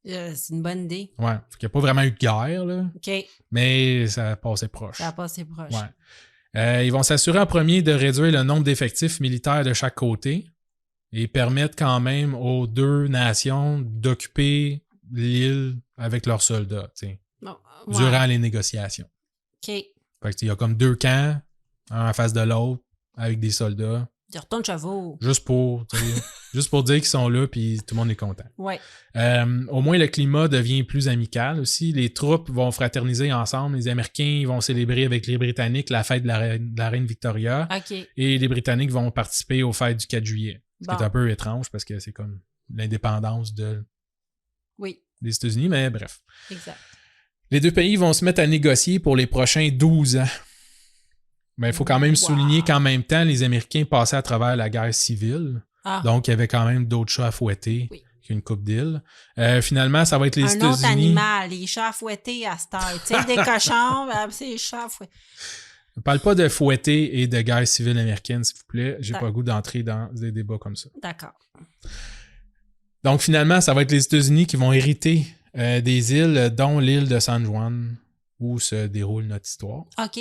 S2: C'est une bonne idée.
S3: Ouais. Il n'y a pas vraiment eu de guerre, là.
S2: OK.
S3: Mais ça a passé proche.
S2: Ouais.
S3: Ils vont s'assurer en premier de réduire le nombre d'effectifs militaires de chaque côté et permettre quand même aux deux nations d'occuper l'île avec leurs soldats, durant les négociations.
S2: OK.
S3: Fait que, il y a comme deux camps, un en face de l'autre, avec des soldats.
S2: Ils retournent chevaux.
S3: Juste pour dire qu'ils sont là, puis tout le monde est content.
S2: Ouais.
S3: Au moins, le climat devient plus amical aussi. Les troupes vont fraterniser ensemble. Les Américains vont célébrer avec les Britanniques la fête de la reine Victoria.
S2: OK.
S3: Et les Britanniques vont participer aux fêtes du 4 juillet. Ce qui est un peu étrange parce que c'est comme l'indépendance des États-Unis, mais bref.
S2: Exact.
S3: Les deux pays vont se mettre à négocier pour les prochains 12 ans. Mais il faut quand même souligner qu'en même temps, les Américains passaient à travers la guerre civile. Donc, il y avait quand même d'autres chats à fouetter qu'une coupe d'îles. Finalement, ça va être les États-Unis.
S2: Un autre animal, les chats à fouetter à cette heure. Tu sais, des cochons, c'est les chats à fouetter.
S3: Ne parle pas de fouetter et de guerre civile américaine, s'il vous plaît. J'ai pas le goût d'entrer dans des débats comme ça.
S2: D'accord.
S3: Donc, finalement, ça va être les États-Unis qui vont hériter des îles, dont l'île de San Juan, où se déroule notre histoire.
S2: OK.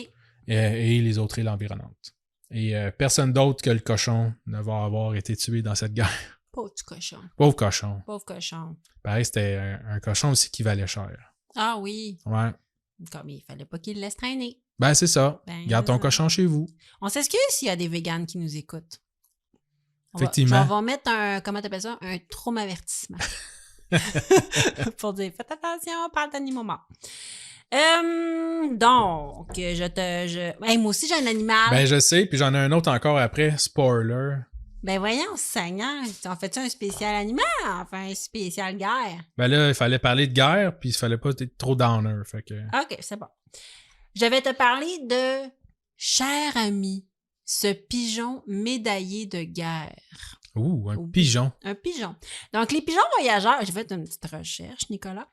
S3: Et les autres îles environnantes. Et personne d'autre que le cochon ne va avoir été tué dans cette guerre.
S2: Pauvre cochon.
S3: Pauvre cochon.
S2: Pauvre cochon.
S3: Pareil, c'était un cochon aussi qui valait cher.
S2: Ah oui.
S3: Ouais.
S2: Comme il fallait pas qu'il le laisse traîner.
S3: Ben, c'est ça. Garde ton cochon chez vous.
S2: On s'excuse s'il y a des véganes qui nous écoutent.
S3: Effectivement.
S2: On va mettre comment t'appelles ça? Un traumavertissement. Pour dire, faites attention, on parle d'animaux morts. Donc, moi aussi, j'ai un animal.
S3: Ben, je sais, puis j'en ai un autre encore après. Spoiler.
S2: Ben, voyons, Seigneur. On fait-tu un spécial animal? Enfin, un spécial guerre?
S3: Ben là, il fallait parler de guerre, puis il fallait pas être trop downer. Fait que...
S2: OK, c'est bon. Je vais te parler de cher ami, ce pigeon médaillé de guerre.
S3: Ouh, un pigeon.
S2: Un pigeon. Donc, les pigeons voyageurs, j'ai fait une petite recherche, Nicolas.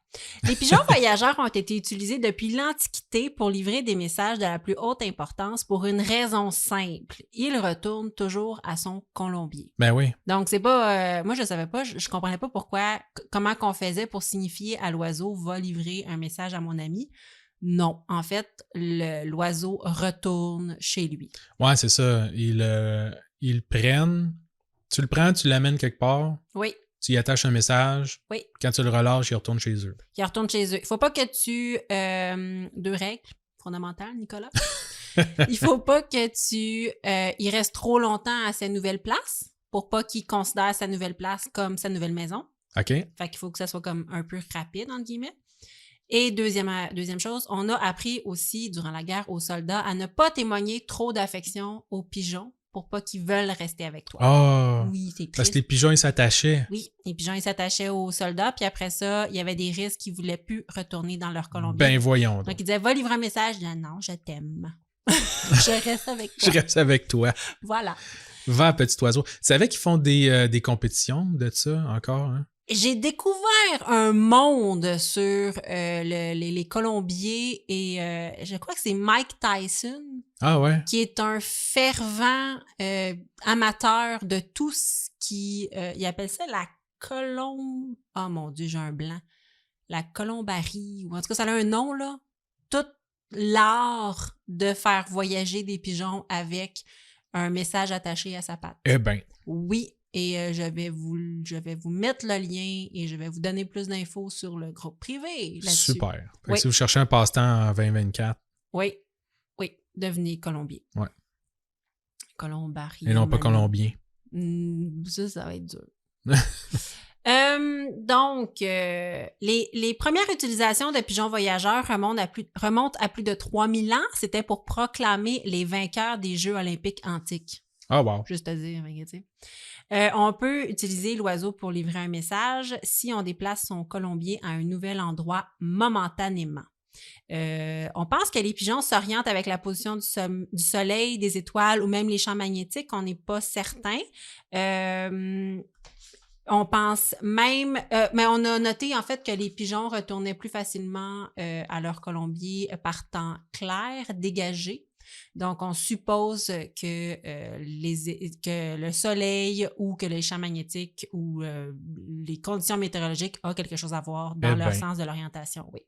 S2: Les pigeons voyageurs ont été utilisés depuis l'Antiquité pour livrer des messages de la plus haute importance pour une raison simple. Il retourne toujours à son colombier.
S3: Ben oui.
S2: Donc, c'est pas... moi, je savais pas, je comprenais pas comment qu'on faisait pour signifier à l'oiseau « va livrer un message à mon ami ». Non, en fait, l'oiseau retourne chez lui. Ouais,
S3: c'est ça. Ils prennent... Tu le prends, tu l'amènes quelque part.
S2: Oui.
S3: Tu y attaches un message.
S2: Oui.
S3: Quand tu le relâches, il retourne chez eux.
S2: Il retourne chez eux. Il ne faut pas que tu... deux règles fondamentales, Nicolas. Il faut pas que tu... il reste trop longtemps à sa nouvelle place pour pas qu'il considère sa nouvelle place comme sa nouvelle maison.
S3: OK.
S2: Fait qu'il faut que ça soit comme un peu rapide, entre guillemets. Et deuxième chose, on a appris aussi, durant la guerre, aux soldats à ne pas témoigner trop d'affection aux pigeons pour pas qu'ils veulent rester avec toi.
S3: Oh!
S2: Oui, c'est triste.
S3: Parce que les pigeons, ils s'attachaient.
S2: Oui, les pigeons, ils s'attachaient aux soldats, puis après ça, il y avait des risques qu'ils voulaient plus retourner dans leur colombie.
S3: Ben voyons donc.
S2: Donc, ils disaient, va livrer un message. Je disais, non, je t'aime. Je reste avec toi.
S3: Je reste avec toi.
S2: Voilà.
S3: Va, petit oiseau. Tu savais qu'ils font des compétitions de ça encore, hein?
S2: J'ai découvert un monde sur les colombiers et je crois que c'est Mike Tyson.
S3: Ah ouais?
S2: Qui est un fervent amateur de tout ce qui... il appelle ça la Oh mon Dieu, j'ai un blanc. La colombarie, ou en tout cas, ça a un nom, là. Tout l'art de faire voyager des pigeons avec un message attaché à sa patte.
S3: Eh bien.
S2: Oui, et je vais vous mettre le lien et je vais vous donner plus d'infos sur le groupe privé là-dessus.
S3: Super.
S2: Oui.
S3: Si vous cherchez un passe-temps en 2024.
S2: Oui, devenez colombier.
S3: Ouais.
S2: Colombarie.
S3: Et non pas colombien.
S2: Ça va être dur. Donc, les premières utilisations de pigeons voyageurs remontent à plus de 3000 ans. C'était pour proclamer les vainqueurs des Jeux olympiques antiques.
S3: Ah, wow.
S2: Juste à dire, tu sais. On peut utiliser l'oiseau pour livrer un message si on déplace son colombier à un nouvel endroit momentanément. On pense que les pigeons s'orientent avec la position du soleil, des étoiles ou même les champs magnétiques. On n'est pas certain. On pense même, mais on a noté en fait que les pigeons retournaient plus facilement à leur colombier par temps clair, dégagé. Donc, on suppose que le soleil ou que les champs magnétiques ou les conditions météorologiques ont quelque chose à voir dans leur sens de l'orientation, oui.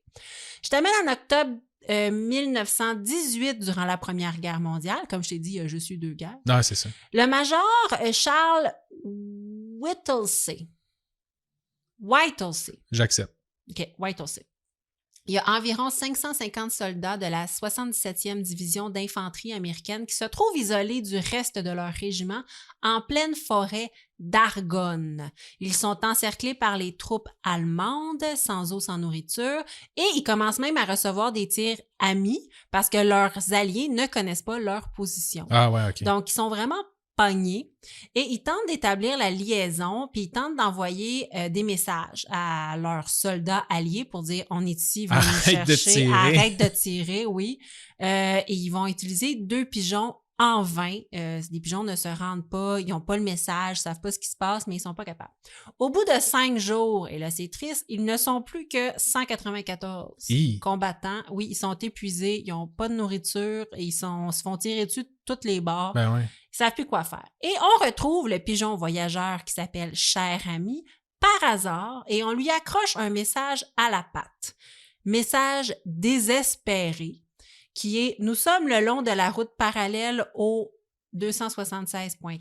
S2: Je t'amène en octobre 1918, durant la Première Guerre mondiale. Comme je t'ai dit, il y a juste eu 2 guerres.
S3: Non, c'est ça.
S2: Le major Charles Whittlesey.
S3: J'accepte.
S2: OK, Whittlesey. Il y a environ 550 soldats de la 77e division d'infanterie américaine qui se trouvent isolés du reste de leur régiment en pleine forêt d'Argonne. Ils sont encerclés par les troupes allemandes, sans eau, sans nourriture, et ils commencent même à recevoir des tirs amis parce que leurs alliés ne connaissent pas leur position.
S3: Ah ouais, OK.
S2: Donc, ils sont vraiment pognés et ils tentent d'établir la liaison, puis ils tentent d'envoyer des messages à leurs soldats alliés pour dire « On est ici, venez nous chercher, arrête de tirer », oui. Et ils vont utiliser 2 pigeons en vain. Les pigeons ne se rendent pas, ils n'ont pas le message, ils ne savent pas ce qui se passe, mais ils ne sont pas capables. Au bout de 5 jours, et là c'est triste, ils ne sont plus que 194 combattants. Oui, ils sont épuisés, ils n'ont pas de nourriture, et ils se font tirer dessus de toutes les bords.
S3: Ben ouais.
S2: Ils ne savent plus quoi faire. Et on retrouve le pigeon voyageur qui s'appelle Cher Ami par hasard et on lui accroche un message à la patte. Message désespéré qui est « Nous sommes le long de la route parallèle au 276.4.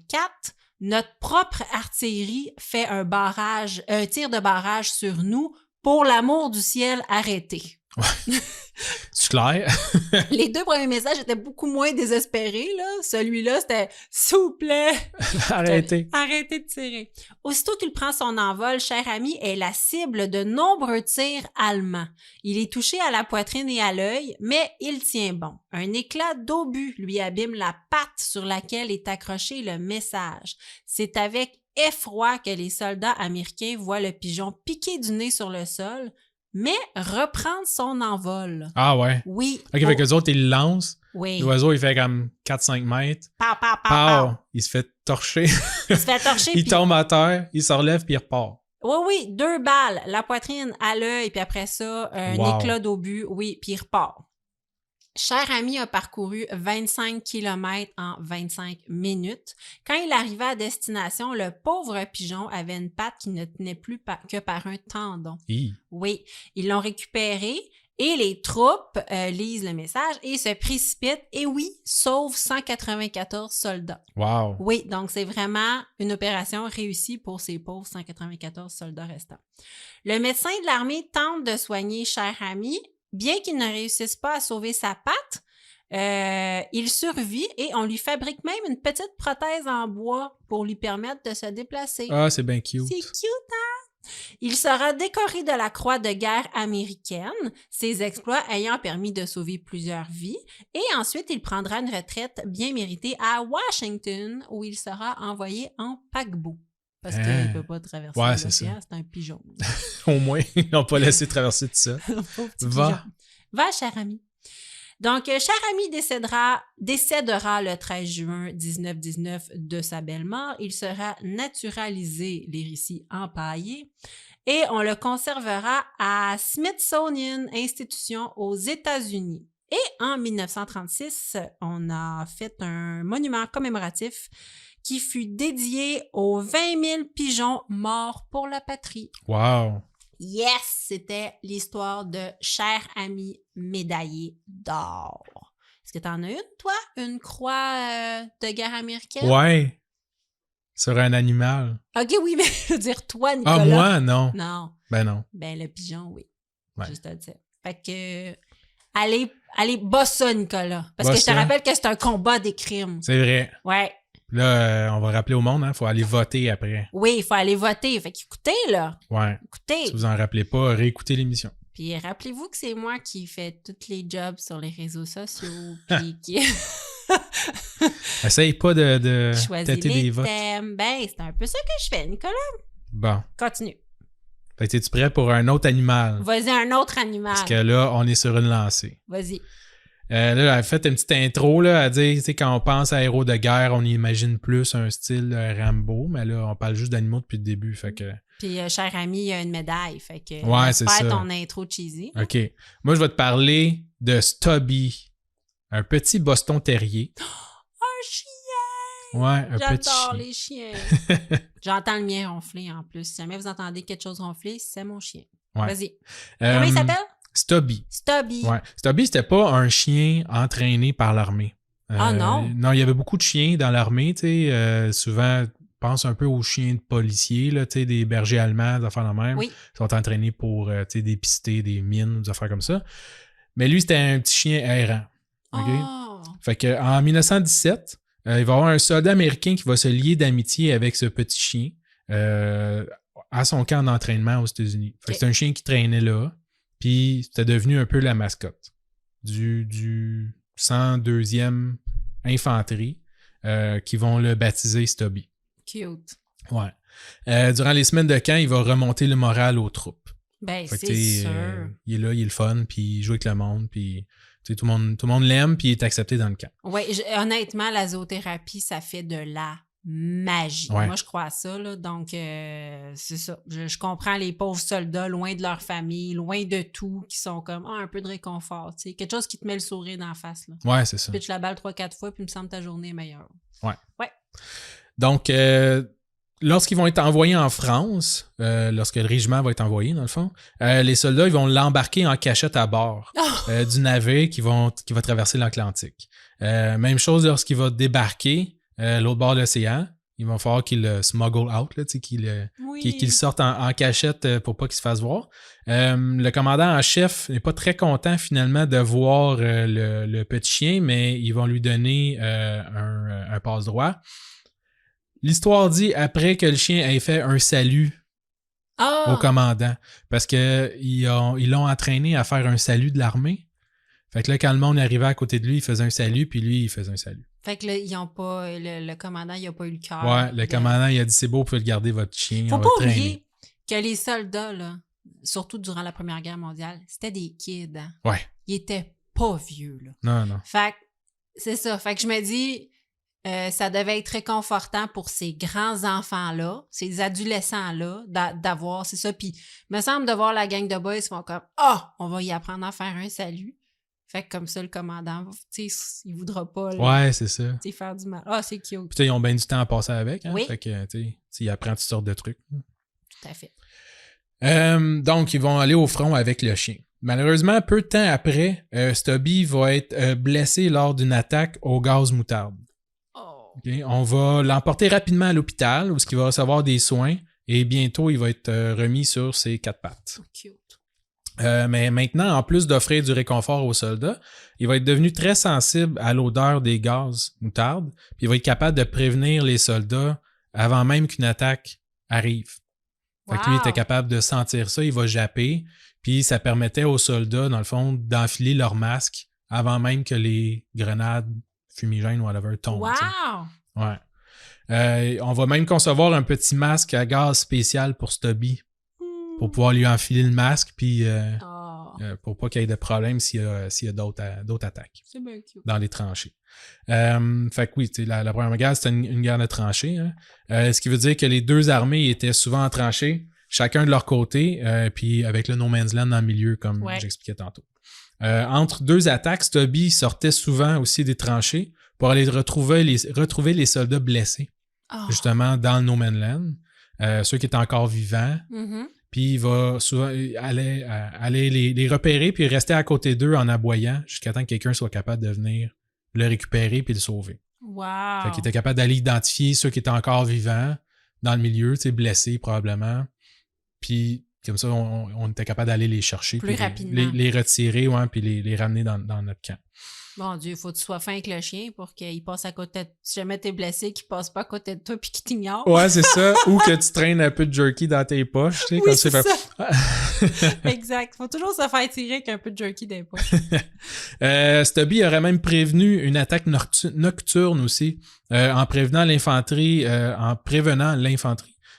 S2: Notre propre artillerie fait un tir de barrage sur nous. Pour l'amour du ciel, arrêtez. »
S3: C'est clair.
S2: Les 2 premiers messages étaient beaucoup moins désespérés, là. Celui-là, c'était « S'il vous plaît! »
S3: Arrêtez.
S2: Arrêtez de tirer. Aussitôt qu'il prend son envol, Cher Ami est la cible de nombreux tirs allemands. Il est touché à la poitrine et à l'œil, mais il tient bon. Un éclat d'obus lui abîme la patte sur laquelle est accroché le message. C'est avec effroi que les soldats américains voient le pigeon piquer du nez sur le sol, mais reprendre son envol.
S3: Ah ouais?
S2: Oui.
S3: OK, fait qu'eux autres, ils le lancent.
S2: Oui.
S3: L'oiseau, il fait comme 4-5 mètres.
S2: Pow.
S3: Il se fait torcher.
S2: Il
S3: tombe à terre, il se relève, puis il repart.
S2: Oui, 2 balles, la poitrine à l'œil, puis après ça, un éclat d'obus, oui, puis il repart. Cher Ami a parcouru 25 km en 25 minutes. Quand il arrivait à destination, le pauvre pigeon avait une patte qui ne tenait plus que par un tendon. Oui, ils l'ont récupéré et les troupes lisent le message et se précipitent et oui, sauvent 194 soldats.
S3: Wow!
S2: Oui, donc c'est vraiment une opération réussie pour ces pauvres 194 soldats restants. Le médecin de l'armée tente de soigner Cher Ami. Bien qu'il ne réussisse pas à sauver sa patte, il survit et on lui fabrique même une petite prothèse en bois pour lui permettre de se déplacer.
S3: Ah, c'est bien cute.
S2: C'est cute, hein? Il sera décoré de la Croix de guerre américaine, ses exploits ayant permis de sauver plusieurs vies. Et ensuite, il prendra une retraite bien méritée à Washington, où il sera envoyé en paquebot. Parce qu'il ne peut pas traverser l'océan, c'est un pigeon.
S3: Au moins, ils n'ont pas laissé traverser tout ça.
S2: Va, Cher Ami. Donc, Cher Ami décédera le 13 juin 1919 de sa belle mort. Il sera naturalisé, les récits empaillés, et on le conservera à Smithsonian Institution aux États-Unis. Et en 1936, on a fait un monument commémoratif qui fut dédié aux 20 000 pigeons morts pour la patrie.
S3: Wow!
S2: Yes! C'était l'histoire de Cher Ami médaillé d'or. Est-ce que t'en as une, toi? Une croix de guerre américaine?
S3: Ouais! Sur un animal.
S2: OK, oui, mais je veux dire toi, Nicolas.
S3: Ah, moi, non.
S2: Non.
S3: Ben non.
S2: Ben, le pigeon, oui.
S3: Ouais.
S2: Juste à dire. Fait que... Allez, bosse ça, Nicolas. Parce
S3: bosse
S2: que je te rappelle que c'est un combat des crimes.
S3: C'est vrai.
S2: Ouais.
S3: Là, on va rappeler au monde, il faut aller voter après.
S2: Oui, il faut aller voter. Fait qu'écoutez, là.
S3: Ouais.
S2: Écoutez.
S3: Si vous en rappelez pas, réécoutez l'émission.
S2: Puis rappelez-vous que c'est moi qui fais tous les jobs sur les réseaux sociaux. Puis qui...
S3: Essaye pas de
S2: choisir
S3: têter des votes.
S2: thèmes. Ben, c'est un peu ça que je fais, Nicolas.
S3: Bon.
S2: Continue.
S3: Fait que es-tu prêt pour un autre animal?
S2: Vas-y, un autre animal.
S3: Parce que là, on est sur une lancée.
S2: Vas-y.
S3: Là, elle a fait une petite intro, là, à dire, tu sais, quand on pense à héros de guerre, on imagine plus un style Rambo, mais là, on parle juste d'animaux depuis le début, fait que...
S2: Puis, cher ami, il y a une médaille, fait que...
S3: Ouais, c'est ça.
S2: ton intro cheesy.
S3: OK. Moi, je vais te parler de Stubby, un petit Boston terrier.
S2: Un chien!
S3: Ouais, un petit
S2: J'adore
S3: chien.
S2: les chiens. J'entends le mien ronfler, en plus. Si jamais vous entendez quelque chose ronfler, c'est mon chien.
S3: Ouais.
S2: Vas-y. Comment il s'appelle?
S3: Stubby.
S2: Stubby.
S3: Ouais. Stubby, c'était pas un chien entraîné par l'armée.
S2: Ah non?
S3: Non, il y avait beaucoup de chiens dans l'armée, tu sais. Souvent, pense un peu aux chiens de policiers, là, tu sais, des bergers allemands, des affaires de même.
S2: Oui.
S3: Ils sont entraînés pour, tu sais, dépister des mines, des affaires comme ça. Mais lui, c'était un petit chien errant. OK?
S2: Oh.
S3: Fait que en 1917, il va y avoir un soldat américain qui va se lier d'amitié avec ce petit chien à son camp d'entraînement aux États-Unis. Fait que c'est un chien qui traînait là. Puis c'était devenu un peu la mascotte du 102e infanterie qui vont le baptiser Stubby.
S2: Cute.
S3: Ouais. Durant les semaines de camp, il va remonter le moral aux troupes.
S2: Ben,
S3: Fait que,
S2: c'est sûr.
S3: il est là, il est le fun, puis il joue avec le monde, puis tout le monde l'aime, puis il est accepté dans le camp.
S2: Oui, honnêtement, la zoothérapie, ça fait de la magie.
S3: Ouais.
S2: Moi, je crois à ça, là. Donc, c'est ça. Je comprends les pauvres soldats loin de leur famille, loin de tout, qui sont comme un peu de réconfort. Tu sais, quelque chose qui te met le sourire d'en face. Là.
S3: Ouais, c'est ça.
S2: Tu pitches la balle 3-4 fois, puis il me semble que ta journée est meilleure.
S3: Ouais.
S2: Ouais.
S3: Donc, lorsqu'ils vont être envoyés en France, lorsque le régiment va être envoyé, dans le fond, les soldats ils vont l'embarquer en cachette à bord du navire qui va traverser l'Atlantique. Même chose lorsqu'il va débarquer l'autre bord de l'océan. Il va falloir qu'il le smuggle out, là, qu'il le sorte en cachette pour pas qu'il se fasse voir. Le commandant en chef n'est pas très content finalement de voir le petit chien, mais ils vont lui donner un passe-droit. L'histoire dit après que le chien ait fait un salut au commandant. Parce qu'ils l'ont entraîné à faire un salut de l'armée. Fait que là, quand le monde arrivait à côté de lui, il faisait un salut, puis lui, il faisait un salut.
S2: Fait que là, ils ont pas. Le commandant, il a pas eu le cœur.
S3: Ouais, le commandant, il a dit c'est beau, vous pouvez le garder votre chien.
S2: Faut pas oublier que les soldats, là, surtout durant la Première Guerre mondiale, c'était des kids. Hein?
S3: Ouais.
S2: Ils étaient pas vieux, là.
S3: Non.
S2: Fait que c'est ça. Fait que je me dis. Ça devait être réconfortant pour ces grands enfants-là, ces adolescents-là, d'avoir, c'est ça. Puis, il me semble de voir la gang de boys qui font comme « Ah, on va y apprendre à faire un salut. » Fait que comme ça, le commandant, tu sais, il voudra pas
S3: ouais, c'est ça.
S2: Faire du mal. Ah, c'est cute.
S3: Puis, ils ont bien du temps à passer avec. Hein?
S2: Oui.
S3: Fait que, tu sais, il apprend toutes sortes de trucs.
S2: Tout à fait.
S3: Donc, ils vont aller au front avec le chien. Malheureusement, peu de temps après, Stubby va être blessé lors d'une attaque au gaz moutarde. Okay. On va l'emporter rapidement à l'hôpital où il va recevoir des soins et bientôt il va être remis sur ses 4 pattes.
S2: Cute.
S3: Mais maintenant, en plus d'offrir du réconfort aux soldats, il va être devenu très sensible à l'odeur des gaz moutarde, puis il va être capable de prévenir les soldats avant même qu'une attaque arrive. Fait que lui, il était capable de sentir ça, il va japper, puis ça permettait aux soldats, dans le fond, d'enfiler leur masque avant même que les grenades fumigène ou whatever tombe.
S2: Wow!
S3: T'sais. Ouais. On va même concevoir un petit masque à gaz spécial pour Stubby pour pouvoir lui enfiler le masque puis pour pas qu'il y ait de problème s'il y a d'autres attaques.
S2: C'est bien cute. Dans
S3: les tranchées. Fait que oui, la Première Guerre, c'était une guerre de tranchées. Hein. Ce qui veut dire que les deux armées étaient souvent en tranchées. chacun de leur côté, puis avec le No Man's Land dans le milieu, comme j'expliquais tantôt. Entre deux attaques, Stubby sortait souvent aussi des tranchées pour aller retrouver les soldats blessés, justement, dans le No Man's Land, ceux qui étaient encore vivants. Puis il va souvent aller les repérer puis rester à côté d'eux en aboyant jusqu'à temps que quelqu'un soit capable de venir le récupérer puis le sauver.
S2: Wow!
S3: Fait qu'il était capable d'aller identifier ceux qui étaient encore vivants dans le milieu, tu sais, blessés probablement. Puis comme ça, on était capable d'aller les chercher.
S2: Plus rapidement.
S3: Les retirer, puis les ramener dans notre camp.
S2: Mon Dieu, faut que tu sois fin avec le chien pour qu'il passe à côté de... Si jamais t'es blessé, qu'il passe pas à côté de toi puis qu'il t'ignore.
S3: Ouais, c'est ça. Ou que tu traînes un peu de jerky dans tes poches, tu sais,
S2: oui, c'est ça. Exact. Faut toujours se faire tirer avec un peu de jerky dans les poches.
S3: Stubby aurait même prévenu une attaque nocturne aussi, en prévenant l'infanterie,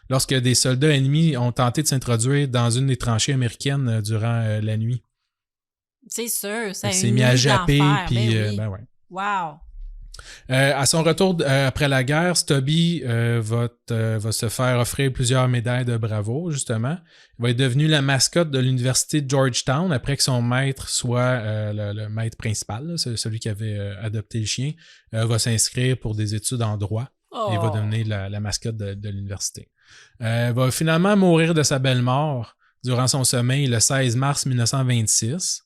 S3: lorsque des soldats ennemis ont tenté de s'introduire dans une des tranchées américaines durant la nuit.
S2: C'est sûr, ça
S3: s'est mis à japper, puis ouais.
S2: Wow!
S3: À son retour après la guerre, Stubby va se faire offrir plusieurs médailles de bravoure, justement. Il va être devenu la mascotte de l'université de Georgetown après que son maître soit le maître principal, là, celui qui avait adopté le chien, va s'inscrire pour des études en droit et va devenir la mascotte de l'université. Va finalement mourir de sa belle mort durant son sommeil le 16 mars 1926.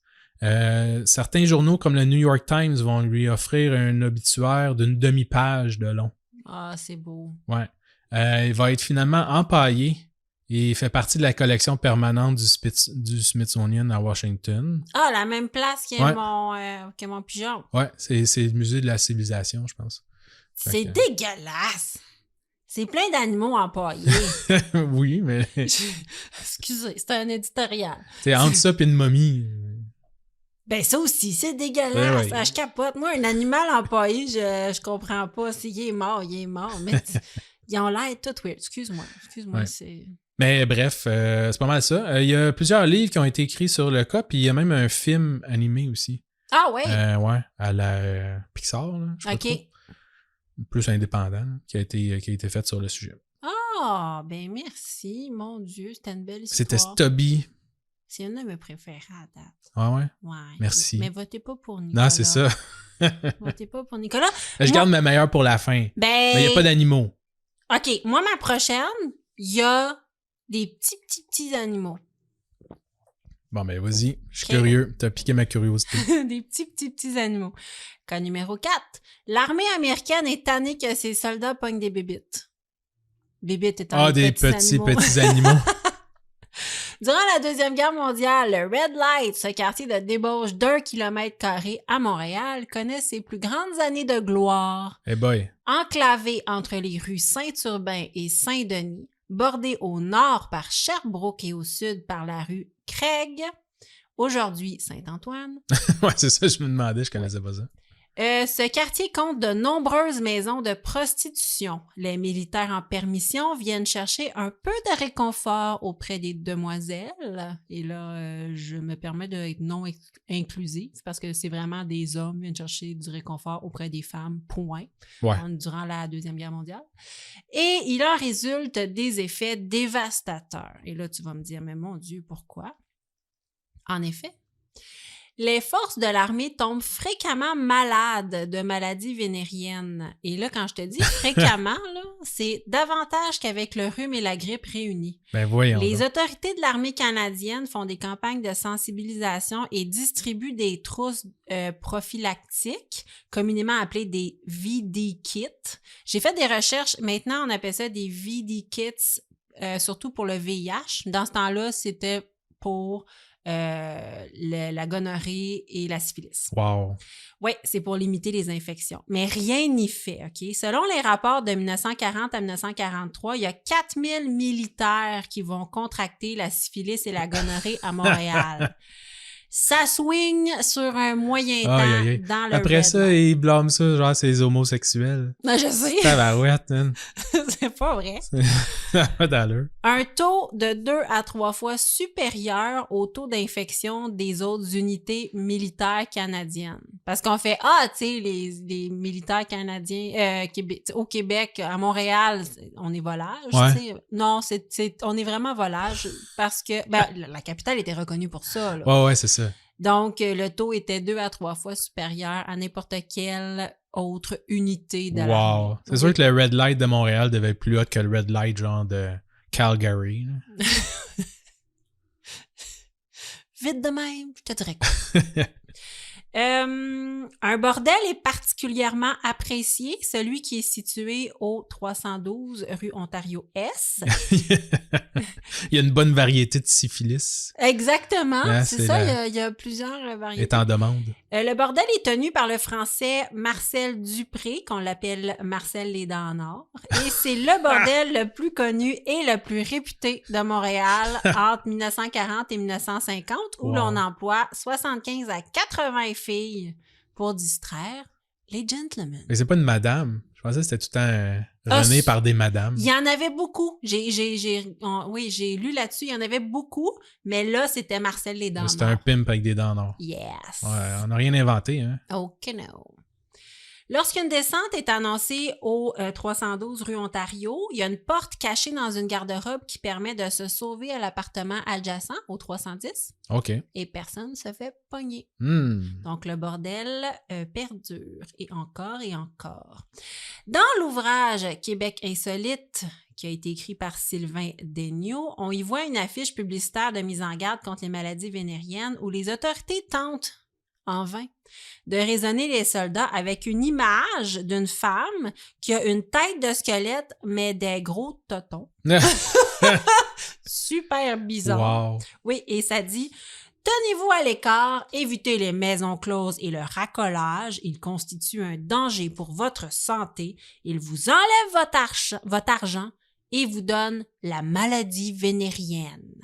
S3: Certains journaux comme le New York Times vont lui offrir un obituaire d'une demi-page de long.
S2: Ah, c'est beau.
S3: Ouais. Il va être finalement empaillé et fait partie de la collection permanente du Smithsonian à Washington.
S2: Ah, la même place que mon pigeon.
S3: Ouais, c'est le musée de la civilisation, je pense.
S2: C'est dégueulasse! C'est plein d'animaux empaillés.
S3: Oui, mais...
S2: Excusez, c'est un éditorial.
S3: C'est entre ça et une momie...
S2: Ben ça aussi, c'est dégueulasse.
S3: Oui.
S2: Ah, je capote. Moi, un animal empaillé, je comprends pas. S'il est mort, il est mort. Mais ils ont l'air tout weird. Excuse-moi,
S3: ouais.
S2: c'est...
S3: Mais bref, c'est pas mal ça. Il y a plusieurs livres qui ont été écrits sur le cas, puis il y a même un film animé aussi.
S2: Ah ouais?
S3: Ouais, à la Pixar, là, je sais pas trop. Plus indépendant, là, qui a été fait sur le sujet.
S2: Ah, ben merci, mon Dieu, c'était une belle histoire.
S3: C'était Stubby.
S2: C'est une de mes préférées à date.
S3: Ah ouais?
S2: Ouais.
S3: Merci.
S2: Mais votez pas pour Nicolas.
S3: Non, c'est ça.
S2: Votez pas pour Nicolas.
S3: Je garde ma meilleure pour la fin. Mais il n'y a pas d'animaux.
S2: OK. Moi, ma prochaine, il y a des petits animaux.
S3: Bon, ben vas-y. Je suis curieux. T'as piqué ma curiosité.
S2: Des petits animaux. Cas numéro 4. L'armée américaine est tannée que ses soldats pognent des bébites. Bébites étant des petits animaux. Durant la Deuxième Guerre mondiale, le Red Light, ce quartier de débauche d'1 km² à Montréal, connaît ses plus grandes années de gloire.
S3: Eh boy!
S2: Enclavé entre les rues Saint-Urbain et Saint-Denis, bordé au nord par Sherbrooke et au sud par la rue Craig, aujourd'hui Saint-Antoine.
S3: Ouais, c'est ça, je me demandais, je connaissais pas ça.
S2: Ce quartier compte de nombreuses maisons de prostitution. Les militaires en permission viennent chercher un peu de réconfort auprès des demoiselles. Et là, je me permets d'être non inclusive parce que c'est vraiment des hommes qui viennent chercher du réconfort auprès des femmes, point, durant la Deuxième Guerre mondiale. Et il en résulte des effets dévastateurs. Et là, tu vas me dire, mais mon Dieu, pourquoi? En effet, les forces de l'armée tombent fréquemment malades de maladies vénériennes. Et là, quand je te dis fréquemment, là, c'est davantage qu'avec le rhume et la grippe réunis.
S3: Ben voyons.
S2: Les autorités de l'armée canadienne font des campagnes de sensibilisation et distribuent des trousses prophylactiques, communément appelées des VD kits. J'ai fait des recherches. Maintenant, on appelle ça des VD kits, surtout pour le VIH. Dans ce temps-là, c'était pour... la gonorrhée et la syphilis.
S3: Wow!
S2: Oui, c'est pour limiter les infections. Mais rien n'y fait, OK? Selon les rapports de 1940 à 1943, il y a 4000 militaires qui vont contracter la syphilis et la gonorrhée à Montréal. Ça swing sur un moyen temps dans le
S3: Après ça, ils blâment ça, genre, c'est les homosexuels.
S2: Non, je sais.
S3: Tabarouette, man.
S2: C'est pas vrai.
S3: Ça pas d'allure.
S2: Un taux de 2 à 3 fois supérieur au taux d'infection des autres unités militaires canadiennes. Parce qu'on fait, tu sais, les militaires canadiens au Québec, à Montréal, on est volage. Ouais. Non, on est vraiment volage parce que la capitale était reconnue pour ça. Là.
S3: Ouais, c'est ça.
S2: Donc, le taux était 2 à 3 fois supérieur à n'importe quelle autre unité de l'armée.
S3: Wow! C'est sûr que le Red Light de Montréal devait être plus haut que le Red Light, genre, de Calgary.
S2: Vite de même, je te dirais. Un bordel est particulièrement apprécié, celui qui est situé au 312 rue Ontario-S.
S3: Il y a une bonne variété de syphilis.
S2: Exactement, c'est ça, il y a plusieurs variétés.
S3: Est en demande.
S2: Le bordel est tenu par le Français Marcel Dupré, qu'on l'appelle Marcel les Dents en or, et c'est le bordel le plus connu et le plus réputé de Montréal entre 1940 et 1950, où l'on emploie 75 à 80 filles pour distraire les gentlemen.
S3: Mais c'est pas une madame. Je pensais que c'était tout le temps rené par des madames.
S2: Il y en avait beaucoup. J'ai lu là-dessus. Il y en avait beaucoup, mais là, c'était Marcel les Dents.
S3: C'était un pimp avec des dents d'or.
S2: Yes.
S3: Ouais, on n'a rien inventé, hein.
S2: OK, no. Lorsqu'une descente est annoncée au 312 rue Ontario, il y a une porte cachée dans une garde-robe qui permet de se sauver à l'appartement adjacent au 310.
S3: OK.
S2: Et personne ne se fait pogner. Donc, le bordel perdure et encore. Dans l'ouvrage Québec insolite, qui a été écrit par Sylvain Daigneault, on y voit une affiche publicitaire de mise en garde contre les maladies vénériennes où les autorités tentent, en vain, de raisonner les soldats avec une image d'une femme qui a une tête de squelette, mais des gros totons. Super bizarre.
S3: Wow.
S2: Oui, et ça dit « Tenez-vous à l'écart, évitez les maisons closes et le racolage. Il constitue un danger pour votre santé. Il vous enlève votre argent et vous donne la maladie vénérienne. »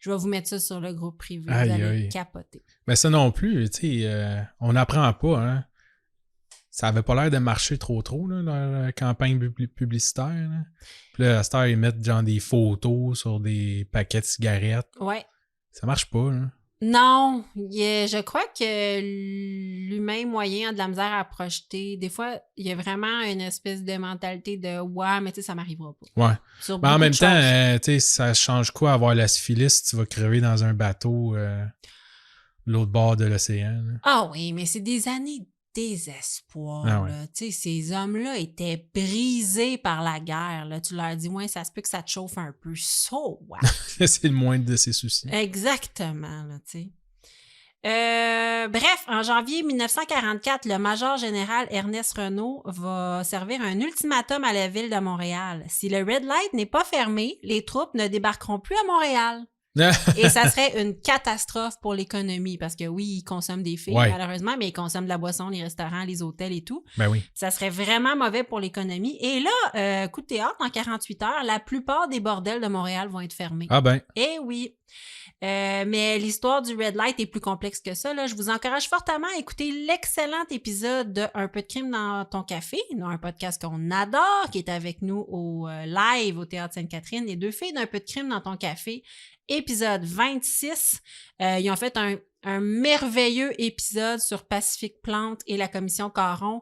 S2: Je vais vous mettre ça sur le groupe privé. Vous allez capoter.
S3: Mais ça non plus, tu sais, on n'apprend pas, hein. Ça avait pas l'air de marcher trop, là, leur campagne publicitaire. Là. Puis là, à cette heure, ils mettent genre des photos sur des paquets de cigarettes.
S2: Ouais.
S3: Ça marche pas, là.
S2: Non, je crois que l'humain moyen a de la misère à projeter. Des fois, il y a vraiment une espèce de mentalité de « ouais, mais tu sais, ça m'arrivera pas ».
S3: Ouais. Mais en même temps, tu sais, ça change quoi avoir la syphilis si tu vas crever dans un bateau l'autre bord de l'océan? Là.
S2: Ah oui, mais c'est des années de désespoir.
S3: Ah ouais.
S2: Tu sais, ces hommes-là étaient brisés par la guerre. Là. Tu leur dis « ouais, ça se peut que ça te chauffe un peu. » So what?
S3: C'est le moindre de ses soucis.
S2: Exactement, là, tu sais. Bref, en janvier 1944, le major général Ernest Renault va servir un ultimatum à la ville de Montréal. Si le Red Light n'est pas fermé, les troupes ne débarqueront plus à Montréal. Et ça serait une catastrophe pour l'économie parce que oui, ils consomment des filles malheureusement, mais ils consomment de la boisson, les restaurants, les hôtels et tout.
S3: Ben oui.
S2: Ça serait vraiment mauvais pour l'économie. Et là, coup de théâtre, en 48 heures, la plupart des bordels de Montréal vont être fermés.
S3: Ah ben.
S2: Eh oui. Mais l'histoire du Red Light est plus complexe que ça. Là. Je vous encourage fortement à écouter l'excellent épisode de Un peu de crime dans ton café, un podcast qu'on adore, qui est avec nous au live au Théâtre Sainte-Catherine. Les deux filles d'Un peu de crime dans ton café, épisode 26. Ils ont fait un merveilleux épisode sur Pacifique Plante et la commission Caron.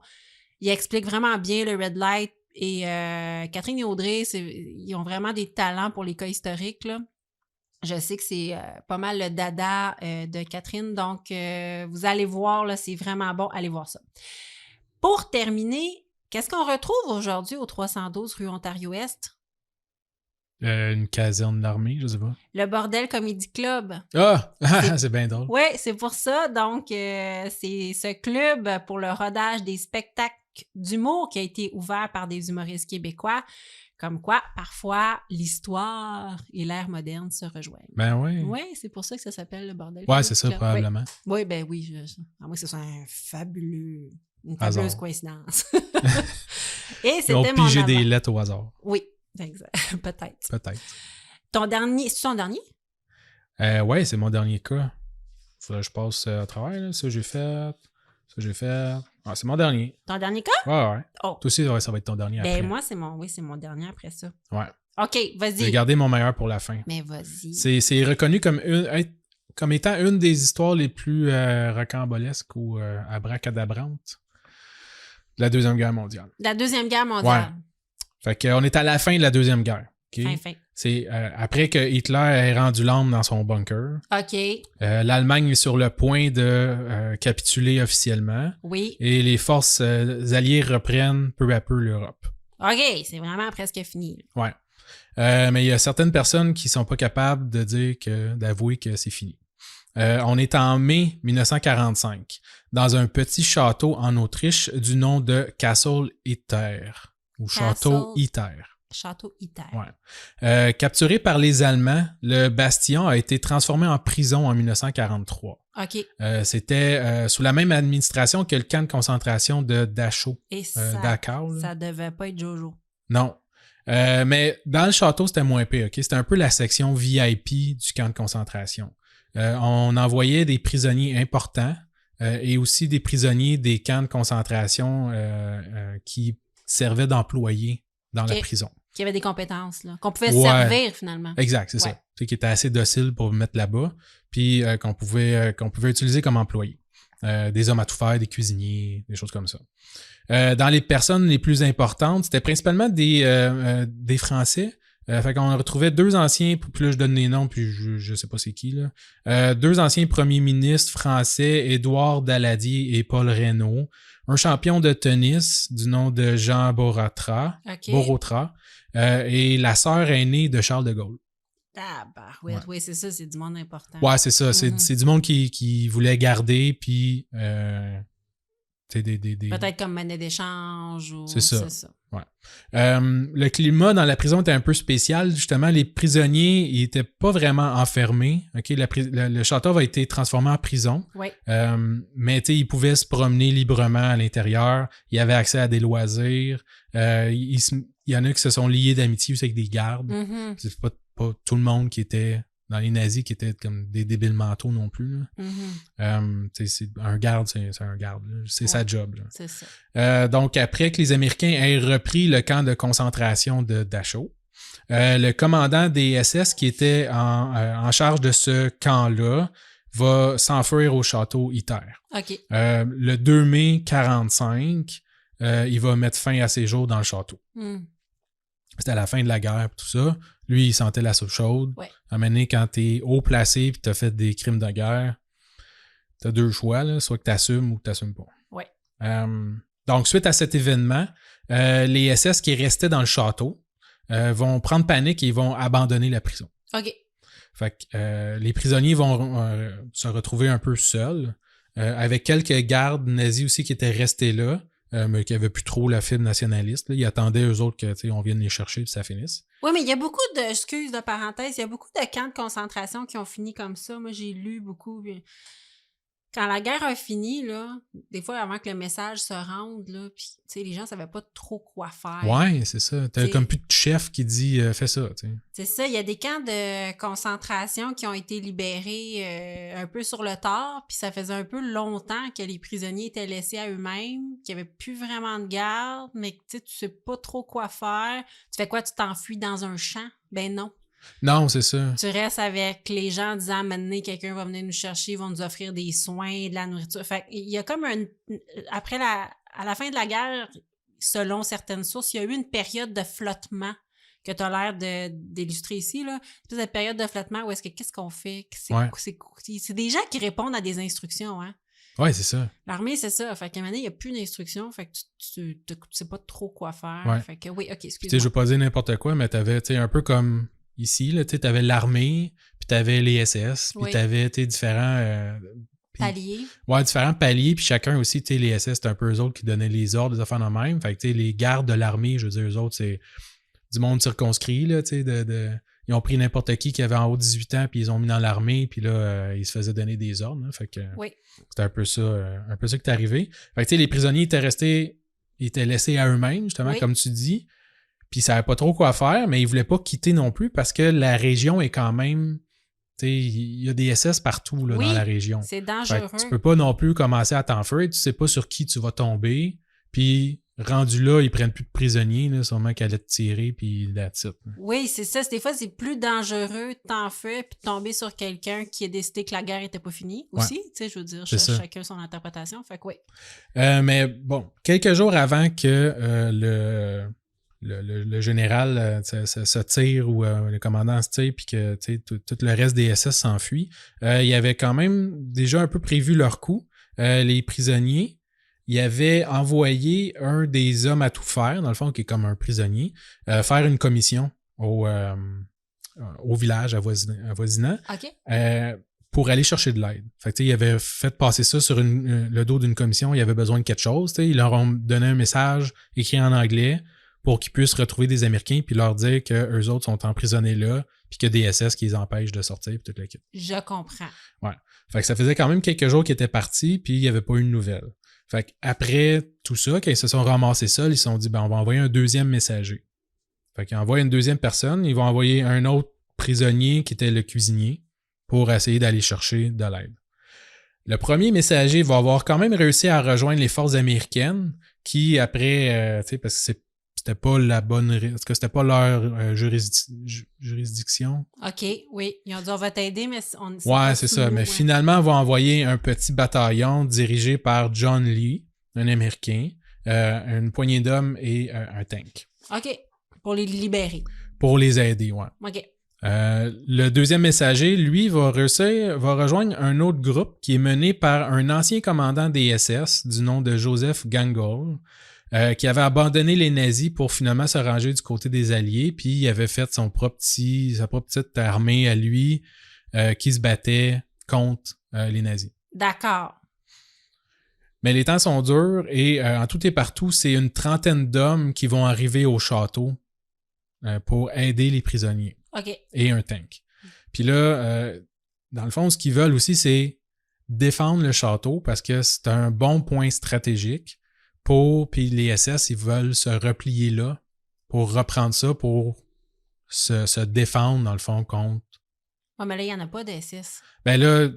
S2: Ils expliquent vraiment bien le Red Light et Catherine et Audrey, ils ont vraiment des talents pour les cas historiques, là. Je sais que c'est pas mal le dada de Catherine, donc vous allez voir, là, c'est vraiment bon, allez voir ça. Pour terminer, qu'est-ce qu'on retrouve aujourd'hui au 312 rue Ontario-Est?
S3: Une caserne d'armée, je sais pas.
S2: Le Bordel Comedy Club.
S3: Ah! C'est bien drôle.
S2: Oui, c'est pour ça. Donc, c'est ce club pour le rodage des spectacles d'humour qui a été ouvert par des humoristes québécois. Comme quoi, parfois, l'histoire et l'ère moderne se rejoignent.
S3: Ben oui.
S2: Oui, c'est pour ça que ça s'appelle le Bordel.
S3: Ouais, c'est ça, probablement.
S2: Oui, ben oui. À moi, ce soit une fabuleuse coïncidence. Et c'était
S3: mon
S2: Ils ont pigé
S3: des lettres au hasard.
S2: Oui, exact. Peut-être.
S3: Peut-être.
S2: C'est ton dernier?
S3: Ouais, c'est mon dernier cas. Faudrait que je passe à travers. Là. Ça, j'ai fait. Ah, c'est mon dernier.
S2: Ton dernier cas?
S3: Ouais.
S2: Oh.
S3: Toi aussi, ça va être ton dernier après.
S2: Moi, c'est mon dernier après ça.
S3: Ouais.
S2: OK, vas-y.
S3: J'ai gardé mon meilleur pour la fin.
S2: Mais vas-y.
S3: C'est reconnu comme étant une des histoires les plus rocambolesques ou abracadabrantes de la Deuxième Guerre mondiale.
S2: La Deuxième Guerre mondiale.
S3: Ouais. Fait qu'on est à la fin de la Deuxième Guerre. Okay?
S2: Fin.
S3: C'est après que Hitler ait rendu l'âme dans son bunker.
S2: OK.
S3: L'Allemagne est sur le point de capituler officiellement.
S2: Oui.
S3: Et les forces alliées reprennent peu à peu l'Europe.
S2: OK, c'est vraiment presque fini.
S3: Ouais. Mais il y a certaines personnes qui sont pas capables d'avouer que c'est fini. On est en mai 1945 dans un petit château en Autriche du nom de Castle Itter ou Château Itter.
S2: Château Itter.
S3: Ouais. Capturé par les Allemands, le bastion a été transformé en prison en 1943.
S2: OK.
S3: C'était sous la même administration que le camp de concentration de Dachau.
S2: Et
S3: Dachau.
S2: Ça devait pas être Jojo.
S3: Non. Mais dans le château, c'était moins pire. Okay? C'était un peu la section VIP du camp de concentration. On envoyait des prisonniers importants et aussi des prisonniers des camps de concentration qui servaient d'employés dans la prison.
S2: Qui avaient des compétences, là. Qu'on pouvait servir finalement.
S3: Exact, c'est ça. Tu sais, qui étaient assez dociles pour mettre là-bas, puis qu'on pouvait utiliser comme employés. Des hommes à tout faire, des cuisiniers, des choses comme ça. Dans les personnes les plus importantes, c'était principalement des Français. Fait qu'on retrouvait deux anciens, puis là je donne les noms, puis je sais pas c'est qui, là. Deux anciens premiers ministres français, Édouard Daladier et Paul Reynaud. Un champion de tennis du nom de Jean Borotra. Et la sœur aînée de Charles de Gaulle.
S2: Oui, c'est ça, c'est du monde important.
S3: Ouais, c'est ça. C'est du monde qui voulait garder, puis...
S2: Peut-être comme monnaie d'échange ou...
S3: C'est ça. Ouais. Le climat dans la prison était un peu spécial. Justement, les prisonniers ils étaient pas vraiment enfermés. Okay? Le château a été transformé en prison.
S2: Oui.
S3: Mais ils pouvaient se promener librement à l'intérieur. Ils avaient accès à des loisirs. Il y en a qui se sont liés d'amitié aussi avec des gardes.
S2: Mm-hmm.
S3: C'est pas tout le monde qui était... dans les nazis qui étaient comme des débiles mentaux non plus. Là.
S2: Mm-hmm.
S3: Un garde, c'est un garde. Là. C'est sa job. Là.
S2: C'est ça.
S3: Donc, après que les Américains aient repris le camp de concentration de Dachau, le commandant des SS qui était en charge de ce camp-là va s'enfuir au château Itter.
S2: OK.
S3: Le 2 mai 1945, il va mettre fin à ses jours dans le château. C'était à la fin de la guerre et tout ça. Lui, il sentait la soupe chaude.
S2: Ouais.
S3: À un moment donné, quand t'es haut placé et t'as fait des crimes de guerre, t'as deux choix, là, soit que t'assumes ou que t'assumes pas.
S2: Ouais.
S3: Donc, suite à cet événement, les SS qui restaient dans le château vont prendre panique et ils vont abandonner la prison.
S2: OK.
S3: Fait que les prisonniers vont se retrouver un peu seuls, avec quelques gardes nazis aussi qui étaient restés là. Mais qui n'avaient plus trop la fibre nationaliste. Là. Ils attendaient eux autres qu'on vienne les chercher et que ça finisse.
S2: Oui, mais il y a beaucoup excuse de parenthèse, il y a beaucoup de camps de concentration qui ont fini comme ça. Moi, j'ai lu beaucoup. Quand la guerre a fini, là, des fois, avant que le message se rende, là, puis, les gens ne savaient pas trop quoi faire.
S3: Ouais, c'est ça. T'as comme plus de chef qui dit « fais ça ».
S2: C'est ça. Il y a des camps de concentration qui ont été libérés un peu sur le tard, puis ça faisait un peu longtemps que les prisonniers étaient laissés à eux-mêmes, qu'il n'y avait plus vraiment de garde, mais que tu sais pas trop quoi faire. Tu fais quoi? Tu t'enfuis dans un champ? Ben non.
S3: Non, c'est ça.
S2: Tu restes avec les gens en disant maintenant quelqu'un va venir nous chercher, ils vont nous offrir des soins, de la nourriture. Fait il y a comme à la fin de la guerre, selon certaines sources, il y a eu une période de flottement que tu as l'air d'illustrer ici, là. Cette période de flottement où qu'est-ce qu'on fait? C'est des gens qui répondent à des instructions, hein.
S3: Oui, c'est ça.
S2: L'armée, c'est ça. Fait qu'à un moment donné, il n'y a plus d'instructions. Fait que tu sais pas trop quoi faire.
S3: Ouais.
S2: Fait que oui, OK, excuse-moi.
S3: Je ne veux pas dire n'importe quoi, mais tu avais un peu comme ici, tu avais l'armée, puis tu avais les SS, puis tu avais différents...
S2: paliers.
S3: Ouais, différents paliers, puis chacun aussi, les SS, c'était un peu eux autres qui donnaient les ordres, des affaires de même. Fait que les gardes de l'armée, je veux dire, eux autres, c'est du monde circonscrit, là, ils ont pris n'importe qui avait en haut de 18 ans, puis ils ont mis dans l'armée, puis là, ils se faisaient donner des ordres. Là, fait que c'était un peu ça qui est arrivé. Fait que les prisonniers étaient laissés à eux-mêmes, justement, comme tu dis. Puis ils ne savaient pas trop quoi faire, mais ils ne voulaient pas quitter non plus parce que la région est quand même il y a des SS partout là, dans la région.
S2: C'est dangereux.
S3: Tu peux pas non plus commencer à t'enfuir. Tu sais pas sur qui tu vas tomber. Puis, rendu là, ils prennent plus de prisonniers, là, sûrement qu'elle allait te tirer, puis that's it.
S2: Oui, c'est ça. Des fois, c'est plus dangereux de t'enfuir puis de tomber sur quelqu'un qui a décidé que la guerre était pas finie aussi. Tu sais, je veux dire, chacun son interprétation. Fait que oui.
S3: Mais bon, quelques jours avant que le général se tire ou le commandant se tire puis que tout le reste des SS s'enfuit, il y avait quand même déjà un peu prévu leur coup. Les prisonniers, il avait envoyé un des hommes à tout faire, dans le fond, qui est comme un prisonnier, faire une commission au village avoisinant pour aller chercher de l'aide. Fait que, il avait fait passer ça sur le dos d'une commission, il avait besoin de quelque chose. Ils leur ont donné un message écrit en anglais pour qu'ils puissent retrouver des Américains puis leur dire qu'eux autres sont emprisonnés là puis qu'il y a des SS qui les empêchent de sortir puis toute l'équipe.
S2: Je comprends.
S3: Ouais. Fait que ça faisait quand même quelques jours qu'ils étaient partis puis il n'y avait pas eu de nouvelles. Fait qu'après tout ça, quand ils se sont ramassés seuls, ils se sont dit, on va envoyer un deuxième messager. Fait qu'ils envoient une deuxième personne, ils vont envoyer un autre prisonnier qui était le cuisinier pour essayer d'aller chercher de l'aide. Le premier messager va avoir quand même réussi à rejoindre les forces américaines qui, après, parce que c'était pas la bonne... Parce que c'était pas leur juridiction.
S2: OK, oui. Ils ont dit, on va t'aider, mais on...
S3: Ouais, c'est ça. Mais finalement, on va envoyer un petit bataillon dirigé par John Lee, un Américain, une poignée d'hommes et un tank.
S2: OK. Pour les libérer.
S3: Pour les aider, ouais.
S2: OK.
S3: Le deuxième messager, lui, va rejoindre un autre groupe qui est mené par un ancien commandant des SS du nom de Joseph Gangol, qui avait abandonné les nazis pour finalement se ranger du côté des Alliés, puis il avait fait sa propre petite armée à lui qui se battait contre les nazis.
S2: D'accord.
S3: Mais les temps sont durs et en tout et partout, c'est une trentaine d'hommes qui vont arriver au château pour aider les prisonniers.
S2: OK.
S3: Et un tank. Puis là, dans le fond, ce qu'ils veulent aussi, c'est défendre le château parce que c'est un bon point stratégique. Puis les SS, ils veulent se replier là pour reprendre ça, pour se défendre, dans le fond, contre...
S2: Ouais, mais là, il n'y en a pas de SS.
S3: Ben là,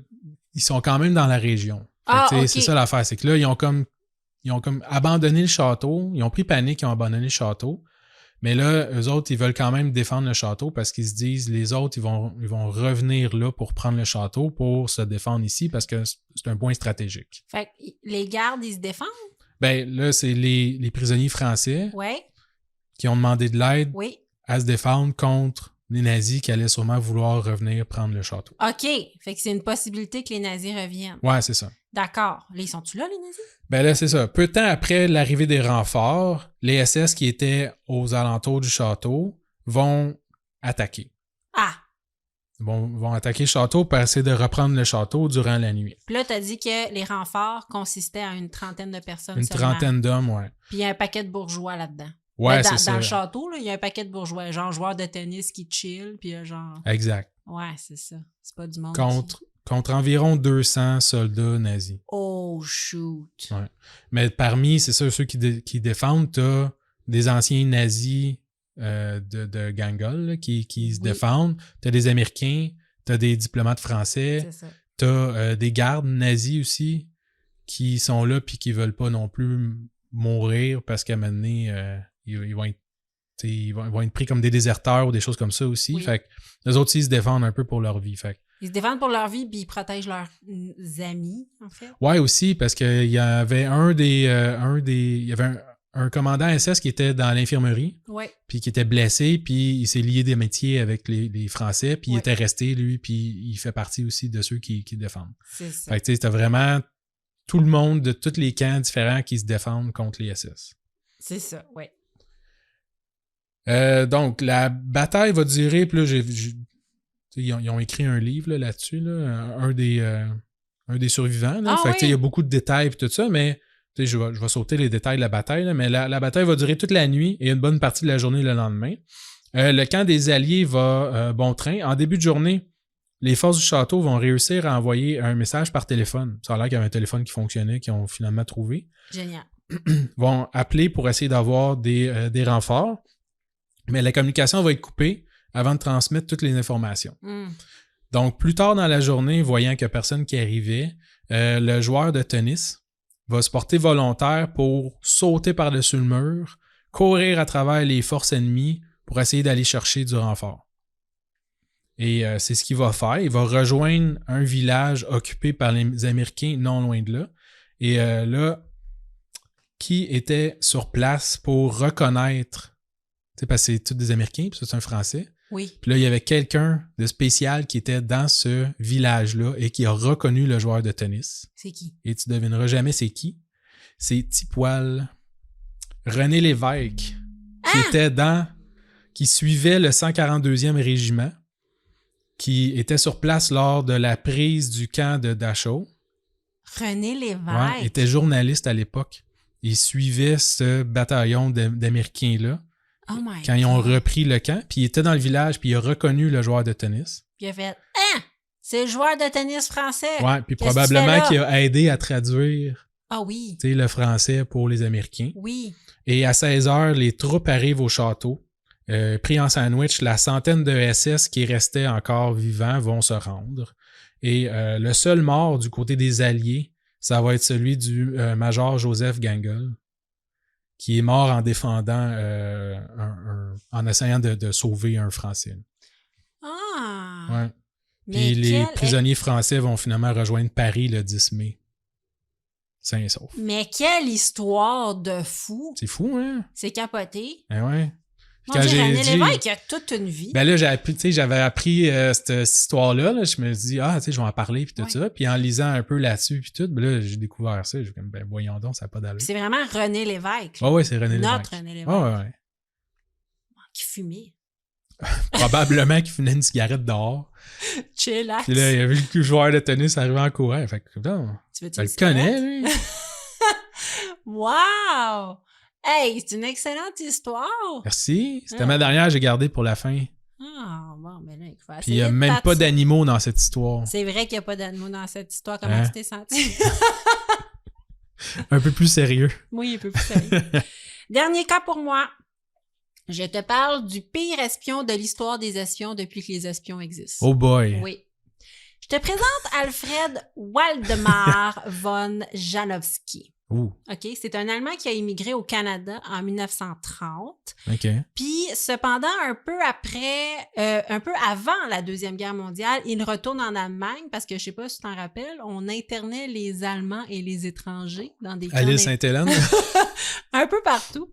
S3: ils sont quand même dans la région. Okay. C'est ça l'affaire, c'est que là, ils ont comme abandonné le château, ils ont pris panique, ils ont abandonné le château, mais là, eux autres, ils veulent quand même défendre le château parce qu'ils se disent, les autres, ils vont revenir là pour prendre le château, pour se défendre ici parce que c'est un point stratégique.
S2: Fait que les gardes, ils se défendent?
S3: Ben là, c'est les prisonniers français qui ont demandé de l'aide à se défendre contre les nazis qui allaient sûrement vouloir revenir prendre le château.
S2: OK. Fait que c'est une possibilité que les nazis reviennent.
S3: Ouais, c'est ça.
S2: D'accord. Là, ils sont-tu là, les nazis? Ben
S3: là, c'est ça. Peu de temps après l'arrivée des renforts, les SS qui étaient aux alentours du château vont attaquer.
S2: Ah!
S3: Vont attaquer le château pour essayer de reprendre le château durant la nuit.
S2: Puis là, tu as dit que les renforts consistaient à une trentaine de personnes
S3: Une
S2: seulement.
S3: Trentaine d'hommes, ouais.
S2: Puis il y a un paquet de bourgeois là-dedans.
S3: Ouais, c'est ça.
S2: Dans le château, il y a un paquet de bourgeois, genre joueurs de tennis qui chill, puis genre...
S3: Exact.
S2: Ouais, c'est ça. C'est pas du monde.
S3: Contre environ 200 soldats nazis.
S2: Oh, shoot.
S3: Ouais. Mais parmi, c'est ça, ceux qui défendent, t'as des anciens nazis de Gangol là, qui se défendent. T'as des Américains, t'as des diplomates français, t'as des gardes nazis aussi qui sont là puis qui veulent pas non plus mourir parce qu'à un moment donné, ils vont être pris comme des déserteurs ou des choses comme ça aussi. Fait que les autres, ils se défendent un peu pour leur vie. Fait que,
S2: ils se défendent pour leur vie puis ils protègent leurs amis, en fait.
S3: Ouais, aussi, parce qu'il y avait il y avait un commandant SS qui était dans l'infirmerie, puis qui était blessé, puis il s'est lié d'amitié avec les Français, puis il était resté, lui, puis il fait partie aussi de ceux qui défendent.
S2: C'est ça.
S3: Fait que, tu sais, c'était vraiment tout le monde de tous les camps différents qui se défendent contre les SS.
S2: C'est ça, oui.
S3: Donc, la bataille va durer, puis là, ils ont écrit un livre là-dessus, là, un des survivants. Là. Fait que, il y a beaucoup de détails et tout ça, mais je vais sauter les détails de la bataille, là, mais la bataille va durer toute la nuit et une bonne partie de la journée le lendemain. Le camp des Alliés va bon train. En début de journée, les forces du château vont réussir à envoyer un message par téléphone. Ça a l'air qu'il y avait un téléphone qui fonctionnait, qu'ils ont finalement trouvé.
S2: Génial.
S3: Vont appeler pour essayer d'avoir des renforts, mais la communication va être coupée avant de transmettre toutes les informations. Donc, plus tard dans la journée, voyant qu'il n'y a personne qui arrivait, le joueur de tennis va se porter volontaire pour sauter par-dessus le mur, courir à travers les forces ennemies pour essayer d'aller chercher du renfort. Et c'est ce qu'il va faire. Il va rejoindre un village occupé par les Américains non loin de là. Et là, qui était sur place pour reconnaître, parce que c'est tous des Américains, puis ça c'est un Français.
S2: Oui.
S3: Puis là, il y avait quelqu'un de spécial qui était dans ce village-là et qui a reconnu le joueur de tennis.
S2: C'est qui?
S3: Et tu devineras jamais c'est qui. C'est Tipoil. René Lévesque, qui suivait le 142e régiment, qui était sur place lors de la prise du camp de Dachau.
S2: René Lévesque.
S3: Ouais, il était journaliste à l'époque. Il suivait ce bataillon d'Américains-là.
S2: Oh my
S3: quand ils ont repris le camp, puis il était dans le village, puis il a reconnu le joueur de tennis.
S2: Puis il a fait « Ah! C'est le joueur de tennis français! »
S3: Ouais, puis probablement qu'il a aidé à traduire le français pour les Américains.
S2: Oui.
S3: Et à 16h, les troupes arrivent au château. Pris en sandwich, la centaine de SS qui restaient encore vivants vont se rendre. Et le seul mort du côté des Alliés, ça va être celui du major Joseph Gangel, qui est mort en défendant, en essayant de sauver un Français.
S2: Ah!
S3: Ouais. Puis les prisonniers français vont finalement rejoindre Paris le 10 mai. Sain et sauf.
S2: Mais quelle histoire de fou!
S3: C'est fou, hein?
S2: C'est capoté.
S3: Ben ouais.
S2: Quand René Lévesque a toute une vie.
S3: Ben là, j'avais appris cette histoire-là. Là, je me suis dit, je vais en parler, puis tout ça. Puis en lisant un peu là-dessus, puis tout, ben là, j'ai découvert ça. J'ai comme, ben voyons donc, ça n'a pas d'allure.
S2: C'est vraiment René Lévesque.
S3: Ouais, c'est René Lévesque.
S2: Notre René Lévesque.
S3: Ouais.
S2: Qui fumait.
S3: Probablement qu'il fumait une cigarette dehors.
S2: Chillax.
S3: Puis là, il a vu le joueur de tennis arriver en courant. Fait que, non, tu le connais, lui.
S2: Wow! Hey, c'est une excellente histoire!
S3: Merci. C'était ma dernière, j'ai gardé pour la fin.
S2: Ah, bon, mais là, il faut essayer.
S3: Puis il n'y a même pas d'animaux dans cette histoire.
S2: C'est vrai qu'il n'y a pas d'animaux dans cette histoire. Comment tu t'es senti?
S3: Un peu plus sérieux.
S2: Oui, un peu plus sérieux. Dernier cas pour moi. Je te parle du pire espion de l'histoire des espions depuis que les espions existent.
S3: Oh boy!
S2: Oui. Je te présente Alfred Waldemar von Janowski. OK, c'est un Allemand qui a immigré au Canada en 1930.
S3: OK.
S2: Puis, cependant, un peu avant la Deuxième Guerre mondiale, il retourne en Allemagne parce que, je sais pas si tu t'en rappelles, on internait les Allemands et les étrangers dans des camps.
S3: À l'île Sainte-Hélène?
S2: Un peu partout.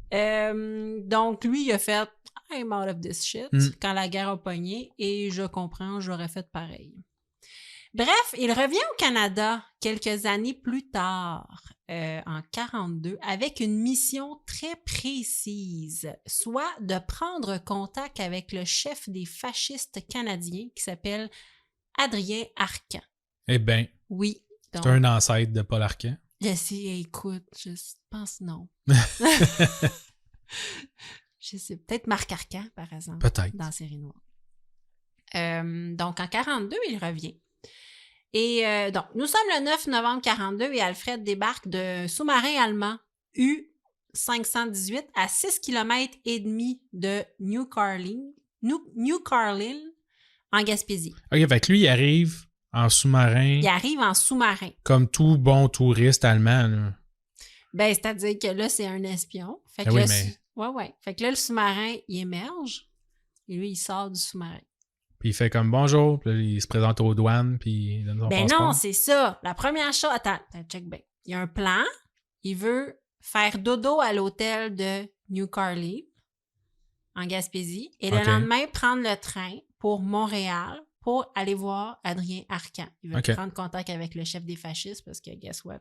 S2: Donc, lui, il a fait « I'm out of this shit » quand la guerre a pogné et je comprends, j'aurais fait pareil. Bref, il revient au Canada quelques années plus tard, en 1942, avec une mission très précise, soit de prendre contact avec le chef des fascistes canadiens qui s'appelle Adrien Arcan.
S3: Eh bien,
S2: oui.
S3: C'est un ancêtre de Paul Arcan.
S2: Écoute, je pense non. Je sais, peut-être Marc Arcan, par exemple.
S3: Peut-être.
S2: Dans Série Noire. Donc, en 1942, il revient. Et donc, nous sommes le 9 novembre 1942 et Alfred débarque d'un sous-marin allemand U-518 à 6 km et demi de New Carlin, en Gaspésie. OK,
S3: fait que lui, il arrive en sous-marin.
S2: Il arrive en sous-marin.
S3: Comme tout bon touriste allemand, là.
S2: Ben, c'est-à-dire que là, c'est un espion. Fait que
S3: oui,
S2: là,
S3: mais...
S2: Ouais. Fait que là, le sous-marin, il émerge et lui, il sort du sous-marin.
S3: Puis il fait comme bonjour, puis là, il se présente aux douanes, puis il donne son passeport.
S2: Non, c'est ça. La première chose... Attends, check bien. Il y a un plan. Il veut faire dodo à l'hôtel de New Carlin, en Gaspésie, et le lendemain, prendre le train pour Montréal pour aller voir Adrien Arcan. Il veut prendre contact avec le chef des fascistes parce que, guess what,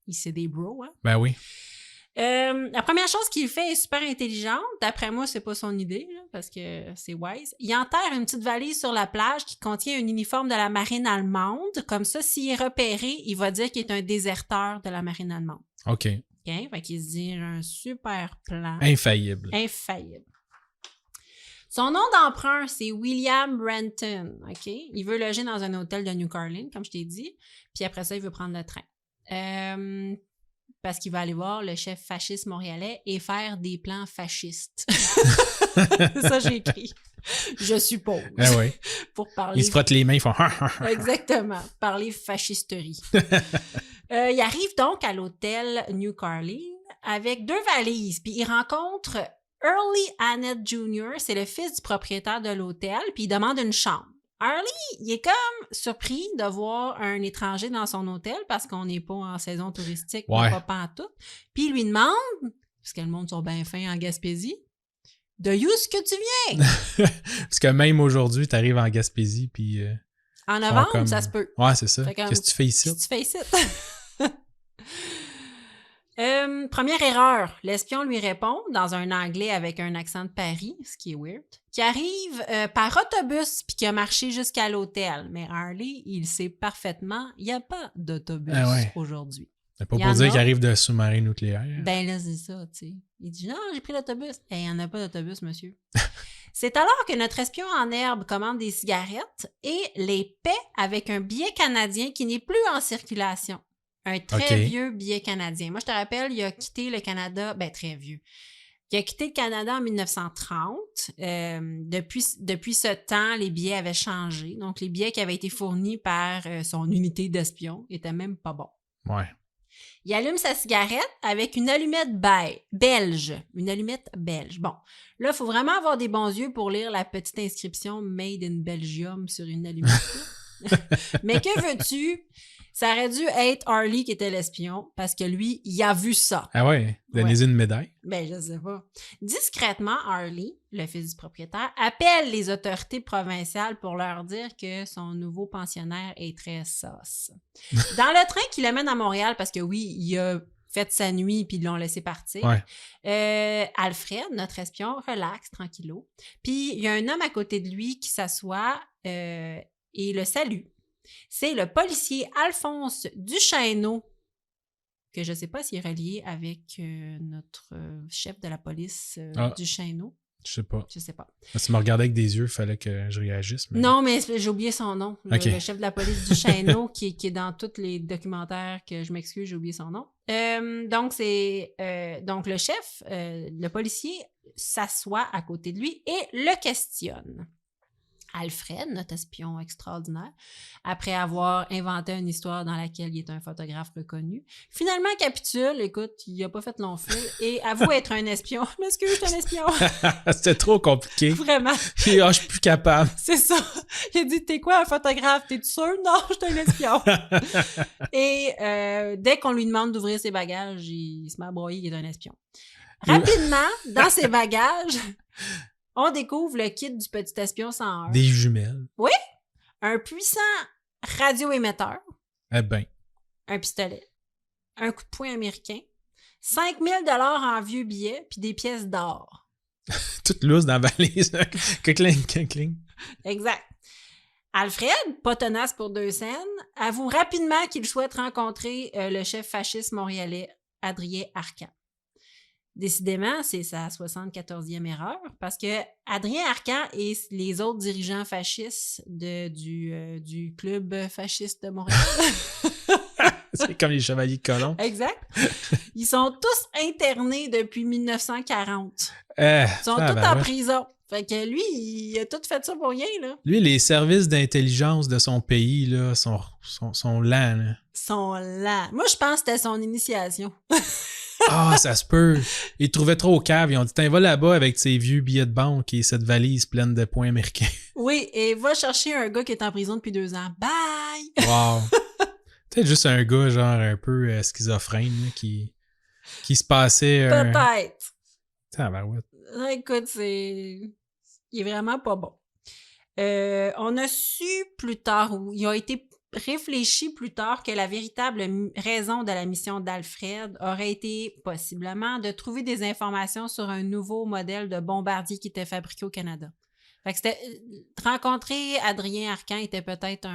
S2: il sait des bros, hein?
S3: Ben oui.
S2: La première chose qu'il fait est super intelligente. D'après moi, c'est pas son idée, là, parce que c'est wise. Il enterre une petite valise sur la plage qui contient un uniforme de la marine allemande. Comme ça, s'il est repéré, il va dire qu'il est un déserteur de la marine allemande.
S3: OK.
S2: Fait qu'il se dit un super plan.
S3: Infaillible.
S2: Son nom d'emprunt, c'est William Renton. OK? Il veut loger dans un hôtel de New Carlin, comme je t'ai dit. Puis après ça, il veut prendre le train. Parce qu'il va aller voir le chef fasciste montréalais et faire des plans fascistes. C'est ça que j'ai écrit. Je suppose.
S3: Ah oui.
S2: Pour parler...
S3: Ils se frottent les mains, ils font...
S2: Exactement. Parler fascisterie. Il arrive donc à l'hôtel New Carlyle avec 2 valises, puis il rencontre Early Annett Jr., c'est le fils du propriétaire de l'hôtel, puis il demande une chambre. Early, il est comme surpris de voir un étranger dans son hôtel parce qu'on n'est pas en saison touristique, pas pantoute. Puis il lui demande, parce que le monde sont bien fins en Gaspésie, de où est-ce que tu viens?
S3: Parce que même aujourd'hui, tu arrives en Gaspésie, puis...
S2: en novembre, ça se peut.
S3: Ouais, c'est ça. Qu'est-ce que tu fais ici?
S2: Qu'est-ce que tu fais ici? Première erreur, l'espion lui répond dans un anglais avec un accent de Paris, ce qui est weird, qui arrive par autobus puis qui a marché jusqu'à l'hôtel. Mais Harley, il sait parfaitement, il n'y a pas d'autobus aujourd'hui.
S3: C'est pas pour dire qu'il arrive de sous-marin nucléaire.
S2: Ben là, c'est ça, tu sais. Il dit « Non, j'ai pris l'autobus. » Il n'y en a pas d'autobus, monsieur. C'est alors que notre espion en herbe commande des cigarettes et les paie avec un billet canadien qui n'est plus en circulation. Un très vieux billet canadien. Moi, je te rappelle, il a quitté le Canada, très vieux. Il a quitté le Canada en 1930. Depuis ce temps, les billets avaient changé. Donc, les billets qui avaient été fournis par son unité d'espion étaient même pas bons.
S3: Ouais.
S2: Il allume sa cigarette avec une allumette belge. Une allumette belge. Bon, là, il faut vraiment avoir des bons yeux pour lire la petite inscription « Made in Belgium » sur une allumette. Mais que veux-tu? Ça aurait dû être Harley qui était l'espion, parce que lui, il a vu ça.
S3: Ah ouais? Donnez-y une médaille.
S2: Ben, je sais pas. Discrètement, Harley, le fils du propriétaire, appelle les autorités provinciales pour leur dire que son nouveau pensionnaire est très sauce. Dans le train qui l'amène à Montréal, parce que oui, il a fait sa nuit puis ils l'ont laissé partir, Alfred, notre espion, relaxe, tranquillo. Puis il y a un homme à côté de lui qui s'assoit et le salue. C'est le policier Alphonse Duchesneau, que je ne sais pas s'il est relié avec notre chef de la police Duchesneau.
S3: Je sais pas.
S2: Je sais pas.
S3: Tu me regardais avec des yeux, il fallait que je réagisse. Mais...
S2: Non, mais j'ai oublié son nom. Le chef de la police Duchesneau, qui est dans tous les documentaires que je m'excuse, j'ai oublié son nom. Donc, le chef, le policier, s'assoit à côté de lui et le questionne. Alfred, notre espion extraordinaire, après avoir inventé une histoire dans laquelle il est un photographe reconnu, finalement capitule, écoute, il n'a pas fait long feu, et avoue être un espion. Je m'excuse, je suis un espion.
S3: C'était trop compliqué.
S2: Vraiment.
S3: Je suis plus capable.
S2: C'est ça. Il a dit, t'es quoi un photographe? T'es-tu sûr? Non, je suis un espion. Et dès qu'on lui demande d'ouvrir ses bagages, il se met à broyer, il est un espion. Rapidement, dans ses bagages... On découvre le kit du petit espion 101.
S3: Des jumelles.
S2: Oui. Un puissant radioémetteur.
S3: Eh ben.
S2: Un pistolet. Un coup de poing américain. 5 000 $ en vieux billets puis des pièces d'or.
S3: Toute loose dans la valise. Cling.
S2: Exact. Alfred, pas tenace pour 2 scènes, avoue rapidement qu'il souhaite rencontrer le chef fasciste montréalais Adrien Arcan. Décidément, c'est sa 74e erreur, parce que Adrien Arcan et les autres dirigeants fascistes du club fasciste de Montréal.
S3: C'est comme les chevaliers de colomb.
S2: Exact. Ils sont tous internés depuis 1940. Ils sont tous en prison. Fait que lui, il a tout fait ça pour rien, là.
S3: Lui, les services d'intelligence de son pays, là, sont lents, là.
S2: Sont lents. Moi, je pense que c'était son initiation.
S3: Ah, ça se peut. Ils trouvaient trop cave. Ils ont dit, va là-bas avec tes vieux billets de banque et cette valise pleine de points américains.
S2: Oui, et va chercher un gars qui est en prison depuis 2 ans. Bye!
S3: Wow! Peut-être juste un gars, genre, un peu schizophrène, là, qui se passait...
S2: Peut-être.
S3: Tabarouette.
S2: Écoute, il est vraiment pas bon. On a su plus tard, ou il a été réfléchi plus tard, que la véritable raison de la mission d'Alfred aurait été possiblement de trouver des informations sur un nouveau modèle de bombardier qui était fabriqué au Canada. Fait que rencontrer Adrien Arcan était peut-être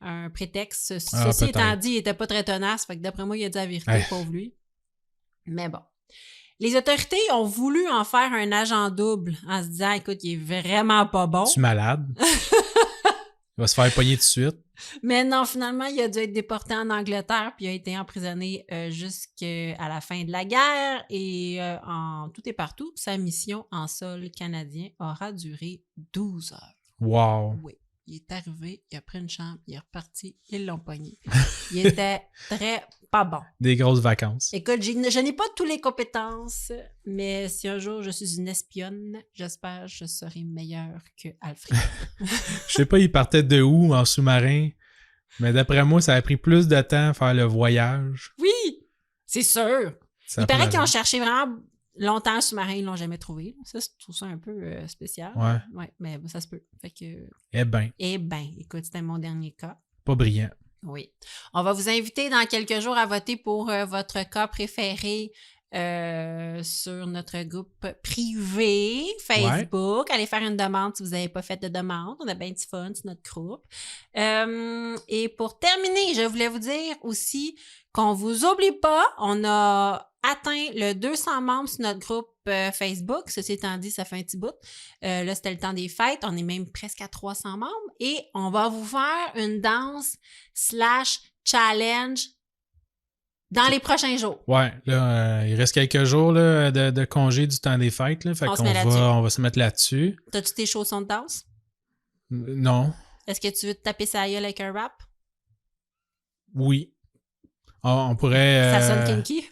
S2: un prétexte. Ceci étant dit, il était pas très tenace, fait que d'après moi, il a dit la vérité, pauvre lui. Mais bon. Les autorités ont voulu en faire un agent double en se disant, écoute, il est vraiment pas bon.
S3: Tu es malade? Il va se faire pogner tout de suite.
S2: Mais non, finalement, il a dû être déporté en Angleterre puis il a été emprisonné jusqu'à la fin de la guerre et en tout et partout, sa mission en sol canadien aura duré 12 heures.
S3: Wow!
S2: Oui. Il est arrivé, il a pris une chambre, il est reparti, ils l'ont pogné. Il était très pas bon.
S3: Des grosses vacances.
S2: Écoute, je n'ai pas toutes les compétences, mais si un jour je suis une espionne, j'espère que je serai meilleure que Alfred.
S3: Je sais pas, il partait de où en sous-marin, mais d'après moi, ça a pris plus de temps à faire le voyage.
S2: Oui, c'est sûr. Il paraît qu'ils ont cherché vraiment longtemps le sous-marin, ils l'ont jamais trouvé. Ça, je trouve ça un peu spécial. Ouais, mais ça se peut. Fait que...
S3: Eh ben,
S2: écoute, c'était mon dernier cas.
S3: Pas brillant.
S2: Oui. On va vous inviter dans quelques jours à voter pour votre cas préféré sur notre groupe privé Facebook. Allez faire une demande si vous n'avez pas fait de demande. On a bien du fun sur notre groupe. Et pour terminer, je voulais vous dire aussi qu'on vous oublie pas. On a atteint le 200 membres sur notre groupe Facebook. Ceci étant dit, ça fait un petit bout. Là, c'était le temps des fêtes. On est même presque à 300 membres. Et on va vous faire une danse / challenge dans les prochains jours.
S3: Ouais, là, il reste quelques jours là, de congé du temps des fêtes. Là, fait qu'on on va se mettre là-dessus.
S2: T'as-tu tes chaussons de danse?
S3: Non.
S2: Est-ce que tu veux te taper sa gueule avec un rap?
S3: Oui. On pourrait...
S2: Ça sonne kinky?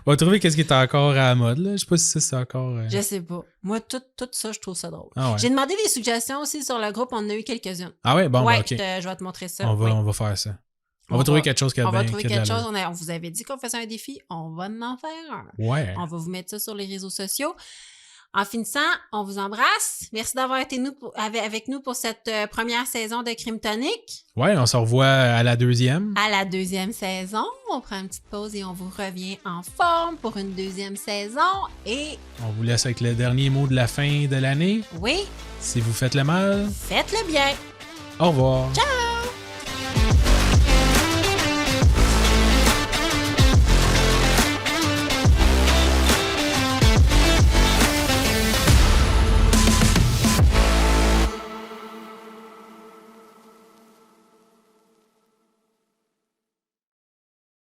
S3: On va trouver qu'est-ce qui est encore à la mode. Là. Je sais pas si c'est encore...
S2: Je sais pas. Moi, tout ça, je trouve ça drôle.
S3: Ah ouais.
S2: J'ai demandé des suggestions aussi sur le groupe. On en a eu quelques-unes.
S3: Ah ouais? Bon,
S2: ouais,
S3: OK.
S2: Je vais te montrer ça.
S3: On va faire ça. On va trouver quelque chose qui a bien...
S2: On va trouver quelque chose. On vous avait dit qu'on faisait un défi. On va en faire un.
S3: Ouais.
S2: On va vous mettre ça sur les réseaux sociaux. En finissant, on vous embrasse. Merci d'avoir été avec nous pour cette première saison de Crime Tonic.
S3: Ouais, on se revoit à la deuxième.
S2: À la deuxième saison. On prend une petite pause et on vous revient en forme pour une deuxième saison. Et
S3: on vous laisse avec le dernier mot de la fin de l'année.
S2: Oui.
S3: Si vous faites le mal,
S2: faites-le bien.
S3: Au revoir.
S2: Ciao!